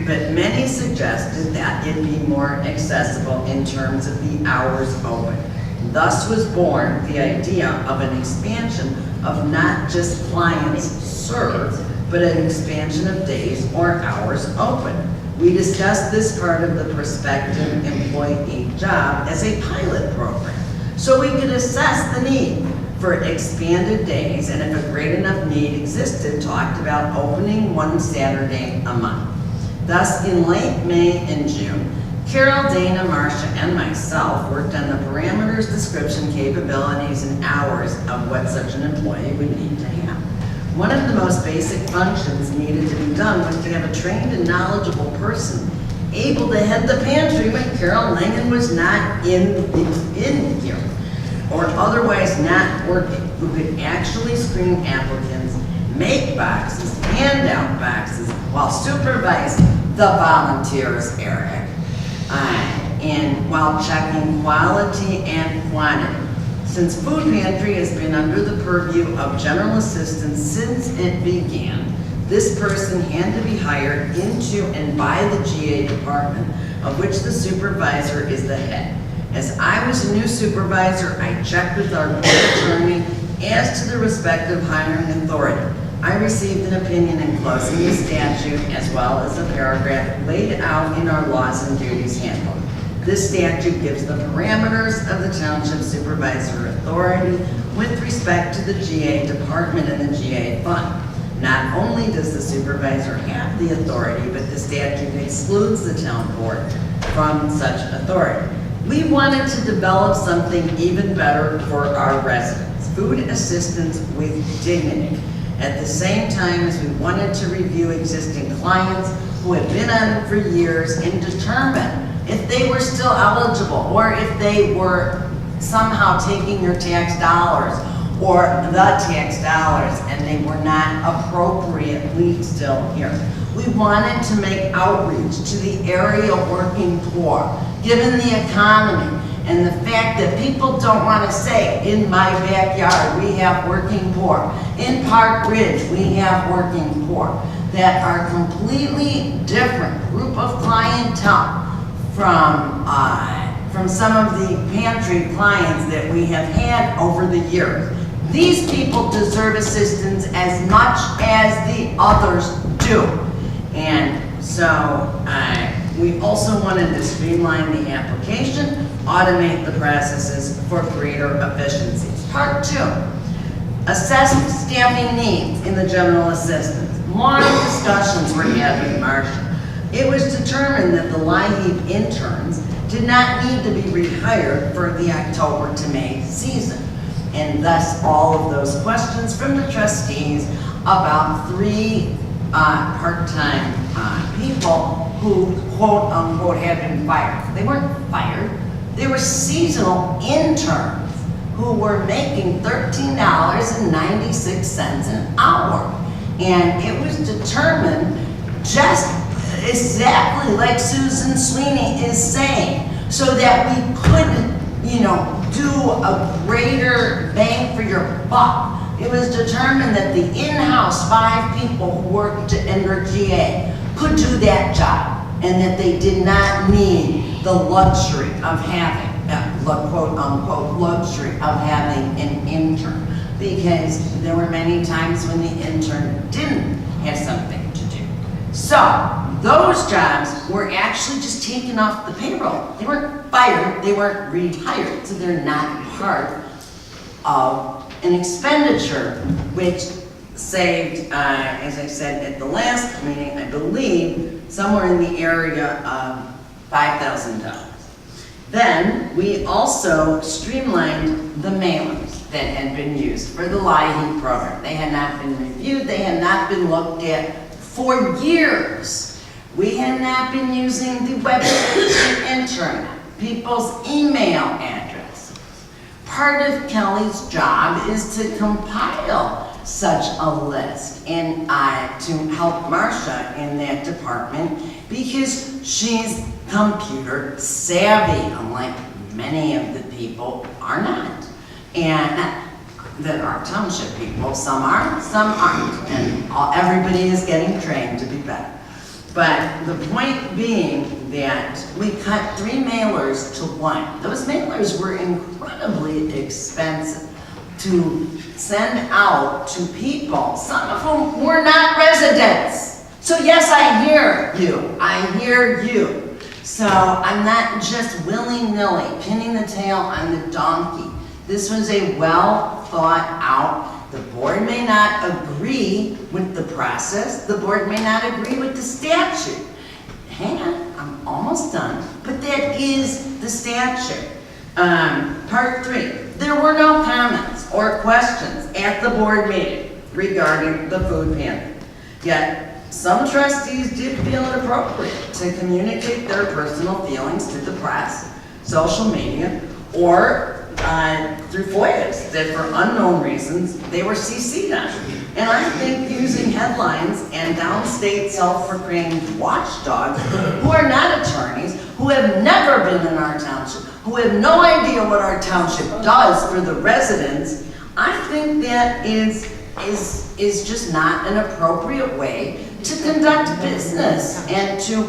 But many suggested that it be more accessible in terms of the hours open. Thus was born the idea of an expansion of not just clients served, but an expansion of days or hours open. We discussed this part of the prospective employee job as a pilot program, so we could assess the need for expanded days, and if a great enough need existed, talked about opening one Saturday a month. Thus, in late May and June, Carol, Dana, Marcia, and myself worked on the parameters, description, capabilities, and hours of what such an employee would need to have. One of the most basic functions needed to be done was to have a trained and knowledgeable person able to head the pantry when Carol Langen was not in here, or otherwise not working, who could actually screen applicants, make boxes, hand out boxes, while supervising the volunteers, Eric, and while checking quality and quantity. Since Food Pantry has been under the purview of general assistance since it began, this person had to be hired into and by the GA department, of which the supervisor is the head. As I was a new supervisor, I checked with our board attorney As to the respective hiring authority, I received an opinion enclosing the statute as well as a paragraph laid out in our laws and duties handbook. This statute gives the parameters of the township supervisor authority with respect to the GA department and the GA fund. Not only does the supervisor have the authority, but the statute excludes the town board from such authority. We wanted to develop something even better for our residents, food assistance with dignity. At the same time as we wanted to review existing clients who have been on it for years and determine if they were still eligible or if they were somehow taking your tax dollars or the tax dollars and they were not appropriately still here. We wanted to make outreach to the area working poor, given the economy and the fact that people don't want to say, in my backyard we have working poor, in Park Ridge we have working poor, that are completely different group of clientele from some of the pantry clients that we have had over the years. These people deserve assistance as much as the others do. And so we also wanted to streamline the application, automate the processes for greater efficiencies. Part 2, assess staffing needs in the general assistance. Long discussions were had with Marcia. It was determined that the LIHEAP interns did not need to be rehired for the October to May season. And thus all of those questions from the trustees about 3 part-time people who quote unquote had been fired. They weren't fired, they were seasonal interns who were making $13.96 an hour. And it was determined just exactly like Susan Sweeney is saying, so that we could, do a greater bang for your buck. It was determined that the in-house 5 people who worked in their GA could do that job, and that they did not need the luxury of having, quote unquote, luxury of having an intern, because there were many times when the intern didn't have something to do. So those jobs were actually just taken off the payroll. They weren't fired, they weren't rehired, so they're not part of an expenditure, which saved, as I said at the last meeting, I believe, somewhere in the area of $5,000. Then we also streamlined the mailers that had been used for the LIHEAP program. They had not been reviewed, they had not been looked at for years. We had not been using the website and internet, people's email addresses. Part of Kelly's job is to compile such a list and to help Marcia in that department, because she's computer savvy, unlike many of the people are not. And that are township people, some are, some aren't, and everybody is getting trained to be better. But the point being that we cut 3 mailers to 1. Those mailers were incredibly expensive to send out to people, some of whom were not residents. So yes, I hear you. So I'm not just willy-nilly pinning the tail on the donkey. This was a well thought out. The board may not agree with the process. The board may not agree with the statute. Hang on, I'm almost done. But that is the statute. Part 3, there were no comments or questions at the board meeting regarding the food pantry. Yet, some trustees did feel it appropriate to communicate their personal feelings to the press, social media, or through FOIAs that for unknown reasons they were CC'd on. And I think using headlines and downstate self-proclaimed watchdogs who are not attorneys, who have never been in our township, who have no idea what our township does for the residents, I think that is just not an appropriate way to conduct business. And to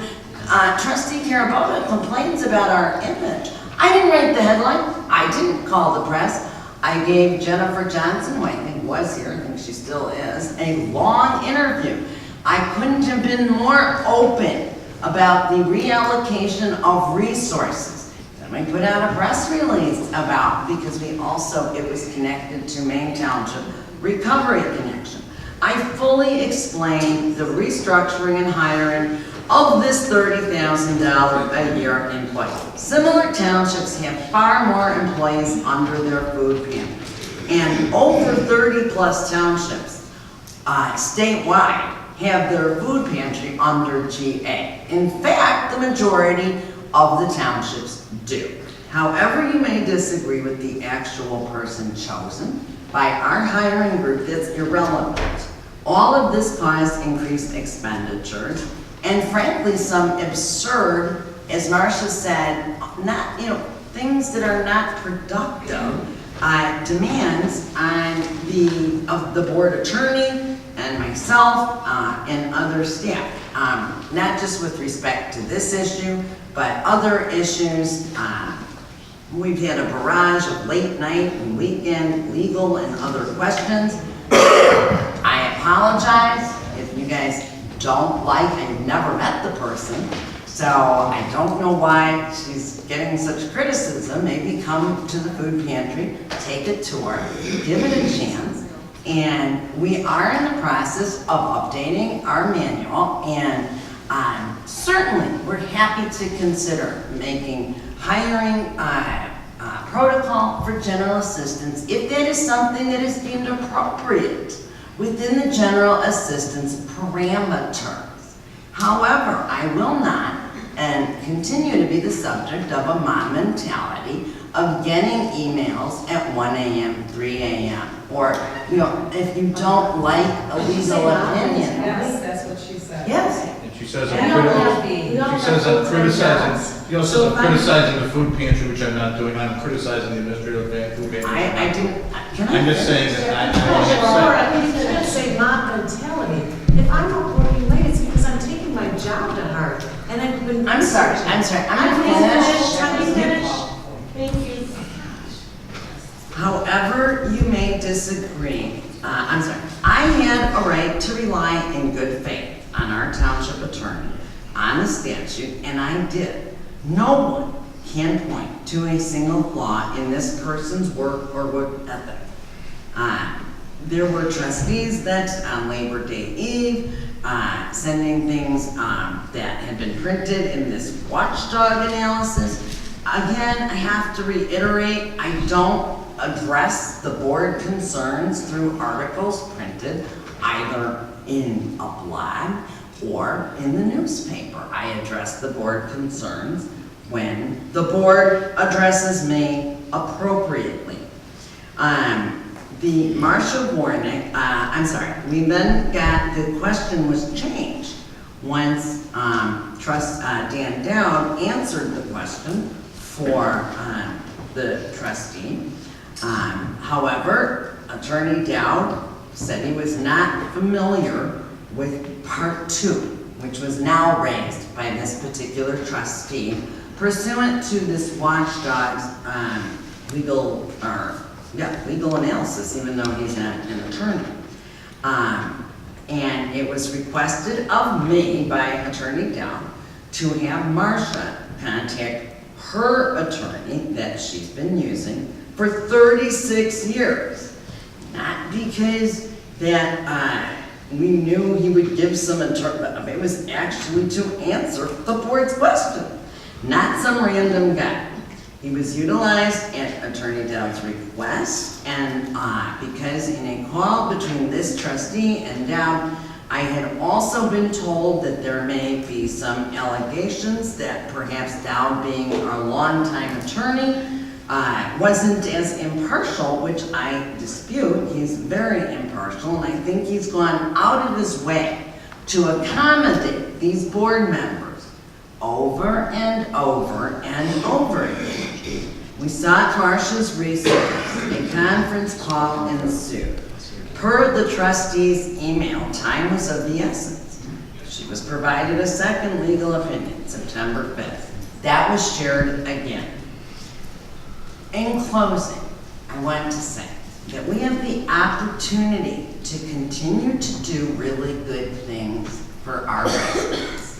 Trustee Carabota complains about our image. I didn't write the headline. I didn't call the press. I gave Jennifer Johnson, who I think was here, I think she still is, a long interview. I couldn't have been more open about the reallocation of resources. Then we put out a press release about, because we also, it was connected to Maine Township Recovery Connection. I fully explained the restructuring and hiring of this $30,000 a year employee. Similar townships have far more employees under their food pantry. And over 30 plus townships statewide have their food pantry under GA. In fact, the majority of the townships do. However, you may disagree with the actual person chosen by our hiring group, that's irrelevant. All of this caused increased expenditures and frankly some absurd, as Marcia said, not, things that are not productive demands on the board attorney and myself and other staff. Not just with respect to this issue, but other issues. We've had a barrage of late night and weekend legal and other questions. I apologize if you guys don't like, I've never met the person, so I don't know why she's getting such criticism. Maybe come to the food pantry, take a tour, give it a chance. And we are in the process of updating our manual, and certainly we're happy to consider making hiring protocol for general assistance if that is something that is deemed appropriate within the general assistance parameters. However, I will not and continue to be the subject of a mom mentality of getting emails at 1 a.m., 3 a.m. Or, if you don't like a legal opinion. Yes, that's what she said. Yes. And she says We I'm don't have to be. We don't have full-time criticizing, you know, So says I'm if criticizing the food pantry, which I'm not doing, I'm criticizing the administrative food pantry. I didn't, can I? I'm just saying that Laura, you can't say mom mentality. If I'm not working late, it's because I'm taking my job to heart. And I've been. I'm sorry, I'm I'm gonna finished. finish. Let me finish. Thank you. However you may disagree, I'm sorry, I had a right to rely in good faith on our township attorney, on the statute, and I did. No one can point to a single flaw in this person's work or work ethic. There were trustees that on Labor Day Eve, sending things that had been printed in this watchdog analysis. Again, I have to reiterate, I don't address the board concerns through articles printed either in a blog or in the newspaper. I address the board concerns when the board addresses me appropriately. The Marcia Warnick, we then got, the question was changed once Dan Dowd answered the question for the trustee. However, Attorney Dowd said he was not familiar with Part 2, which was now raised by this particular trustee pursuant to this watchdog's legal analysis, even though he's not an attorney. And it was requested of me by Attorney Dowd to have Marcia contact her attorney that she's been using for 36 years. Not because that we knew he would give some interpretation, it was actually to answer the board's question, not some random guy. He was utilized at Attorney Dowd's request, and because in a call between this trustee and Dowd, I had also been told that there may be some allegations that perhaps Dowd, being our longtime attorney, wasn't as impartial, which I dispute. He's very impartial, and I think he's gone out of his way to accommodate these board members over and over and over again. We sought Marcia's resources. A conference call ensued. Per the trustee's email, time was of the essence. She was provided a second legal opinion, September 5th. That was shared again. In closing, I I want to say that we have the opportunity to continue to do really good things for our residents.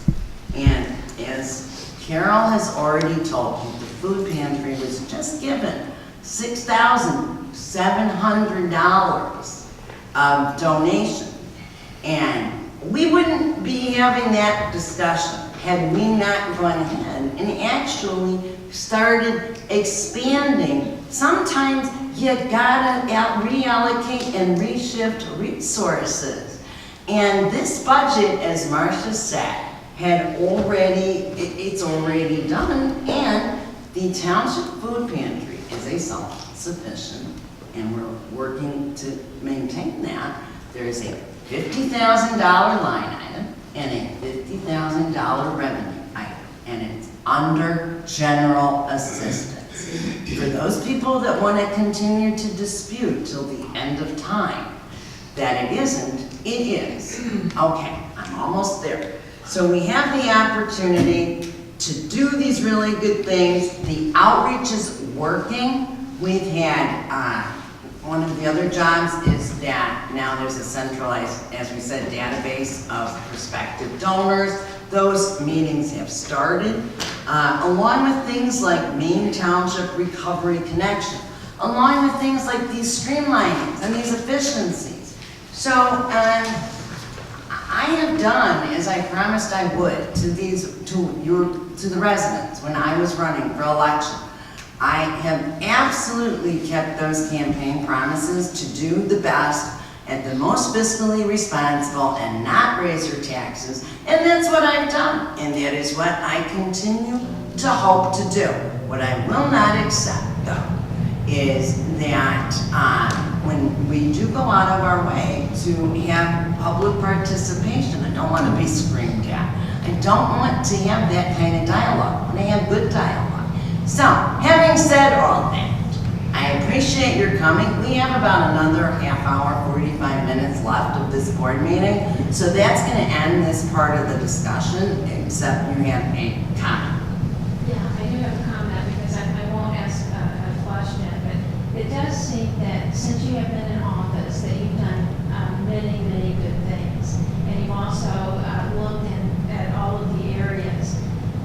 And as Carol has already told you, the food pantry was just given $6,700 of donation. And we wouldn't be having that discussion had we not gone ahead and actually started expanding. Sometimes you gotta reallocate and reshift resources. And this budget, as Marcia said, it's already done, and the township food pantry is a self-sufficient, and we're working to maintain that. There's a $50,000 line item and a $50,000 revenue item, and it's under general assistance. For those people that want to continue to dispute till the end of time that it isn't, it is. Okay, I'm almost there. So we have the opportunity to do these really good things. The outreach is working. We've had, one of the other jobs is that now there's a centralized, as we said, database of prospective donors. Those meetings have started, along with things like Maine Township Recovery Connection, along with things like these streamlinings and these efficiencies. So I have done as I promised I would to the residents when I was running for election. I have absolutely kept those campaign promises to do the best and the most fiscally responsible and not raise your taxes. And that's what I've done. And that is what I continue to hope to do. What I will not accept, though, is that when we do go out of our way to have public participation, I don't want to be screamed at. I don't want to have that kind of dialogue. I want to have good dialogue. So, having said all that, I appreciate your coming. We have about another half hour, 45 minutes left of this board meeting. So that's going to end this part of the discussion, except you have a comment. Yeah, I do have a comment because I won't ask a question, but it does seem that since you have been in office that you've done many, many good things. And you've also looked at all of the areas.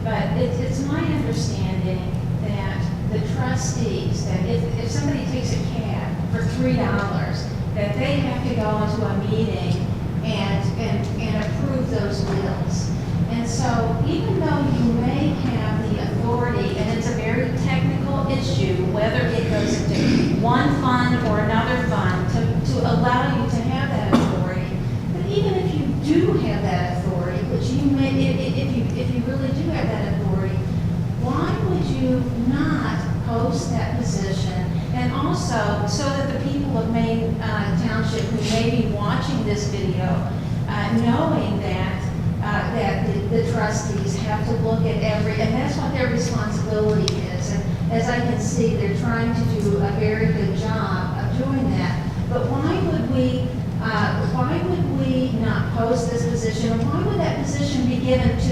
But it's my understanding that the trustees, that if somebody takes a cab for $3, that they have to go into a meeting and approve those bills. And so even though you may have the authority, and it's a very technical issue, whether it goes into one fund or another fund to allow you to have that authority, but even if you do have that authority, which you may, if you really do have that authority, why would you not post that position? And also, so that the people of Maine Township who may be watching this video, knowing that the trustees have to look at and that's what their responsibility is. And as I can see, they're trying to do a very good job of doing that. But why would we not post this position? Or why would that position be given to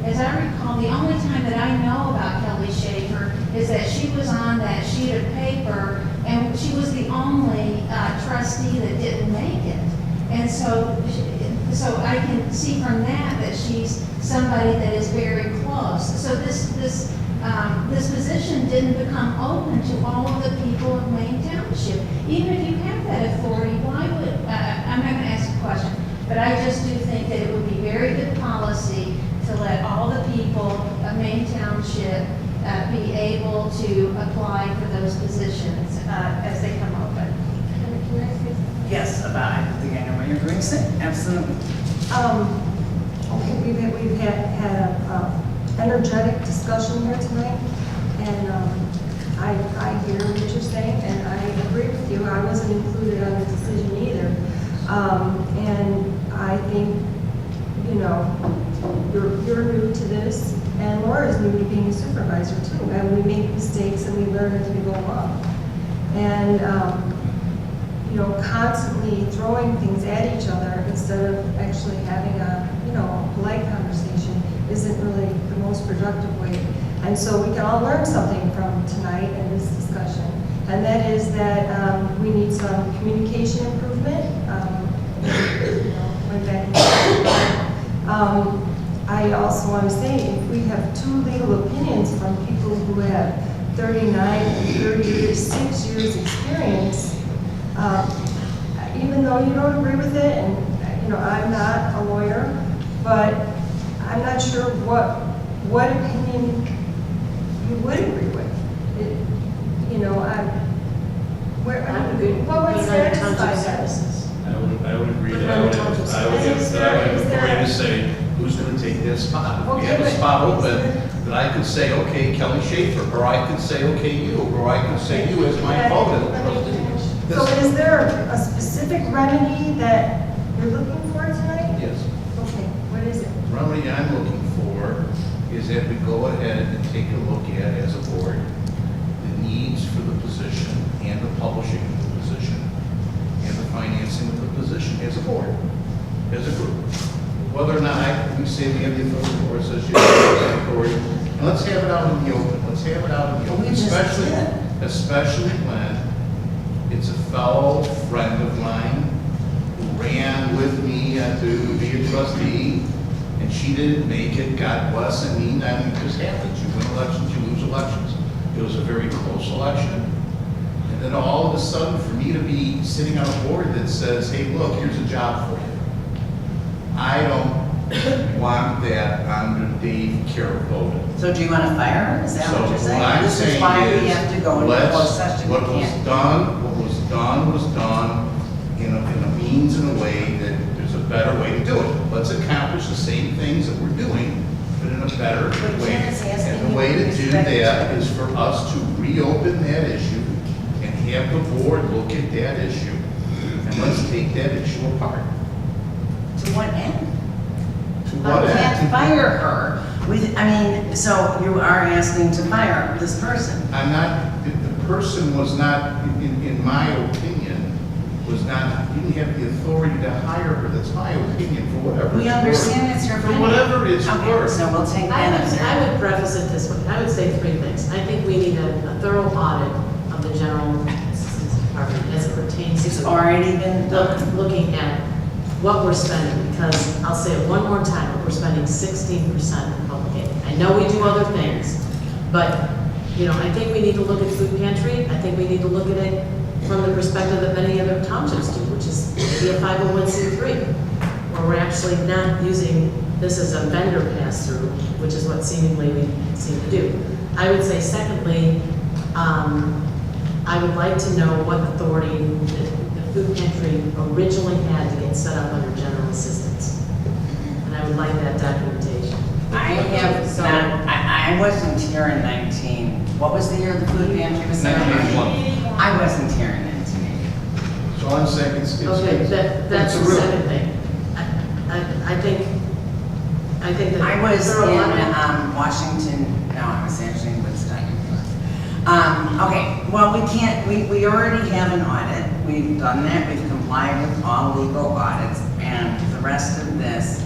as I recall, the only time that I know about Kelly Schaefer is that she was on that sheet of paper and she was the only trustee that didn't make it. And so I can see from that she's somebody that is very close. So this position didn't become open to all of the people of Maine Township. Even if you have that authority, why would, I'm not going to ask a question, but I just do think that it would be very good policy to let all the people of Maine Township be able to apply for those positions as they come open. Yes, I think I know what you're going to say. Absolutely. Okay, we've had an energetic discussion here tonight, and I hear what you're saying, and I agree with you. I wasn't included on the decision either, and I think, you're new to this, and Laura's new to being a supervisor too, and we make mistakes and we learn as we go along. And constantly throwing things at each other instead of actually having a polite conversation isn't really the most productive way. And so we can all learn something from tonight and this discussion. and that is that we need some communication improvement. Went back and forth. I also want to say, if we have two legal opinions from people who have 39 and 36 years experience, even though you don't agree with it, and I'm not a lawyer, but I'm not sure what opinion you would agree with. What would satisfy that? I would agree that I would have to say, who's going to take that spot? If we have a spot open, that I could say, okay, Kelly Schaefer, or I could say, okay, you, or I could say you as my vote as a trustee. So is there a specific remedy that you're looking for tonight? Yes. Okay, what is it? The remedy I'm looking for is that we go ahead and take a look at, as a board, the needs for the position and the publishing of the position and the financing of the position as a board, as a group. Whether or not we say we have the authority or says you have the authority, and let's have it out in the open. Let's have it out in the open, especially when it's a fellow friend of mine who ran with me to be a trustee, and she didn't make it. God bless. I mean, it just happens. You win elections, you lose elections. It was a very close election. And then all of a sudden, for me to be sitting on a board that says, hey, look, here's a job for you. I don't want that under Dave Caraboda. So do you want to fire her? Is that what you're saying? I'm This is saying why we have to go into closed session. what We was can't. done was done in a means and a way that there's a better way to do it. Let's accomplish the same things that we're doing, but in a better way. And the way to do that is for us to reopen that issue and have the board look at that issue. And let's take that issue apart. To what end? To what We end? can't fire her. So you are asking to fire this person? I'm not, the person was not, in my opinion, didn't have the authority to hire her. That's my opinion, for whatever. We it's understand worth. it's your For opinion. whatever it's Okay, worth. so we'll take that as I would preface it this way. I would say three things. I think we need a thorough audit of the general assistance department as it pertains to. It's already been done. Looking at what we're spending, because I'll say it one more time, but we're spending 16% in public aid. I know we do other things, but, I think we need to look at food pantry. I think we need to look at it from the perspective that many other townships do, which is maybe a 501c3, where we're actually not using this as a vendor pass-through, which is what seemingly we seem to do. I would say secondly, I would like to know what authority the food pantry originally had to get set up under general assistance. And I would like that documentation. I wasn't here in 19. What was the year the food pantry was set up? 1981. I wasn't here in 1980. So I'm saying it's Okay, that's it's a the real- second thing. I think that. I was thorough in audit- Washington, no, I was actually in Woodstock. Okay, well, we already have an audit. We've done that, we've complied with all legal audits, and the rest of this,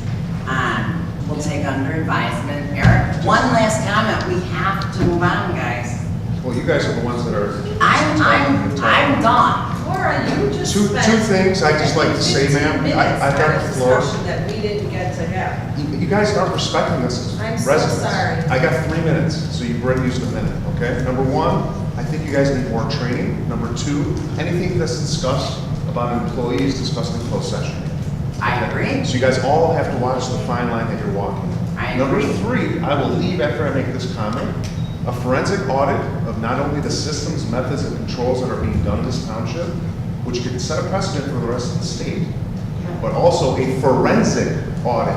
we'll take under advisement. Eric, one last comment, we have to move on, guys. Well, you guys are the ones that are. I'm done. Laura, you just Two spent things I'd just like to say, 15 ma'am. minutes I've got on a the floor. discussion that we didn't get to have. You guys aren't respecting this as I'm so residents. sorry. I got 3 minutes, so you've already used a minute, okay? Number one, I think you guys need more training. Number two, anything that's discussed about employees discussed in closed session. I agree. So you guys all have to watch the fine line that you're walking. I Number agree. three, I will leave after I make this comment. A forensic audit of not only the systems, methods, and controls that are being done in this township, which could set a precedent for the rest of the state, but also a forensic audit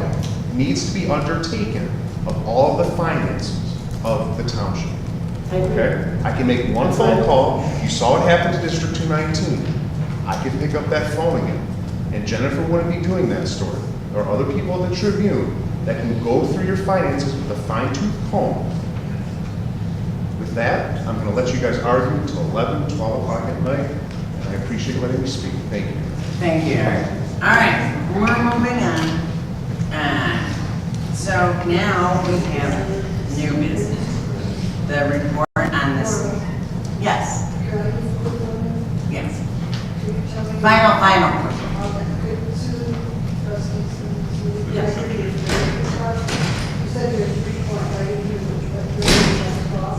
needs to be undertaken of all of the finances of the township. Okay? I can make one phone call. You saw what happened to District 219. I could pick up that phone again. And Jennifer wouldn't be doing that story. There are other people at the Tribune that can go through your finances with a fine-tooth comb. With that, I'm going to let you guys argue until 11, 12 o'clock at night, and I appreciate letting me speak. Thank you. Thank you, Eric. All right, we're moving on. So now we have new business. The report on this, yes. Final. Okay, Sue, trustees, Sue, Yes. you said you're 3.8, what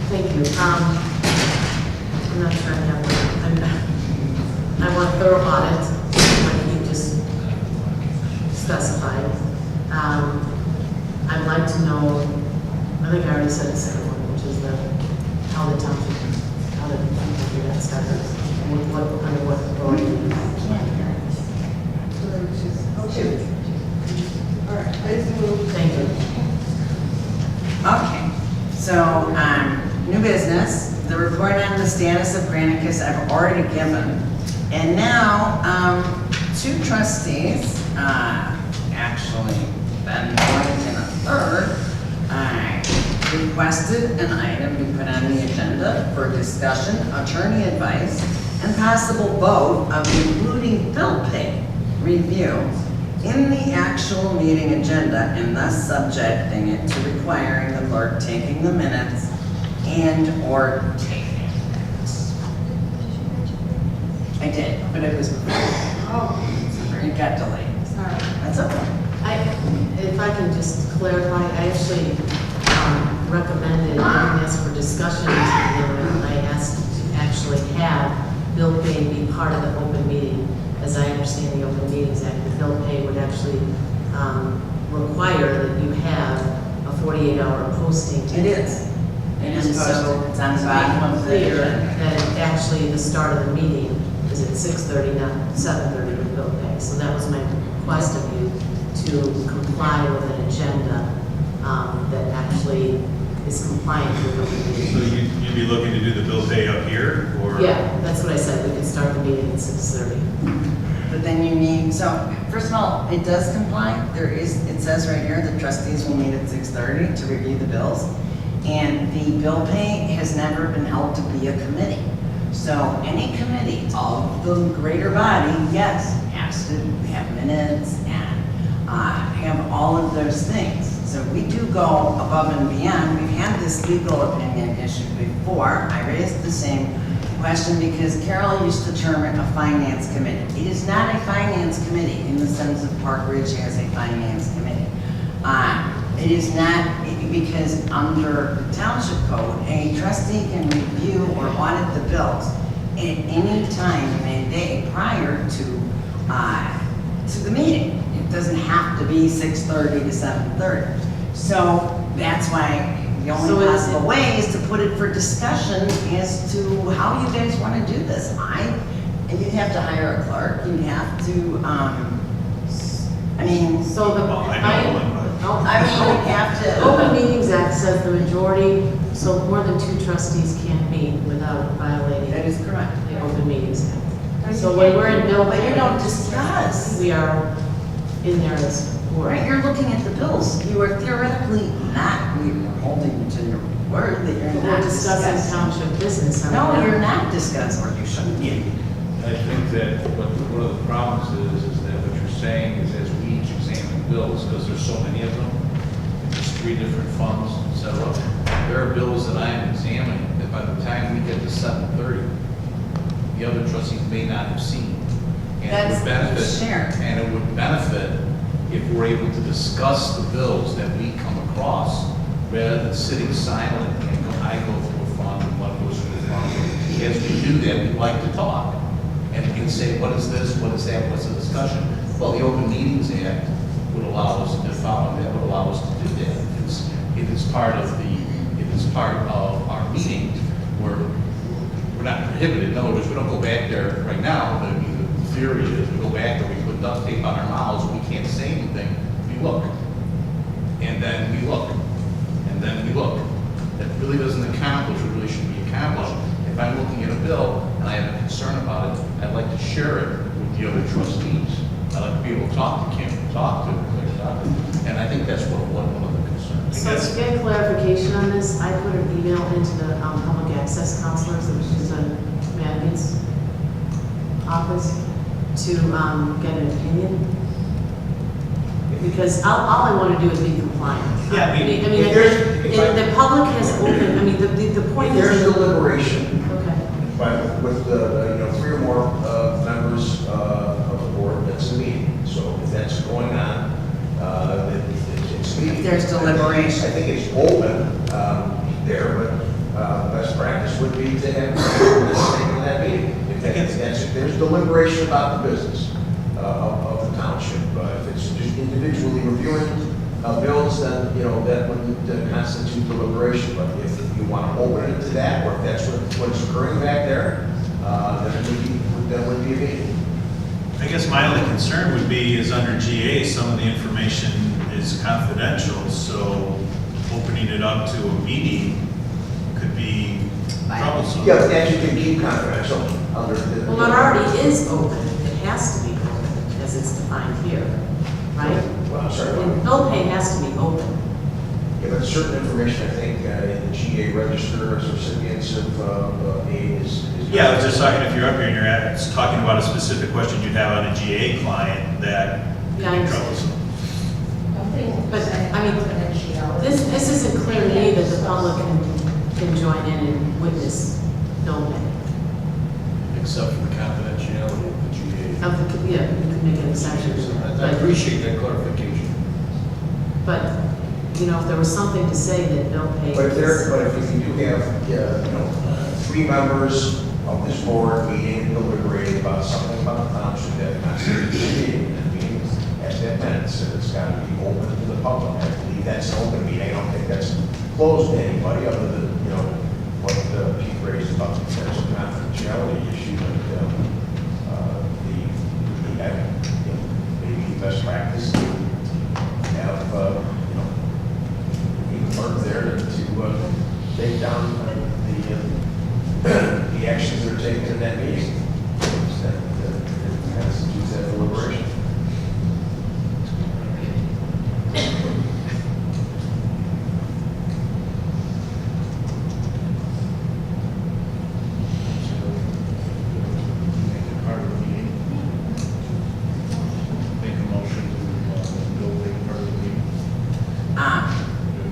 Thank you. I'm not sure I have one. I want thorough audit, like you just specified. I'd like to know, I think I already said the second one, which is how the township, how the people do that started, and under what authority. Okay. All right, I just moved. Thank you. Okay, so, new business, the report on the status of Granicus I've already given. And now, two trustees, actually, Ben Boynton, a third, requested an item be put on the agenda for discussion, attorney advice, and possible vote of including bill pay review in the actual meeting agenda, and thus subjecting it to requiring the clerk taking the minutes and/or taking minutes. I did, but it was before. Oh. It got delayed. Sorry. That's okay. If I can just clarify, I actually recommended having this for discussion, and I asked to actually have bill pay be part of the open meeting. As I understand the Open Meetings Act, the bill pay would actually require that you have a 48-hour posting. It is. It is And so, posted. It's on the bottom of the clear agenda. that actually the start of the meeting is at 6:30, not 7:30 with bill pay. So that was my request of you to comply with an agenda that actually is compliant with open So meeting. you'd be looking to do the bill pay up here, or? Yeah, that's what I said. We could start the meeting at 6:30. But then you need, so, first of all, it does comply. It says right here, the trustees will meet at 6:30 to review the bills. And the bill pay has never been held to be a committee. So any committee of the greater body, yes, has to have minutes and have all of those things. So we do go above and beyond. We've had this legal opinion issue before. I raised the same question because Carol used to term it a finance committee. It is not a finance committee in the sense of Park Ridge has a finance committee. It is not, because under the township code, a trustee can review or audit the bills at any time in a day prior to the meeting. It doesn't have to be 6:30 to 7:30. So that's why the So only is possible it- way is to put it for discussion as to how you guys want to do this. You'd have to hire a clerk, you'd have to, I mean, So the, Well, I know one, you'd have The to. Open Meetings Act says the majority, so more than 2 trustees can't meet without violating That is correct. the Open Meetings Act. So when we're in bill But pay, you don't discuss. we are in there as board. Right, you're looking at the bills. You are theoretically not, we are holding you to your word that you're We're not discussing discussing. township business. aren't No, we? you're not discussing, or you shouldn't be. I think that one of the problems is that what you're saying is as we each examine bills, because there's so many of them, there's 3 different funds, et cetera, there are bills that I am examining that by the time we get to 7:30, the other trustees may not have seen. And it would benefit, Share. and it would benefit if we're able to discuss the bills that we come across, rather than sitting silent and I go through a fund and what goes through the fund. As we do that, we like to talk. And we can say, what is this, what is that, what's the discussion? Well, the Open Meetings Act would allow us, if following that, would allow us to do that. It is part of our meeting, where we're not prohibited. In other words, we don't go back there right now. The theory is we go back there, we put duct tape on our mouths, we can't say anything, we look. And then we look. And then we look. That really doesn't accomplish what really should be accomplished. If I'm looking at a bill and I have a concern about it, I'd like to share it with the other trustees. I'd like to be able to talk to Kim, talk to and I think that's one of the concerns. So to get clarification on this, I put an email into the public access counselors, which is a Madden's office, to get an opinion. Because all I want to do is be compliant. Yeah, I mean, if there's- if I- the public has open, I mean, the point If is. there's deliberation, Okay. with 3 or more members of the board that's a meeting. So if that's going on, it's a meeting. If there's deliberation. I think it's open there, but best practice would be to have that meeting. If there's deliberation about the business of the township, if it's just individually reviewing bills, then, that wouldn't constitute deliberation. But if you want to open it to that, or if that's what is occurring back there, then it would be a meeting. I guess my only concern would be is under GA, some of the information is confidential, so opening it up to a meeting could be troublesome. Yeah, but that you can keep confidential under the. Well, it already is open, it has to be open, as it's defined here, right? Well, I'm sorry. And bill pay has to be open. Yeah, but certain information, I think, in the GA register as recipients of aid is. Yeah, I was just talking, if you're up here and you're talking about a specific question you'd have on a GA client, that could be troublesome. But, I mean, this isn't clear to me that the public can join in and witness bill pay. Except for the confidentiality of the GA. Yeah, you could make an exception. I appreciate that clarification. But, if there was something to say that bill pay But if is. you do have, 3 members of this board meeting and deliberating about something about the township that constitutes a meeting, and the meeting has 10 minutes, and it's got to be open to the public. I believe that's an open meeting. I don't think that's closed to anybody other than, what Pete raised about the potential confidentiality issue, but maybe best practice to have, clerk there to take down the actions that are taken in that meeting. That constitutes that deliberation. Make it part of the meeting. Make a motion to go make part of the meeting.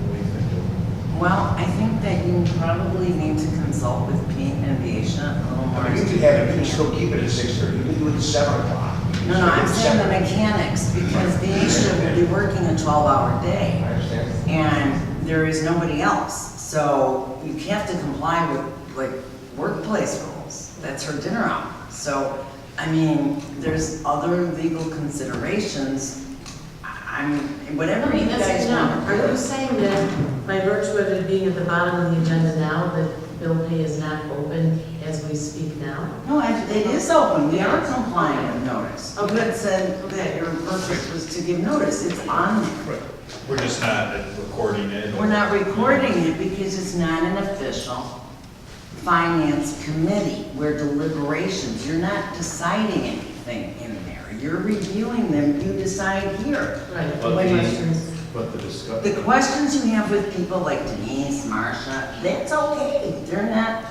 What do you think? Well, I think that you probably need to consult with Pete and Aisha a little more. You can still keep it at 6:30. You can do it at 7 o'clock. No, I'm saying the mechanics, because the Aisha will be working a 12-hour day. I understand. And there is nobody else. So you have to comply with, workplace rules. That's her dinner hour. So, I mean, there's other legal considerations. Whatever you guys want to do. Are you saying that by virtue of it being at the bottom of the agenda now, that bill pay is not open as we speak now? No, it is open. We are complying with notice. Okay. You had said that your purpose was to give notice. It's on there. We're just not recording it. We're not recording it because it's not an official finance committee. We're deliberations. You're not deciding anything in there. You're reviewing them. You decide here. Right. But the discussion. The questions you have with people like Denise, Marcia, that's okay. They're not,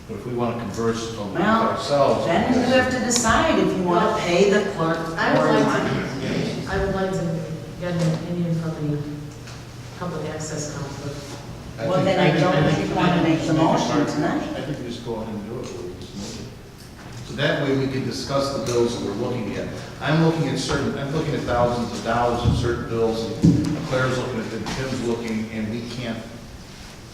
But if we want to converse among well, ourselves. then you have to decide if you want to pay the clerk I more would money. like to get an opinion from the Public Access Council. Well, then I don't think you want to make the motion tonight. I think we just go ahead and do it. We'll just move it. So that way we can discuss the bills that we're looking at. I'm looking at thousands of dollars in certain bills, and Claire's looking at it, Tim's looking, and we can't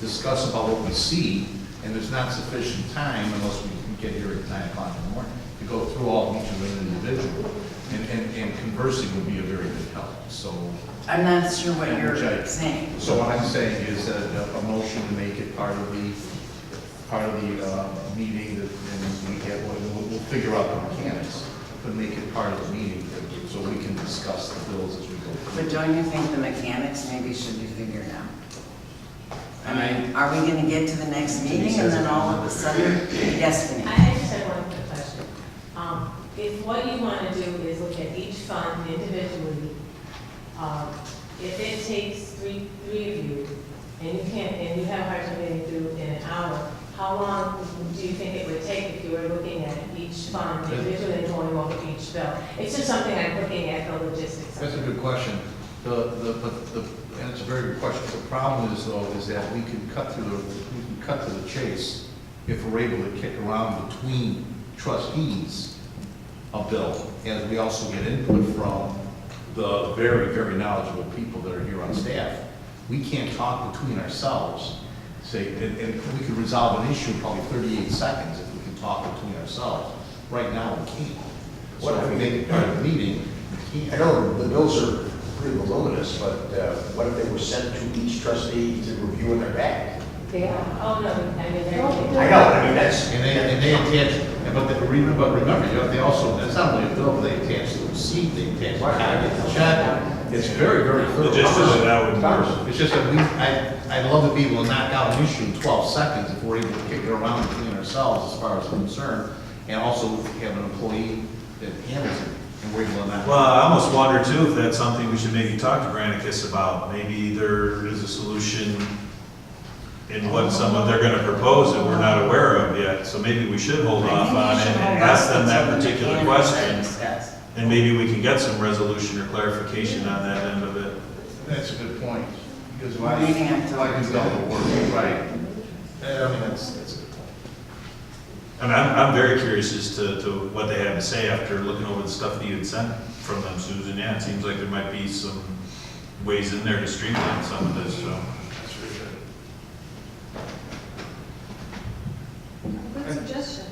discuss about what we see, and there's not sufficient time unless we can get here at 9 o'clock in the morning to go through all each of them individually. And conversing would be a very good help, so. I'm not sure what you're saying. So what I'm saying is that a motion to make it part of the meeting, that, and we'll figure out the mechanics, but make it part of the meeting, so we can discuss the bills as we go through. But don't you think the mechanics maybe should be figured out? I mean, are we gonna get to the next meeting and then all of a sudden, yes, Denise? I just have one quick question. If what you want to do is look at each fund individually, if it takes three of you, and you have a hard time getting through in an hour, how long do you think it would take if you were looking at each fund individually and going over each bill? It's just something I'm looking at the logistics of. That's a good question. And it's a very good question. The problem is, though, is that we can cut to the chase if we're able to kick around between trustees a bill, and we also get input from the very, very knowledgeable people that are here on staff, we can't talk between ourselves, say, and we could resolve an issue in probably 38 seconds if we can talk between ourselves. Right now, we can't. So if we make it part of the meeting, we can't. I know the bills are pretty voluminous, but what if they were sent to each trustee to review in their bag? Yeah, oh, no, I mean, they're. I know, I mean, that's. And they attach, but remember, you know, they also, that's not only a bill, they attach the receipt, they attach the check. It's very, very thorough. The gist of it, I would. It's just that I'd love to be able to knock out an issue in 12 seconds if we're able to kick it around between ourselves as far as I'm concerned, and also have an employee that handles it, and we're able to knock. Well, I almost wonder too if that's something we should maybe talk to Granicus about. Maybe there is a solution in what they're gonna propose that we're not aware of yet. So maybe we should hold off on it and ask them that particular question. And maybe we can get some resolution or clarification on that end of it. That's a good point, because We're meeting October do all the work, Right. I mean, that's a good point. And I'm very curious as to what they have to say after looking over the stuff that you had sent from them, Susan. Yeah, it seems like there might be some ways in there to streamline some of this, so. That's very good. Good suggestion.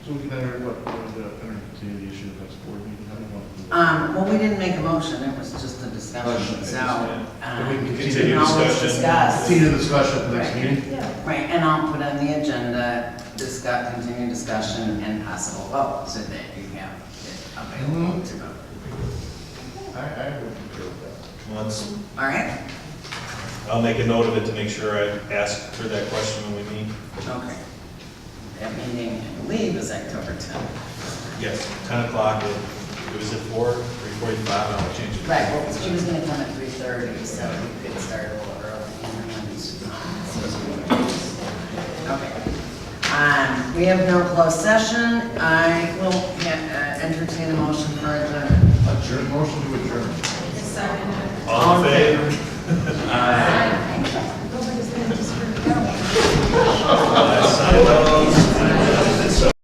So we can entertain the issue next board meeting, how do you want to do that? Well, we didn't make a motion, it was just a discussion, so. And we can continue always discussion. discuss. Continue the discussion at the next Right. meeting? Right, and I'll put on the agenda, continue discussion and possible vote, so that you have it available to vote. I would concur with that. Once, All right? I'll make a note of it to make sure I ask her that question when we meet. Okay. That meeting, I believe, is October 10th. Yes, 10 o'clock, it was at 4, 3:45, I'll change it. Right, well, she was gonna come at 3:30, so we could start a little early. Okay. We have no closed session. I will entertain a motion for adjournment. Motion to adjourn. All in favor? Aye. Sign those.